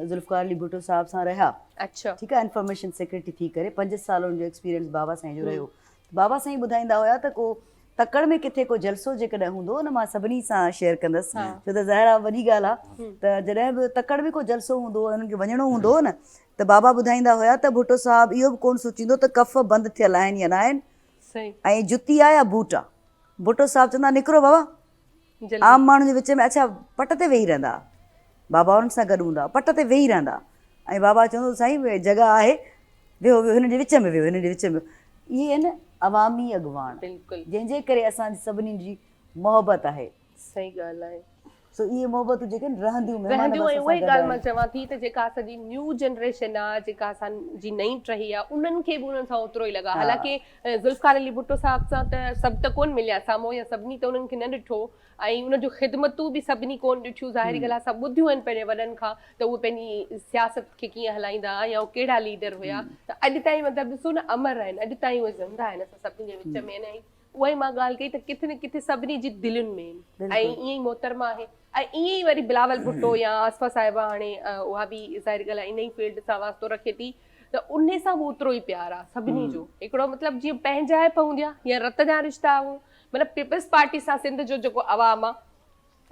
ज़ुल्फ़कार अली भुट्टो साहिब सां रहिया, अच्छा ठीकु आहे, इंफॉर्मेशन सेक्रेटरी थी करे 5 साल जो एक्सपीरियंस बाबा साईं जो रहियो। बाबा साईं ॿुधाईंदा हुया त को तकड़ में किथे को जलसो जेकॾहिं हूंदो न, मां सभिनी सां शेयर कंदसि छो त ज़ाहिर आहे वॾी ॻाल्हि आहे, त जॾहिं बि तकड़ में को जलसो हूंदो हुननि खे वञिणो हूंदो हो न, त बाबा ॿुधाईंदा हुया त भुट्टो साहिबु इहो बि कोन सोचींदो त कफ़ बंदि थियल आहिनि या न आहिनि ऐं जुती आहे या बूट आहे। भुट्टो साहिबु चवंदा निकिरो बाबा, आम माण्हुनि जे विच में, अच्छा पट ते वेही रहंदा, बाबा उन्हनि सां गॾु हूंदा, पट ते वेही रहंदा ऐं बाबा चवंदो साईं जॻह आहे, विहो विहो हिन जे विच में, विहो हिन जे विच में। इहे आहिनि अवामी अॻवान, जंहिंजे करे असांजी सभिनी जी मोहबत आहे। सही ॻाल्हि आहे। सो इहे मोहबतूं जेके रहंदियूं उहा ई ॻाल्हि मां चवां थी त जेका असांजी न्यू जनरेशन आहे, जेका असांजी नई टही आहे, उन्हनि खे बि उन्हनि सां ओतिरो ई लॻा। हालांकि ज़ुल्फ़कार अली भुट्टो साहिब सां त सभु त कोन मिलिया साम्हूं, या सभिनी त उन्हनि खे न ॾिठो ऐं उनजूं ख़िदमतूं बि सभिनी कोन ॾिठियूं। ज़ाहिरी ॻाल्हि आहे, असां ॿुधियूं आहिनि पंहिंजे वॾनि खां त उहे पंहिंजी सियासत खे कीअं हलाईंदा या उहे कहिड़ा लीडर हुया, त अॼु ताईं मतिलबु ॾिसो न अमर आहिनि, अॼु ताईं उहे ज़िंदा आहिनि असां सभिनी जे विच में। ऐं उहा ई मां ॻाल्हि कई त किथे न किथे सभिनी जी दिलुनि में ऐं ईअं ई मोहतरमा आहे। ऐं ईअं ई वरी बिलावल भुट्टो या आसिफा साहिबा, हाणे उहा बि ज़ाहिरी ॻाल्हि आहे इन ई फील्ड सां वास्तो रखे थी, त उन सां बि ओतिरो ई प्यारु आहे सभिनी जो। हिकिड़ो मतिलबु जीअं पंहिंजाइप हूंदी आहे या रत जा रिश्ता हो, मतिलबु पीपल्स पार्टी सां सिंध जो जेको अवाम आहे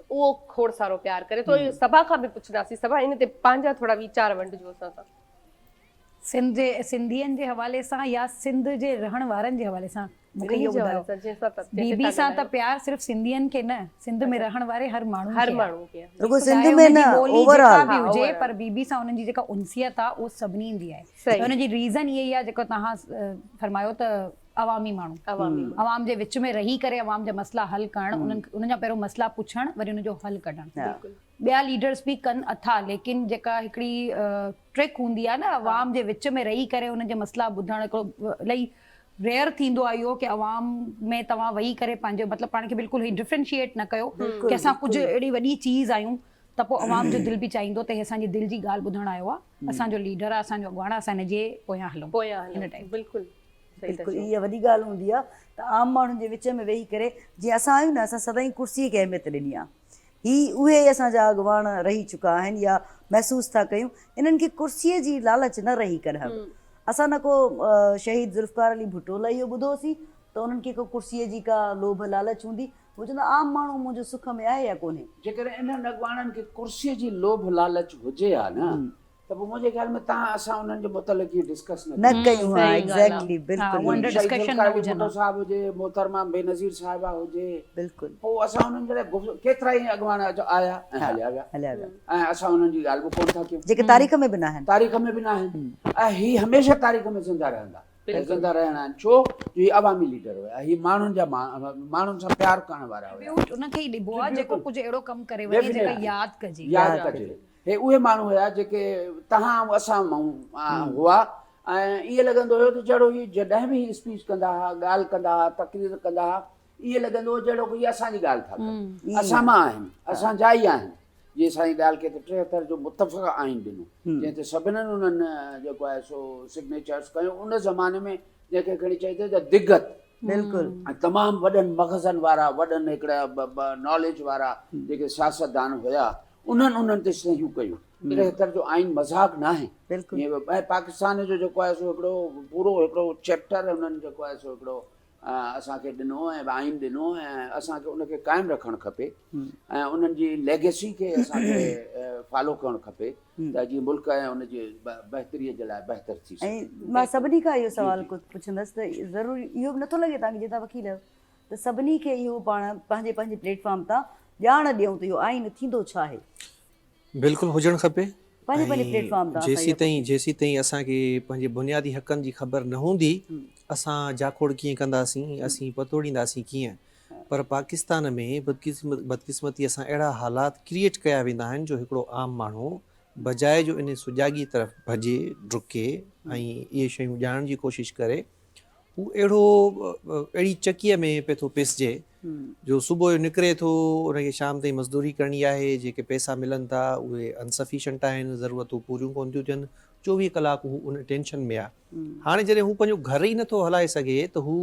उहो खोड़ सारो प्यारु करे थो। सभा खां बि पुछंदासीं, सभा इन ते पंहिंजा थोरा वीचार वंडिजो असां सां। सिंधियुनि जे हवाले सां या सिंध जे रहण वारनि जे हवाले सां मूंखे इहो ॿुधायो। बीबी सां त प्यार सिर्फ़ सिंधियुनि खे न, सिंध में रहण वारे हर माण्हू खे रुगो सिंध में न ओवरऑल बि हुजे, पर बीबी सां उन्हनि जी जेका उनसियत आहे उहो सभिनी ईंदी आहे। त हुनजी रीज़न इहा ई आहे जेको तव्हां फरमायो त अवामी माण्हू, अवाम जे विच में रही करे अवाम जा मसला हल करणु, उन्हनि जा पहिरियों मसला पुछणु, वरी उनजो हल कढणु। ॿिया लीडर्स बि कनि अथा, लेकिन जेका हिकिड़ी ट्रिक हूंदी आहे न अवाम जे विच में रही करे उनजे मसला ॿुधणु, हिकिड़ो इलाही रेयर थींदो आहे इहो कि अवाम में तव्हां वेही करे पंहिंजो मतिलबु पाण खे बिल्कुलु डिफ्रेंशिएट न कयो कि असां कुझु अहिड़ी वॾी चीज़ आहियूं त पोइ अवाम जो दिलि बि चाहींदो त हे असांजी दिलि जी ॻाल्हि ॿुधणु आयो आहे, असांजो लीडर आहे, असांजो अॻवान आहे, असां हिनजे पोयां हलूं। बिल्कुलु बिल्कुलु इहा वॾी ॻाल्हि हूंदी आहे त आम माण्हुनि जे विच में वेही करे, जीअं असां आहियूं न, असां सदाईं कुर्सीअ खे अहमियत ॾिनी आहे। ही उहे असांजा अॻवान रही चुका आहिनि या महसूसु था कयूं, इन्हनि खे कुर्सीअ जी लालच न रही कर। असां न को शहीद ज़ुल्फ़कार अली भुट्टो लाइ इहो ॿुधोसीं त उन्हनि खे को कुर्सीअ जी का लोभ लालच हूंदी, हू चवंदा आम माण्हू मुंहिंजो सुख में आहे या कोन्हे। जेकॾहिं इन्हनि अॻवाननि खे कुर्सीअ जी लोभ लालच हुजे हा न, त पोइ मुंहिंजे ख़्याल में तव्हां असां उन्हनि जे मुतलिक़ इहो डिस्कस न कयूं। हा एग्ज़ैक्टली, बिल्कुलु भुट्टो साहिब हुजे, मोहतरमा बेनज़ीर साहिबा हुजे, बिल्कुलु पोइ असां उन्हनि जे केतिरा ई अॻवान आया ऐं हलिया विया, ऐं असां उन्हनि जी ॻाल्हि बि कोन था कयूं, जेके तारीख़ में बि न आहिनि, तारीख़ में बि न आहिनि। ऐं हीअ हमेशह तारीख़ में ज़िंदा रहंदा, ज़िंदा रहंदा आहिनि। छो जो हीअ अवामी लीडर हुया, हीअ माण्हुनि जा माण्हुनि सां प्यार करण वारा हुया। उनखे ई ॾिबो आहे जेको कुझु अहिड़ो कमु करे वञे जेका यादि कजे। हे उहे माण्हू हुया जेके तव्हां असां हुआ, ऐं ईअं लॻंदो हुयो त जहिड़ो हीअ जॾहिं बि स्पीच कंदा हुआ, ॻाल्हि कंदा हुआ, तक़रीर कंदा हुआ, ईअं लॻंदो हो जहिड़ो हीअ असांजी ॻाल्हि था कनि, असां मां आहिनि, असांजा ई आहिनि। जीअं असांजी ॻाल्हि खे त 73 जो मुतफ़क़ आइन ॾिनो, जंहिं ते सभिनीनि उन्हनि जेको आहे सो सिग्नेचर्स कयूं। उन ज़माने में जंहिंखे खणी चइजे त दिग्गत, बिल्कुलु ऐं तमामु वॾनि मग़ज़नि वारा, वॾनि हिकिड़ा नॉलेज वारा जेके सियासतदान हुया, उन्हनि ते सहियूं कयूं। 73 जो आइन मज़ाक न आहे। ऐं पाकिस्तान जो जेको आहे सो हिकिड़ो पूरो हिकिड़ो चैप्टर उन्हनि जेको आहे सो हिकिड़ो असांखे ॾिनो ऐं आइन ॾिनो, ऐं असांखे उनखे क़ाइमु रखणु खपे ऐं उन्हनि जी लेगेसी खे असांखे फॉलो करणु खपे त जीअं मुल्क ऐं उनजे बहितरीअ जे लाइ बहितर थी सघे। ऐं मां सभिनी खां इहो सुवाल पुछंदसि त ज़रूरी इहो बि नथो लॻे तव्हांखे, जीअं तव्हां वकील आहियो, त सभिनी खे इहो पाण पंहिंजे पंहिंजे प्लेटफॉर्म तां ॼाण ॾियूं त इहो आइन थींदो छा आहे। बिल्कुलु हुजणु खपे। जेसीं ताईं असांखे पंहिंजे बुनियादी हक़नि जी ख़बर न हूंदी, असां जाखोड़ कीअं कंदासीं, असीं पतोड़ींदासीं कीअं। पर पाकिस्तान में बदकिस्मतीअ सां अहिड़ा हालात क्रिएट कया वेंदा आहिनि जो हिकिड़ो आम माण्हू बजाए जो इन सुजाॻी तरफ़ भॼे डुके ऐं इहे शयूं ॼाणण जी कोशिशि करे, हू अहिड़ी चकीअ में पियो थो पिसजे जो सुबुह जो निकिरे थो, उनखे शाम ताईं मज़दूरी करणी आहे, जेके पैसा मिलनि था उहे अनसफिशेंट आहिनि, ज़रूरतूं पूरियूं कोन थियूं थियनि, 24 कलाक हू उन टेंशन में आहे। हाणे जॾहिं हू पंहिंजो घर ई नथो हलाए सघे त हू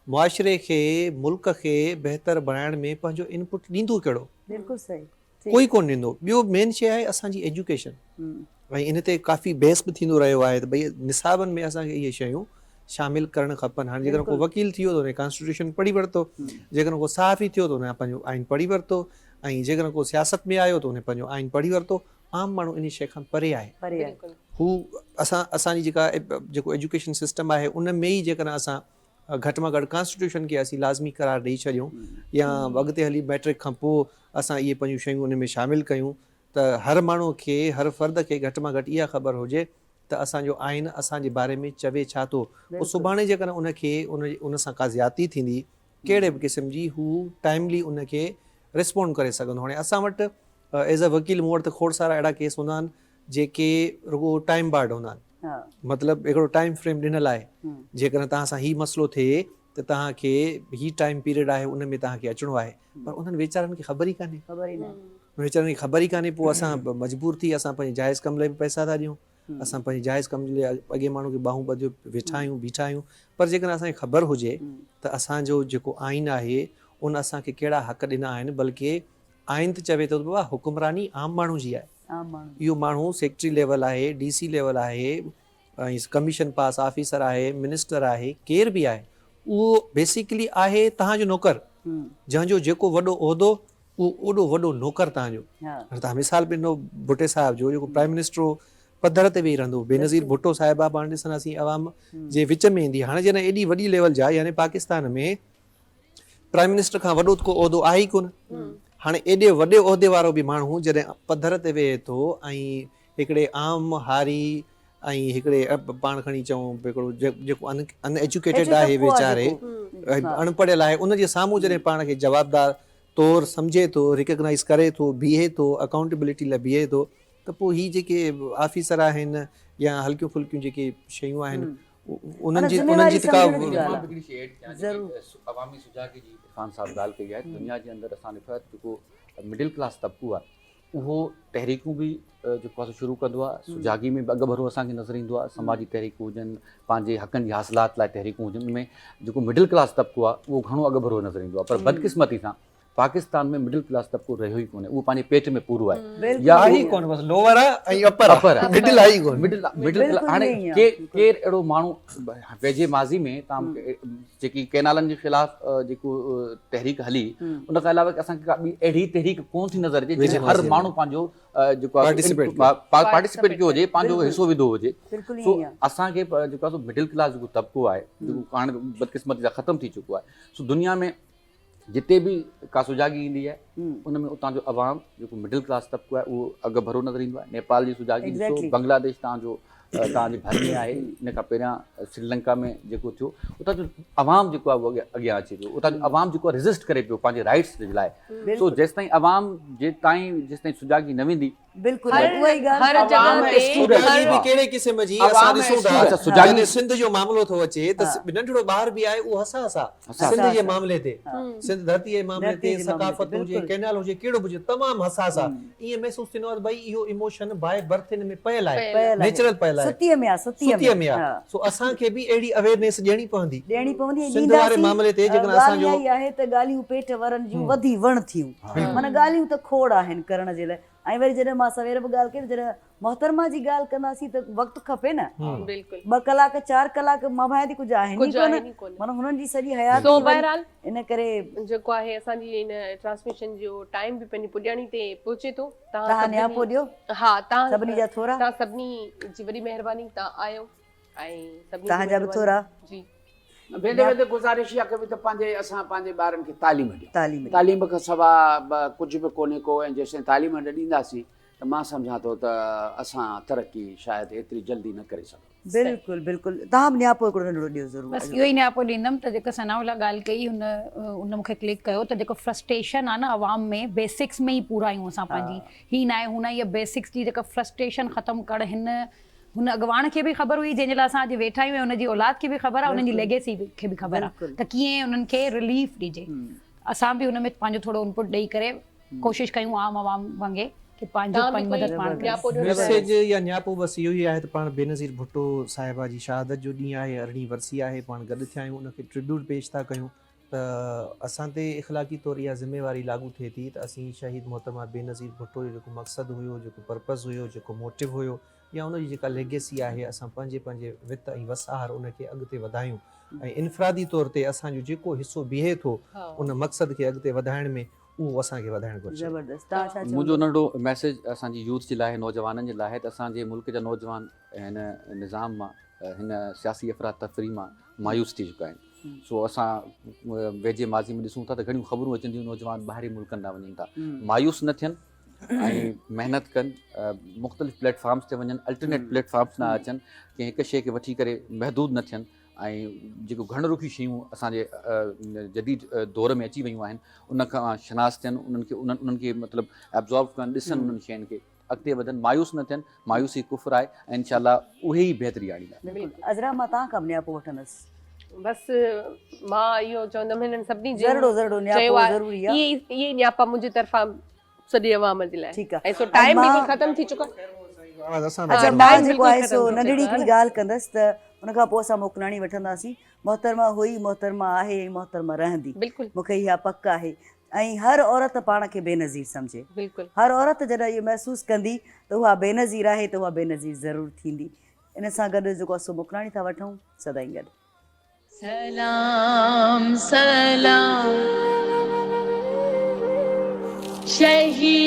मुआशिरे खे, मुल्क खे बहितर बणाइण में पंहिंजो इनपुट ॾींदो कहिड़ो? बिल्कुलु सही, कोई कोन ॾींदो। ॿियो मेन शइ आहे असांजी एजुकेशन, ऐं इन ते काफ़ी बहस बि थींदो रहियो आहे त भई निसाबनि में असांखे इहे शयूं शामिल करणु खपनि। हाणे जेकॾहिं को वकील थी वियो त हुन कॉन्स्टिट्यूशन पढ़ी वरितो, जेकॾहिं को सहाफ़ी थियो त हुन पंहिंजो आइन पढ़ी वरितो, ऐं जेकॾहिं को सियासत में आयो त हुन पंहिंजो आइन पढ़ी वरितो। आम माण्हू इन शइ खां परे आहे। हू असांजी जेको एजुकेशन सिस्टम आहे उन में ई जेकॾहिं असां घटि में घटि कॉन्स्टिट्यूशन खे असीं लाज़मी करार ॾेई छॾियूं या अॻिते हली मैट्रिक खां पोइ असां इहे पंहिंजूं शयूं उन में शामिलु कयूं त हर माण्हू खे, हर फ़र्द खे घटि में घटि इहा ख़बर हुजे त असांजो आइन असांजे बारे में चवे छा थो। पोइ सुभाणे जेकॾहिं उनखे उन सां का ज़्यादती थींदी कहिड़े बि क़िस्म जी, हू टाइमली उनखे रिस्पॉन्ड करे सघंदो। हाणे असां वटि एज़ अ वकील मूं वटि त खोड़ सारा अहिड़ा केस हूंदा आहिनि जेके रुगो टाइम बार्ड हूंदा आहिनि, मतिलबु हिकिड़ो टाइम फ्रेम ॾिनल आहे, जेकॾहिं तव्हां सां हीउ मसइलो थिए त तव्हांखे हीउ टाइम पीरियड आहे, उन में तव्हांखे अचिणो आहे। पर उन्हनि वीचारनि खे ख़बर ई कान्हे, वीचारनि खे ख़बर ई कान्हे। पोइ असां मजबूर थी असां पंहिंजे जाइज़ कम लाइ बि पैसा था ॾियूं, असां पंहिंजे जाइज़ कम जे लाइ अॻे माण्हू खे बाहूं ॿधियो बीठा आहियूं। पर जेकॾहिं असांखे ख़बर हुजे त असांजो जेको आइन आहे उन असांखे कहिड़ा हक़ ॾिना आहिनि, बल्कि आइन त चवे थो बाबा हुकुमरानी आम माण्हू जी आहे। इहो माण्हू सेक्रेटरी लेवल आहे, DC लेवल आहे, ऐं कमीशन पास ऑफिसर आहे, मिनिस्टर आहे, केर बि आहे, उहो बेसिकली आहे तव्हांजो नौकर, जंहिंजो जेको वॾो उहिदो उहो ओॾो वॾो नौकर तव्हांजो। तव्हां मिसाल ॾिनो भुट्टे साहिब जो, जेको प्राइम मिनिस्टर हो, पधर ते वेही रहंदो। बेनज़ीर भुट्टो साहिबा पाण ॾिसंदासीं अवाम जे विच में ईंदी। हाणे जॾहिं एॾी वॾी लेवल जा यानी पाकिस्तान में प्राइम मिनिस्टर खां वॾो को उहिदो आहे ई कोन। हाणे एॾे वॾे उहिदे वारो बि माण्हू जॾहिं पधर ते वेहे थो ऐं हिकिड़े आम हारी ऐं हिकिड़े पाण खणी चऊं हिकिड़ो जेको अनएजुकेटेड आहे वीचारे, अनपढ़ियल आहे, उनजे साम्हूं जॾहिं पाण खे जवाबदार तौरु सम्झे थो, रिकग्नाइज़ करे थो, बीहे थो, अकाउंटेबिलिटी लाइ बीहे थो, त पोइ ही जेके ऑफिसर आहिनि या हल्कियूं फुल्कियूं जेके शयूं आहिनि उन्हनि जी अवामी सुजाॻी जी इरफान साहब ॻाल्हि कई आहे। दुनिया जे अंदरि असां ॾिठो आहे जेको मिडिल क्लास तबिको आहे उहो तहरीकूं बि जेको आहे शुरू कंदो आहे। सुजाॻी में बि अॻु भरो असांखे नज़र ईंदो आहे, समाजी तहरीकूं हुजनि, पंहिंजे हक़नि जी हासिलात लाइ तहरीकूं हुजनि, उनमें जेको मिडिल क्लास तबिको आहे उहो घणो अॻु भरो नज़र ईंदो आहे। पर बदकिस्मती सां पाकिस्तान में मिडिल क्लास तबिको रहियो ई कोन्हे, उहो पंहिंजे पेट में पूरो आहे या लोअर आहे ऐं अपर आहे, मिडिल आहे ई कोन। मिडिल हाणे केरु अहिड़ो माण्हू वेझे माज़ी में तव्हां जेकी कैनालनि जे ख़िलाफ़ जेको तहरीक हली उन खां अलावा असांखे का ॿी अहिड़ी तहरीक कोन थी नज़र अचे जंहिंमें हर माण्हू पंहिंजो जेको आहे पार्टिसिपेट कयो हुजे, पंहिंजो हिसो विधो हुजे। सो असांखे जेको आहे मिडिल क्लास जेको तबिको आहे जेको हाणे बदकिस्मती सां ख़तमु थी चुको आहे। सो दुनिया में जिते भी का सुजागी ईंदी आहे उनमें उतां जो अवाम जेको मिडिल क्लास तबिको आहे उहो अॻु भरो नज़र ईंदो आहे। नेपाल जी सुजागी ॾिसो, बांग्लादेश तव्हांजे भर में आहे, इन खां पहिरियां श्रीलंका में जेको थियो उतां जो अवाम जेको आहे उहो अॻियां अचे पियो, उतां जो अवाम जेको आहे रेज़िस्ट करे पियो पंहिंजे राइट्स जे लाइ। सो जेसिताईं अवाम जेसिताईं सुजागी न वेंदी बिल्कुलु हर जगह कहिड़े क़िस्म जी असां ॾिसूं था सुजागी सिंध जो मामलो थो अचे त नंढड़ो ॿार बि आहे उहो हसास आहे सिंध जे मामले ते, सिंध धरती जे मामले ते, सकाफ़त हुजे, कैनाल हुजे, कहिड़ो बि हुजे, तमामु हसास आहे। ईअं महसूस थींदो आहे भई इहो इमोशन बाय बर्थ हिन में पयल आहे, नेचुरल पयल आहे, सतीअ में आहे। सो असांखे बि अहिड़ी अवेयरनेस ॾियणी पवंदी सिंध वारे मामले ते। जेकॾहिं असांजो आहे त ॻाल्हियूं पेट वारनि जूं वधी वण थियूं, माना ॻाल्हियूं त खोड़ आहिनि करण जे लाइ। ऐं वरी जॾहिं मां सवेर बि ॻाल्हि कई जॾहिं मोहतरमा जी ॻाल्हि कंदासीं त वक़्तु खपे न, 2 कलाक 4 कलाक मां थी कुझु आहिनि ई कोन, माना हुननि जी सॼी हयात इन करे जेको आहे असांजी इन ट्रांसमिशन जो टाइम बि पंहिंजी पुॼाणी ते पहुचे थो। तव्हां न्यापो ॾियो। हा, तव्हां सभिनी जा थोरा, तव्हां सभिनी जी वॾी महिरबानी, तव्हां आयो ऐं सभिनी तव्हांजा बि थोरा। जी वेंदे वेंदे गुज़ारिश इहा कबी त असां पंहिंजे ॿारनि खे तालीम ॾियूं। तालीम खां सवाइ कुझु बि कोन्हे को, ऐं जेसिताईं तालीम न ॾींदासीं त मां सम्झां थो त असां तरक़ी शायदि एतिरी जल्दी न करे सघूं। बिल्कुलु बिल्कुलु। तव्हां न्यापो हिकिड़ो नंढिड़ो ॾियो ज़रूरु। बसि इहो ई न्यापो ॾींदमि त जेका सनाउल्ला ॻाल्हि कई उन मूंखे क्लिक कयो त जेको फ्रस्ट्रेशन आहे न अवाम में, बेसिक्स में ई पूरा आहियूं असां पंहिंजी, ही न आहे हू न, इहा बेसिक्स जी जेका फ्रस्ट्रेशन ख़तमु कर हुन अॻवान खे बि ख़बर हुई जंहिंजे लाइ असां अॼु वेठा आहियूं, हुनजी औलाद खे बि ख़बर आहे, हुननि जी लेगेसी खे बि ख़बर आहे त कीअं उन्हनि खे रिलीफ ॾिजे। असां बि हुन में पंहिंजो थोरो इनपुट ॾेई करे कोशिशि कयूं आम अवाम वांगुरु कि पंहिंजो मदद पाण मैसेज या न्यापो बसि इहो ई आहे त पाण बेनज़ीर भुट्टो साहिबा जी शहादत जो ॾींहुं आहे, 18वीं वरसी आहे, पाण गॾु थिया आहियूं, उनखे ट्रिब्यूट पेश था कयूं त असां ते इख़लाक़ी तौरु इहा ज़िम्मेवारी लागू थिए थी त असीं शहीद मोहतरमा बेनज़ीर भुट्टो जो जेको मक़सदु हुयो, जेको पर्पज़ हुयो, जेको मोटिव हुयो या उनजी जेका लेगेसी आहे, असां पंहिंजे वित ऐं वसार उनखे अॻिते वधायूं ऐं इनफ़रादी तौर ते असांजो जेको हिसो बीहे थो उन मक़सद खे अॻिते वधाइण में उहो असांखे वधाइणु घुरिजे। मुंहिंजो नंढो मैसेज असांजी यूथ जे लाइ, नौजवाननि जे लाइ त असांजे मुल्क जा नौजवान हिन निज़ाम मां, हिन सियासी अफ़रा तफ़री मां मायूस थी चुका आहिनि। सो असां वेझे माज़ी में ॾिसूं था त घणियूं ख़बरूं अचनि थियूं, नौजवान ॿाहिरी मुल्कनि ॾांहुं वञनि था, मायूस न थियनि ऐं महिनत कनि, मुख़्तलिफ़ प्लेटफॉर्म्स ते वञनि, अल्टरनेट प्लेटफॉर्म्स न अचनि, कंहिं हिकु शइ खे वठी करे महदूद न थियनि ऐं जेको घणरुखी शयूं असांजे जदीद दौर में अची वियूं आहिनि उन खां शनास थियनि, उन्हनि खे मतिलबु एब्ज़ॉर्ब कनि, ॾिसनि उन्हनि शयुनि खे, अॻिते वधनि, मायूस न थियनि। मायूसी कुफ़्र आहे ऐं इंशाअल्लाह उहे ई बहितरी आणींदा। अज़रा मां तव्हां खां न्यापो वठंदसि। बसि मां इहो चवंदमि हिननि सभिनी चयो आहे इहे न्यापा मुंहिंजी तरफ़ां सॼे अवाम जे लाइ। ठीकु आहे, ऐं सो टाइम बि ख़तमु थी चुको आहे। अच्छा, मां जेको आहे सो नंढड़ी हिकिड़ी ॻाल्हि कंदसि त उन खां पोइ असां मोकिलाणी वठंदासीं। मोहतरमा हुई, मोहतरमा आहे, मोहतरमा रहंदी, मूंखे इहा पक आहे। ऐं हर औरत पाण खे बेनज़ीर सम्झे, हर औरत जॾहिं इहो महसूसु कंदी त उहा बेनज़ीर आहे त उहा बेनज़ीर ज़रूरु थींदी। इन सां गॾु जेको आहे सो मोकिलाणी था वठूं सदाईं गॾु। सलाम सलाम शहीद